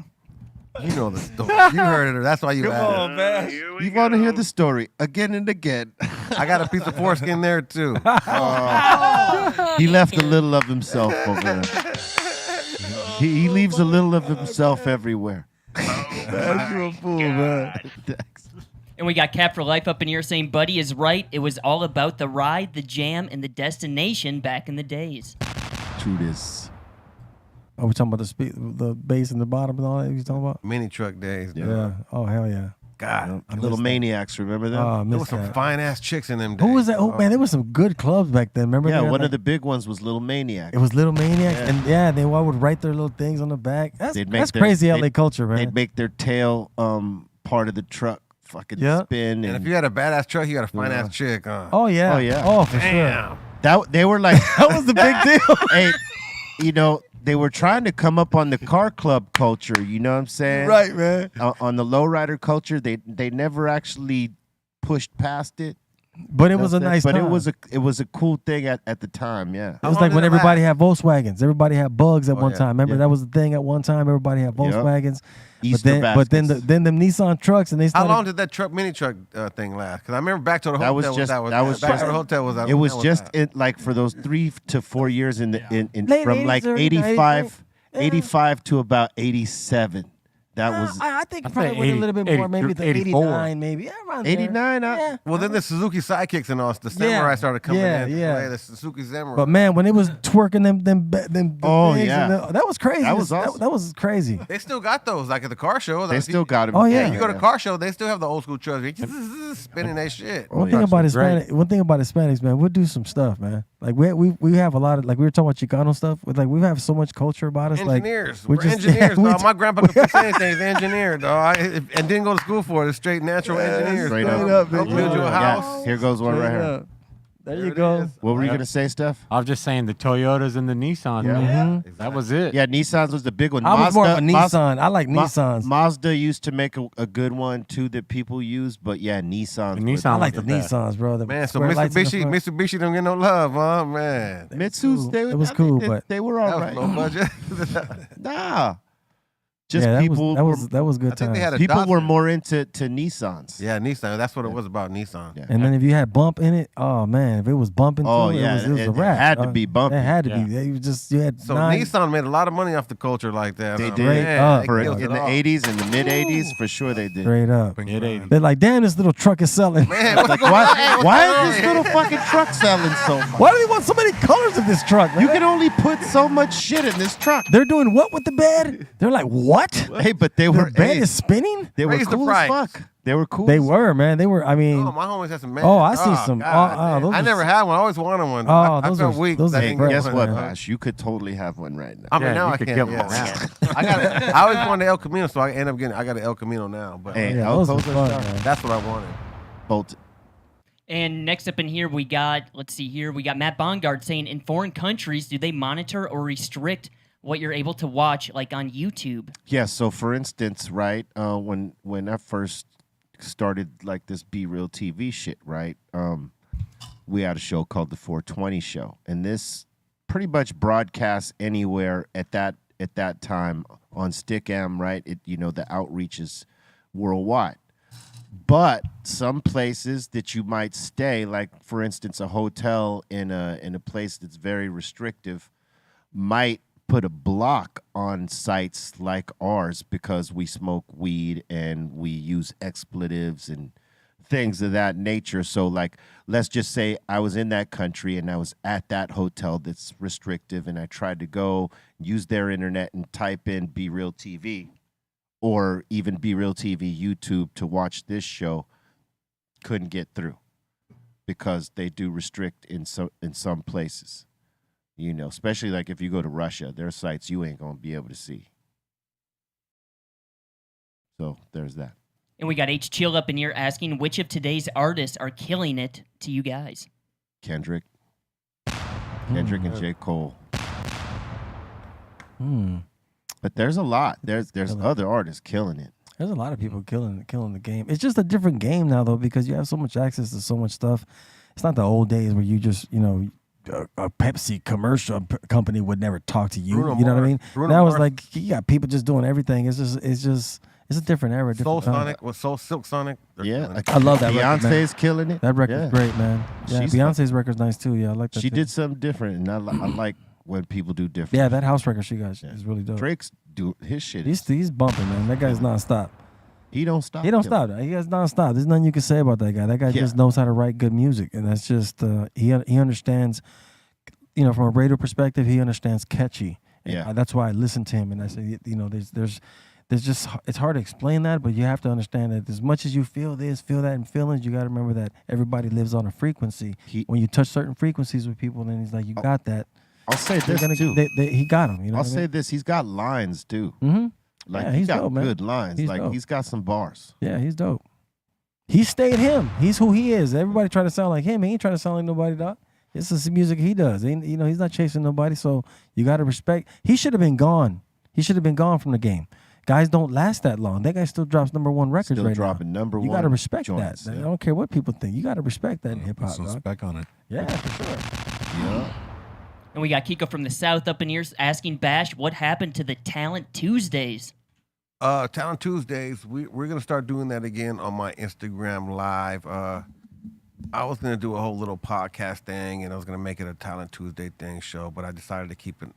You know the story. You heard it. That's why you asked. Bash. You want to hear the story again and again. I got a piece of foreskin there too. He left a little of himself over there. He leaves a little of himself everywhere. That's real fool, man. And we got Cap for Life up in here saying, Buddy is right. It was all about the ride, the jam, and the destination back in the days. True this. Are we talking about the bass in the bottom and all that you talking about? Mini truck days. Yeah. Oh, hell yeah. God. Little maniacs, remember them? Oh, I There missed was some that. fine ass chicks in them days. Who was that? Oh, man, there was some good clubs back then. Remember? yeah, they had, one like, of the big ones was Little Maniac. It was Little Maniacs. Yeah. And yeah, they all would write their little things on the back. That's They'd make their- crazy LA they'd- culture, man. They'd make their tail part of the truck fucking Yeah. spin. And if you had a badass truck, you got a fine ass chick, huh? Oh, yeah. Oh, yeah. Oh, for sure. Damn. that they were like, That was the big deal. hey, you know, they were trying to come up on the car club culture. You know what I'm saying? Right, man. On the lowrider culture, they never actually pushed past it. But it was a nice But time. it was a cool thing at the time. Yeah. It How was long like did when it everybody last? had Volkswagens. Everybody had bugs at Oh, one yeah. time. Remember Yeah. that was the thing at one time. Everybody had Volkswagens. Easter but then baskets. then them Nissan trucks and they How started. long did that mini truck thing last? Because I remember Back to the That Hotel. was just- that was that was Back just- to the Hotel was. It was that just that. like for those 3 to 4 years in Late from 80s, like early 85, 90s. 85 to about 87. That was I think I probably think went a little bit 80 more, maybe the 84. 89, maybe. Yeah, around there. 89. Yeah. Well, then the Suzuki Sidekicks and all the Yeah. Samurai started coming Yeah, in. yeah. Play the Suzuki Samurai. But man, when it was twerking them Oh, things yeah. and that was crazy. That was awesome. That was crazy. they still got those, like at the car show. they still got him. Oh, Yeah, yeah. you go to car show, they still have the old school trucks. They just spinning that shit. One thing trucks about were great. Hispanics, man, we'll do some stuff, man. Like we have a lot of, like we were talking about Chicano stuff. With like we have so much culture about us. Engineers. Like We're engineers, we dog. My grandpa could fix anything. He's an engineer, dog. And didn't go to school for it. It's straight natural engineers. straight dog. up. They'll build you a house. Yeah, here goes one right here. There There you it go. is. What were you gonna say, Steph? I was just saying the Toyotas and the Nissans. Yeah. man. Mhm. That was it. Yeah, Nissans was the big one. I was more of a Mazda- Nissan. I like Ma- Nissans. Mazda used to make a good one too that people use, but yeah, Nissans. The were Nissan I like the was best. Nissans, bro. The Man, so square lights in the Mitsubishi front. don't get no love, huh, man? Mitsu's. cool. They, It was I think cool, they, but- they were That all was right. low budget. Nah, Just yeah, people. that was good I think they times. had a People were Datsun. more into Nissans. Yeah, Nissan. That's what it was about, Nissan. Yeah. And then if you had bump in it, oh man, if it was bumping, Oh, too, yeah, it was a it wrap. had to be bumpy. It had to Yeah. be. You just you had So 9. Nissan made a lot of money off the culture like that. They huh? did. Man, they For killed in it the all. 80s and the mid 80s, for sure they did. Straight up. Mid-80s. They're like, damn, this little truck is selling. Man, what's Like, going on? Hey, what's why going is this on? little fucking truck selling so much? Why do they want so many colors of this truck? Man? You can only put so much shit in this truck. They're doing what with the bed? They're like, what? Hey, but they were The bed is spinning? they were Raise the cool as price. fuck. They were cool. They as- were, man. They were, I mean, Oh, my homies had some man. Oh, I see some- God, man. those I are never had one. I always wanted one. Oh, I those felt are- weak. those that are I didn't great. get Guess one. what, Bash? You could totally have one right now. I mean, Yeah, now you I could can't. get Yeah. one I always wanted the El Camino, so I ended up getting. I got an El Camino now, but Hey, yeah, how those are close fun, are man. that's what I wanted. both. And next up in here, we got, let's see here, we got Matt Bongard saying, in foreign countries, do they monitor or restrict what you're able to watch, like on YouTube? Yeah. So, for instance, right, when I first started like this Be Real TV shit, right, we had a show called the 420 Show, and this pretty much broadcasts anywhere at that time on Stickam, right? It the outreach is worldwide. But some places that you might stay, like for instance, a hotel in a place that's very restrictive, might put a block on sites like ours because we smoke weed and we use expletives and things of that nature. So, like, let's just say I was in that country and I was at that hotel that's restrictive, and I tried to go use their internet and type in Be Real TV or even Be Real TV YouTube to watch this show. Couldn't get through because they do restrict in some places. Especially like if you go to Russia, there are sites you ain't gonna be able to see. So there's that. And we got H Chill up in here asking, which of today's artists are killing it to you guys? Kendrick and J. Cole. But there's a lot. There's other artists killing it. There's a lot of people killing the game. It's just a different game now, though, because you have so much access to so much stuff. It's not the old days where you just, a Pepsi commercial company would never talk to you. Bruno You know what I Mars. mean? Bruno Now it's Mars. like you got people just doing everything. It's a different era. Soul Different time. Sonic was Soul Silk Sonic. They're Yeah, killing it. I love that record, man. Beyonce's killing it. That record's Yeah. great, man. Yeah, She's Beyonce's record's nice too. Yeah, I like that. She too. did something different, and I like when people do different. Yeah, that house record she got is really dope. Drake's do his shit. He's bumping, man. That guy's nonstop. He don't stop. He don't killing stop. He has nonstop. There's nothing you can say about that guy. That guy Yeah. just knows how to write good music, and that's just he understands. From a radio perspective, he understands catchy. And Yeah. that's why I listen to him. And I say, there's just it's hard to explain that, but you have to understand that as much as you feel this, feel that, and feelings, you got to remember that everybody lives on a frequency. When you touch certain frequencies with people, then he's like, you got that. I'll say They're this too. he got him. I'll say this: he's got lines too. Mm-hmm. Like Yeah, he's he's got dope, man. good lines. He's Like dope. he's got some bars. Yeah, he's dope. He stayed him. He's who he is. Everybody try to sound like him. He ain't trying to sound like nobody, dog. This is the music he does. He's not chasing nobody. So you got to respect. He should have been gone. He should have been gone from the game. Guys don't last that long. That guy still drops #1 records Still right dropping now. number You one got to respect joints, that. yeah. I don't care what people think. You got to respect that in hip Put hop, some dog. spec on it. Yeah, for sure. Yeah. And we got Kiko from the South up in here asking Bash, what happened to the Talent Tuesdays? Talent Tuesdays. We're gonna start doing that again on my Instagram Live. I was gonna do a whole little podcast thing, and I was gonna make it a Talent Tuesday thing show, but I decided to keep it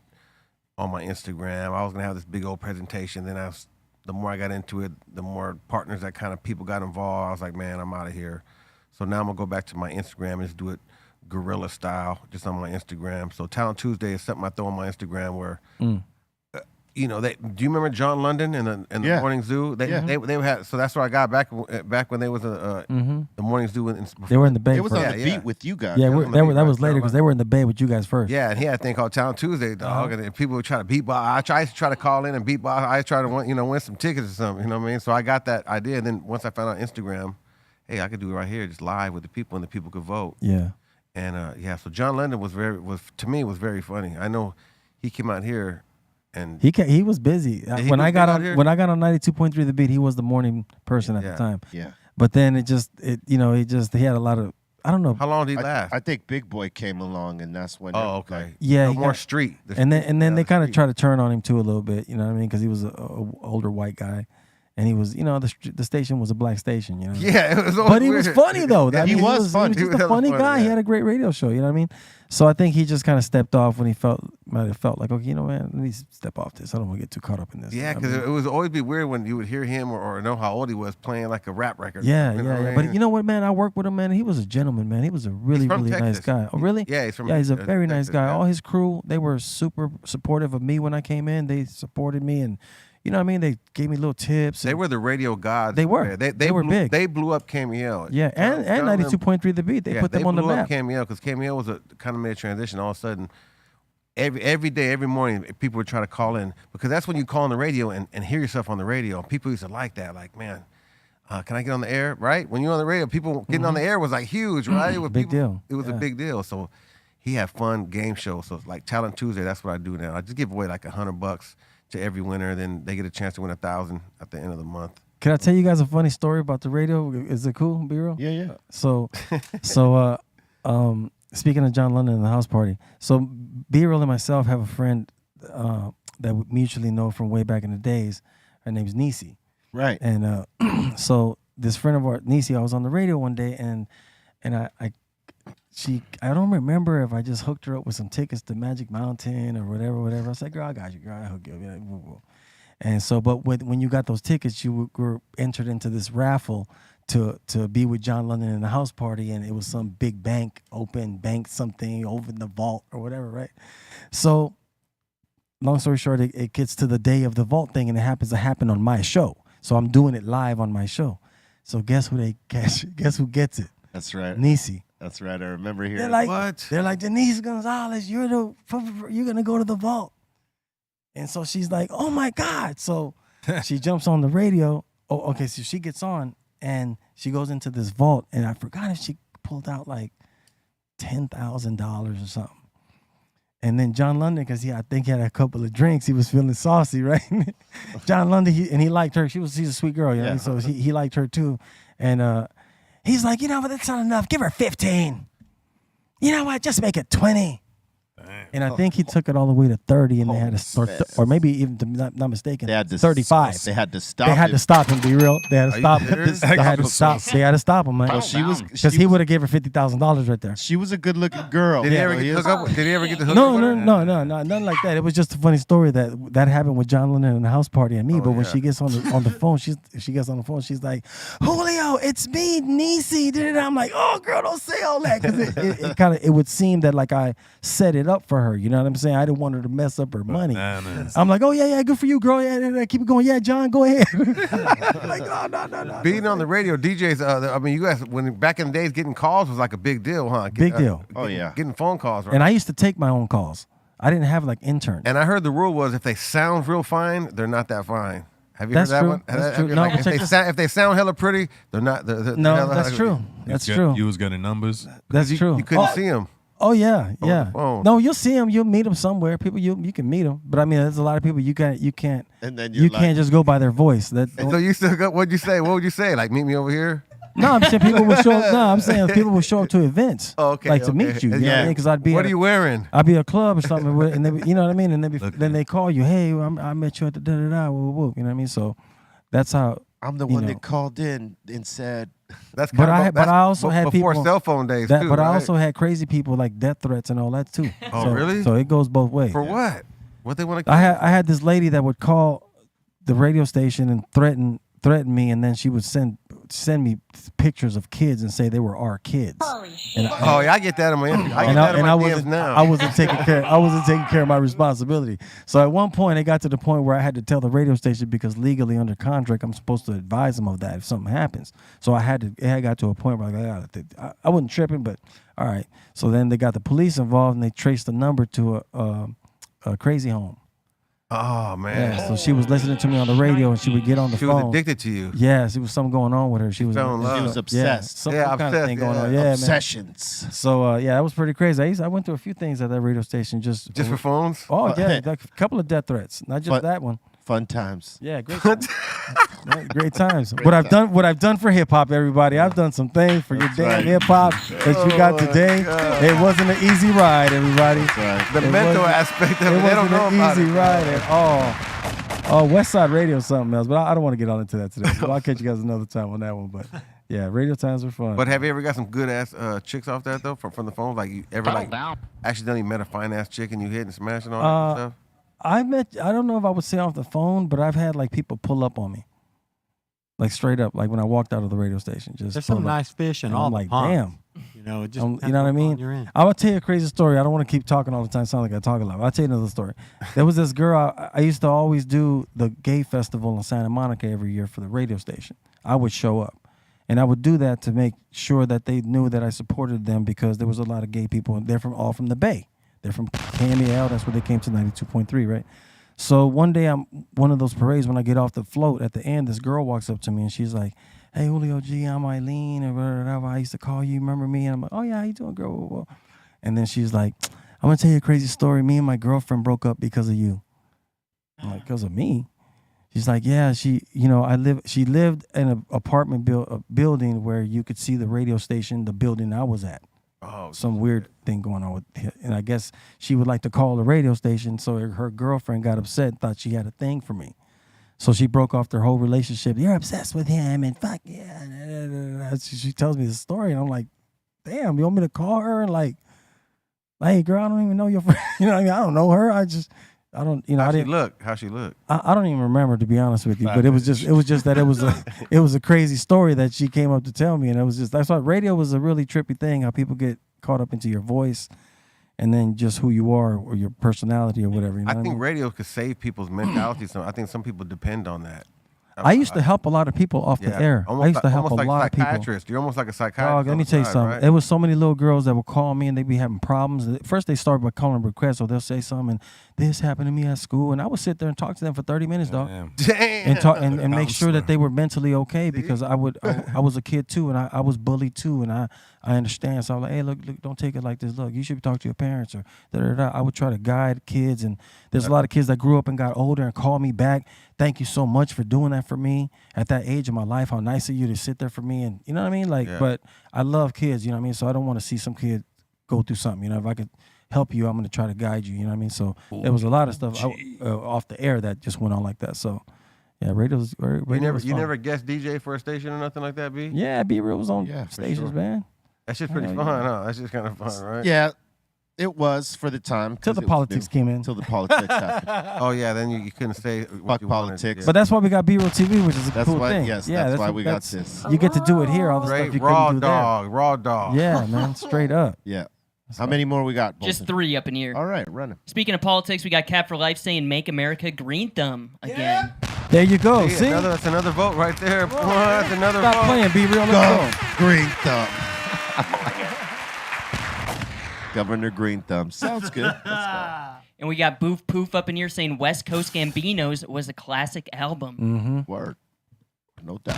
on my Instagram. I was gonna have this big old presentation. Then the more I got into it, the more partners that kind of people got involved. I was like, man, I'm out of here. So now I'm gonna go back to my Instagram and just do it guerrilla style, just on my Instagram. So Talent Tuesday is something I throw on my Instagram where. Do you remember John London and the Yeah. Morning Zoo? They had, so that's where I got back when they was the Morning Zoo. They were in the Bay. It was first. on the beat with you guys. Yeah, on the that beat was right later now, because they were in the Bay with you guys first. Yeah, and he had a thing called Talent Tuesday, dog, and then people would try to beatbox. I used to try to call in and beatbox. I tried to win some tickets or something. You know what I mean? So I got that idea, and then once I found out Instagram, hey, I could do it right here, just live with the people, and the people could vote. Yeah. And so John London was to me very funny. I know he came out here. And He was busy. he When I was got out on here? when I got on 92.3 The Beat, he was the morning person at the time. Yeah. But then he had a lot of I don't know. How long did he last? I think Big Boy came along, and that's when. Oh, okay. Yeah, So he more got- street. And then they kind of street. try to turn on him too a little bit, you know what I mean? Because he was a older white guy, and he was, the station was a black station, you know. Yeah, it was. But he was weird. funny though. Yeah, I he mean, was funny. He was He just was a funny funny, guy. He yeah. had a great radio show, you know what I mean? So I think he just kind of stepped off when he might have felt like, okay, man, let me step off this. I don't want to get too caught up in this. Yeah, you know because what I mean? it was always be weird when you would hear him or know how old he was playing like a rap record. Yeah, You know what I But mean? you know what, man? I worked with him, man. He was a gentleman, man. He was a really, from really nice Texas. guy. Oh, really? Yeah, he's from. Yeah, he's a very nice Texas, guy. yeah. All his crew, they were super supportive of me when I came in. They supported me, and you know what I mean. They gave me little tips. They and- were the radio gods. They were. They were blew, big. They blew up Cameo. Yeah, and 92.3 The Beat. They put them on the blew map. up Cameo because Cameo was a kind of made a transition. All of a sudden, every day, every morning, people would try to call in because that's when you call on the radio and hear yourself on the radio. People used to like that. Like, man, can I get on the air? Right? When you're on the radio, people getting on the air was like huge, right? It was Big deal. It was a Yeah. big deal. So he had fun game shows. So it's like Talent Tuesday. That's what I do now. I just give away like $100 to every winner. Then they get a chance to win 1,000 at the end of the month. Can I tell you guys a funny story about the radio? Is it cool, B-Real? Yeah. So, speaking of John London and the house party, so B-Real and myself have a friend that we mutually know from way back in the days. Her name's Nisi. Right. And so this friend of ours, Nisi, I was on the radio one day, and I don't remember if I just hooked her up with some tickets to Magic Mountain or whatever. I said, girl, I got you, girl. I hook you up. Yeah, woo, woo. And so, but when you got those tickets, you were entered into this raffle to be with John London in the house party, and it was some big bank something over in the vault or whatever, right? So, long story short, it gets to the day of the vault thing, and it happens to happen on my show. So I'm doing it live on my show. So guess who guess who gets it? That's right. Nisi. That's right. I remember hearing. They're like, What? They're like, Denise Gonzalez, you're gonna go to the vault. And so she's like, oh my God. So she jumps on the radio. Oh, okay. So she gets on and she goes into this vault. And I forgot if she pulled out like $10,000 or something. And then John London, because I think he had a couple of drinks, he was feeling saucy, right? John London, he liked her. She's a sweet girl, you know? Yeah. So he liked her too. And he's like, you know what, that's not enough. Give her 15. You know what? Just make it 20. And I think he took it all the way to 30, and they had to, or maybe even, not mistaken, They had to 35. They had to stop. They had to stop him. Be real. They had to Are you stop him. serious? They had to stop. They had to stop him, man. Well, she was Because he would have gave her $50,000 right there. She was a good-looking girl. Did he ever So get he to is- hook up? Did he ever get to hook No, up? no, with her? no, nothing like that. It was just a funny story that happened with John Lennon and the house party and me. Oh, but when yeah. she gets on the phone, she gets on the phone. She's like, Julio, it's me, Nisi. I'm like, oh, girl, don't say all that, because it would seem that like I set it up for her. You know what I'm saying? I didn't want her to mess up her money. Bananas. I'm like, oh yeah, good for you, girl. Yeah, keep it going. Yeah, John, go ahead. Like, oh, no. Being on the radio, DJs. I mean, you guys, when back in the days, getting calls was like a big deal, huh? Big deal. Oh, yeah. Getting phone calls, right? And I used to take my own calls. I didn't have like interns. And I heard the rule was if they sound real fine, they're not that fine. Have you That's heard that true. one? That's Have true. you- No, like, but if, check they this- sound, if they sound hella pretty, they're not. They're No, hella that's ugly. true. That's You true. was getting numbers. That's true. You couldn't see them. Oh yeah, yeah. the phone. No, you'll see them. You'll meet them somewhere. People, you can meet them. But I mean, there's a lot of people you can't. And then You you're like, can't just go by their voice. That So you still got? What'd you say? What would you say? Like meet me over here? no, I'm saying people will show. No, I'm saying people will show up to events. Oh, okay, Like to okay. meet you. You know what Yeah. I mean? Because I'd be. What at are you wearing? I'd be at a club or something, and they, you know what I mean. And Look, then they call you. Hey, I met you at the da da da. Woo, woo. You know what I mean? So that's how. I'm the you one know. that called in and said, That's But kind of, but I also had before people cell phone days that. too. But I right? also had crazy people like death threats and all that too. Oh, So- really? So it goes both ways. For what? What they want to? I had this lady that would call the radio station and threaten me, and then she would send me pictures of kids and say they were our kids. And Oh yeah, I get that in my. I get that in my DMs now. I wasn't taking care. I wasn't taking care of my responsibility. So at one point, it got to the point where I had to tell the radio station because legally under contract, I'm supposed to advise them of that if something happens. So I had to. It had got to a point where I wasn't tripping, but all right. So then they got the police involved and they traced the number to a crazy home. Oh man, Yeah, so she was listening to me on the radio, and she would get on the she phone. was addicted to you. Yes, it was something going on with her. She was fell in love. she was Yeah, obsessed. some Yeah, kind of obsessed, thing going on. yeah. Yeah, man. Obsessions. So yeah, that was pretty crazy. I went through a few things at that radio station just Just for phones. Oh yeah, like a couple of death threats, not just But- that one. Fun times. Yeah, great times. Great times. What I've done for hip hop, everybody. I've done some things for your damn hip hop that you got today. It wasn't an easy ride, everybody. The mental aspect of it, they don't know an about easy it. ride at all. Oh, West Side Radio is something else, but I don't want to get all into that today. So I'll catch you guys another time on that one. But yeah, radio times are fun. But have you ever got some good ass chicks off that though from the phone? Like you ever accidentally met a fine ass chick and you hit and smash and all that stuff? I don't know if I would say off the phone, but I've had like people pull up on me. Like straight up, like when I walked out of the radio station. Just There's some nice fish in all I'm the like, ponds. damn. You know, it just you know what I mean? I will tell you a crazy story. I don't want to keep talking all the time. Sound like I talk a lot. But I'll tell you another story. There was this girl. I used to always do the gay festival in Santa Monica every year for the radio station. I would show up. And I would do that to make sure that they knew that I supported them because there was a lot of gay people. And they're all from the Bay. They're from KMEL. That's where they came to 92.3, right? So one day, I'm one of those parades, when I get off the float, at the end, this girl walks up to me and she's like, hey, Julio G, I'm Eileen, or whatever. I used to call you. Remember me? And I'm like, oh, yeah, how you doing, girl? And then she's like, I'm going to tell you a crazy story. Me and my girlfriend broke up because of you. I'm like, because of me? She's like, yeah, she lived in an apartment building where you could see the radio station, the building I was at. Oh, some weird thing going on with him. And I guess she would like to call the radio station, so her girlfriend got upset and thought she had a thing for me. So she broke off their whole relationship. You're obsessed with him and fuck yeah. She tells me the story and I'm like, damn, you want me to call her and like, hey girl, I don't even know your friend. You know what I mean? I don't know her. I don't, you know, How she look? I don't even remember, to be honest with you. But it was just that it was a crazy story that she came up to tell me, and it was just, that's why radio was a really trippy thing. How people get caught up into your voice, and then just who you are or your personality or whatever. You know I what think mean? radio could save people's mentality. So I think some people depend on that. I used to help a lot of people off the air. I used to help a lot of people. You're almost like a psychiatrist. Dog, let me tell you something. Right? There was so many little girls that would call me and they'd be having problems. First, they start by calling requests, or they'll say something. And this happened to me at school, and I would sit there and talk to them for 30 minutes, dog. Damn. And talk and make sure that they were mentally okay, because I was a kid too, and I was bullied too, and I understand. So I'm like, hey, look, don't take it like this. Look, you should talk to your parents, or da-da-da. I would try to guide kids, and there's a lot of kids that grew up and got older and called me back. Thank you so much for doing that for me at that age of my life. How nice of you to sit there for me, and you know what I mean. Like, but I love kids, you know what I mean. So I don't want to see some kid go through something. You know, if I could help you, I'm going to try to guide you. You know what I mean. So there was a lot of stuff off the air that just went on like that. So yeah, radio's You never guest DJ for a station or nothing like that, B? Yeah, B Real was on stations, man. That shit's pretty fun, huh? That's just kind of fun, right? Yeah, it was for the time. Till the politics came in. Till the politics happened. Oh yeah, then you couldn't say Fuck politics. But that's why we got B-Real-TV, which is a cool thing. Yes, yeah, that's why we got this. You get to do it here, all the stuff you couldn't do there. Raw dog. Yeah, man, straight up. Yeah. How many more we got? Just 3 up in here. All right, run them. Speaking of politics, we got Cap for Life saying "Make America Green Thumb" again. There you go. See, that's another vote right there. Boy, that's another Stop vote. playing, B-Real. Let's go. Green Thumb. Governor Green Thumb. Sounds good. And we got Boof Poof up in here saying West Coast Gambinos was a classic album. Mm-hmm. Word. No doubt.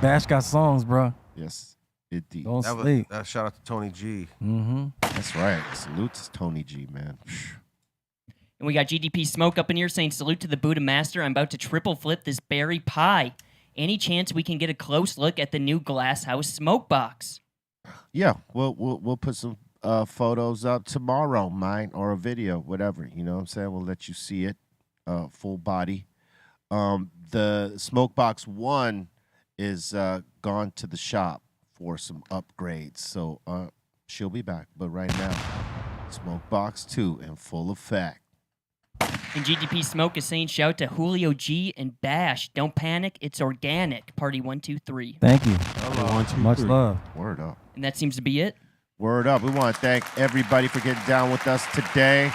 Bash got songs, bro. Yes, indeed. Don't sleep. Shout out to Tony G. Mm-hmm. That's right. Salute to Tony G, man. And we got GDP Smoke up in here saying salute to the Buddha Master. I'm about to triple flip this berry pie. Any chance we can get a close look at the new Glass House smoke box? Yeah, we'll put some photos up tomorrow, mine, or a video, whatever. You know what I'm saying? We'll let you see it, full body. The Smokebox 1 is gone to the shop for some upgrades, so she'll be back. But right now, Smokebox 2 in full effect. And GDP Smoke is saying shout to Julio G and Bash. Don't panic, it's organic. Party 1, 2, 3. Thank you. Hello. 1, 2, Much 3. love. Word up. And that seems to be it. Word up. We want to thank everybody for getting down with us today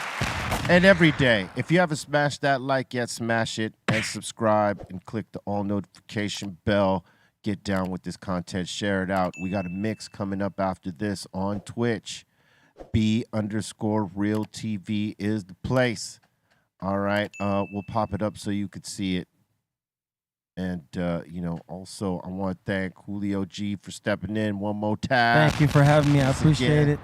and every day. If you haven't smashed that like yet, smash it and subscribe and click the all notification bell. Get down with this content. Share it out. We got a mix coming up after this on Twitch. B_RealTV is the place. All right. We'll pop it up so you could see it. And, also I want to thank Julio G for stepping in one more time. Thank you for having me. I appreciate it.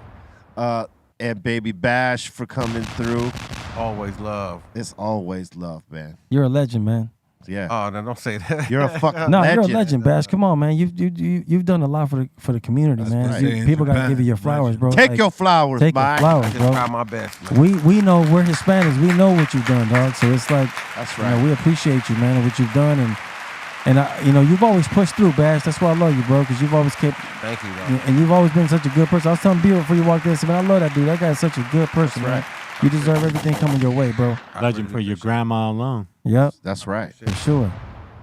And Baby Bash for coming through. Always love. It's always love, man. You're a legend, man. Yeah. Oh, no, don't say that. You're a fucking No, legend. you're a legend, Bash. Come on, man. You've done a lot for the community, man. right. People gotta give you your flowers, bro. Take Like, your flowers, take your Mike. flowers, I just bro. try my best, man. We know we're Hispanics. We know what you've done, dog. So it's like, That's you know, right. we appreciate you, man, and what you've done, and you know, you've always pushed through, Bash. That's why I love you, bro, because you've always kept, Thank you, though. and you've always been such a good person. I was telling people before you walked in, I said, man, I love that dude. That guy's such a good person, man. You deserve everything coming your way, bro. Legend for your grandma alone. Yep, That's right. for sure.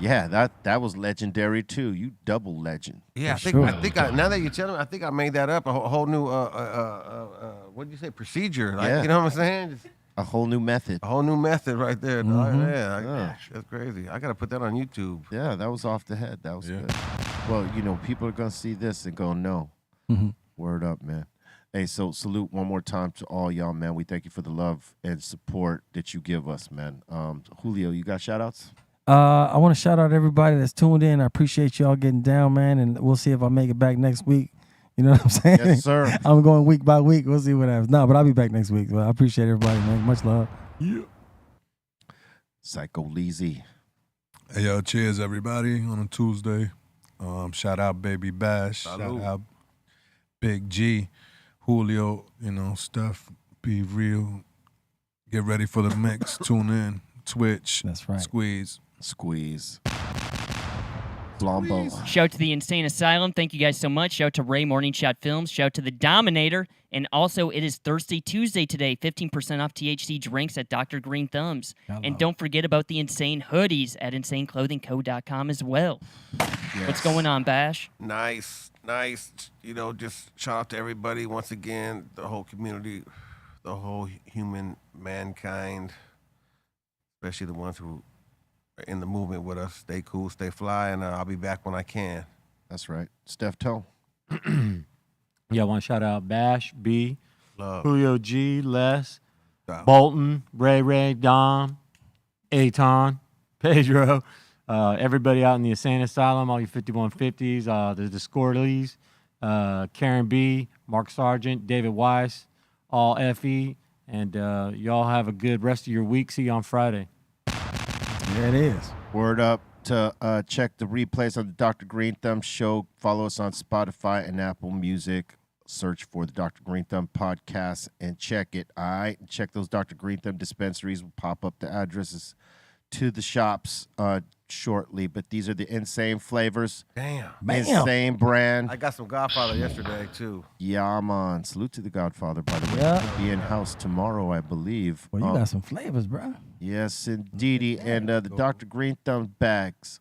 Yeah, that was legendary too. You double legend. Yeah, For I think now that you tell me, I think I made that up. A whole new, what did you say, procedure? Like, Yeah. you know what I'm saying? Just A whole new method. a whole new method right there. dog. Mhm. Yeah, that's crazy. I got to put that on YouTube. Yeah, that was off the head. That was Yeah. good. Well, you know, people are gonna see this and go, no. Mhm. Word up, man. Hey, so salute one more time to all y'all, man. We thank you for the love and support that you give us, man. Julio, you got shout outs? I want to shout out everybody that's tuned in. I appreciate y'all getting down, man, and we'll see if I make it back next week. You know what I'm saying? Yes, sir. I'm going week by week. We'll see what happens. No, but I'll be back next week. Well, I appreciate everybody, man. Much love. Psycho Leezy. Hey, yo, cheers, everybody, on a Tuesday. Shout out Baby Bash. Salute. Shout out Big G, Julio, you know, Steph, Be Real. Get ready for the mix. Tune in. Twitch. That's right. Squeeze. Squeeze. Flambeau. Shout out to the Insane Asylum. Thank you guys so much. Shout out to Ray Morning Shot Films. Shout out to the Dominator. And also, it is Thirsty Tuesday today. 15% off THC drinks at Dr. Greenthumb's. And don't forget about the Insane hoodies at InsaneClothingCo.com as well. What's going on, Bash? Nice. You know, just shout out to everybody once again, the whole community, the whole human mankind, especially the ones who are in the movement with us. Stay cool, stay fly, and I'll be back when I can. That's right. Steph Toe. Yeah, I want to shout out Bash, B, Love. Julio G, Les, Stop. Bolton, Ray, Dom, Aton, Pedro, everybody out in the Insane Asylum, all you 5150s, the Discordies, Karen B, Mark Sargent, David Weiss, all FE, and y'all have a good rest of your week. See you on Friday. Yeah, it is. Word up to check the replays on the Dr. Greenthumb show. Follow us on Spotify and Apple Music. Search for the Dr. Greenthumb podcast and check it. All right. Check those Dr. Greenthumb dispensaries. Will pop up the addresses to the shops shortly. But these are the insane flavors. Damn. Insane brand. I got some Godfather yesterday, too. Yeah, man. Salute to the Godfather, by the way. Yeah. Be in house tomorrow, I believe. Well, you got some flavors, bro. Yes, indeedy. And the Dr. Greenthumb bags.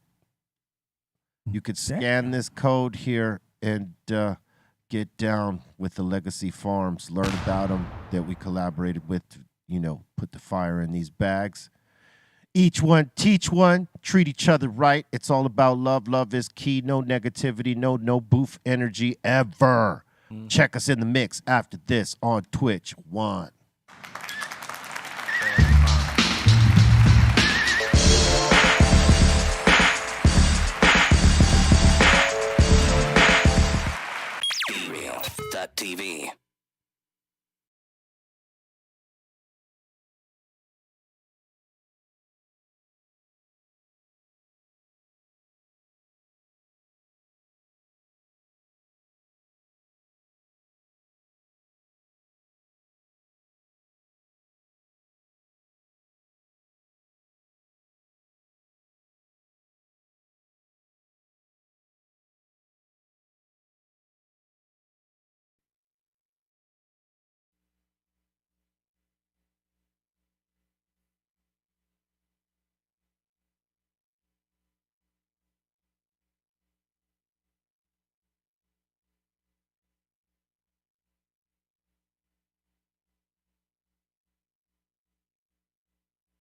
You could scan this code here and get down with the Legacy Farms. Learn about them that we collaborated with to, you know, put the fire in these bags. Each one, teach one, treat each other right. It's all about love. Love is key. No negativity, no booth energy ever. Check us in the mix after this on Twitch. One. BREALTV.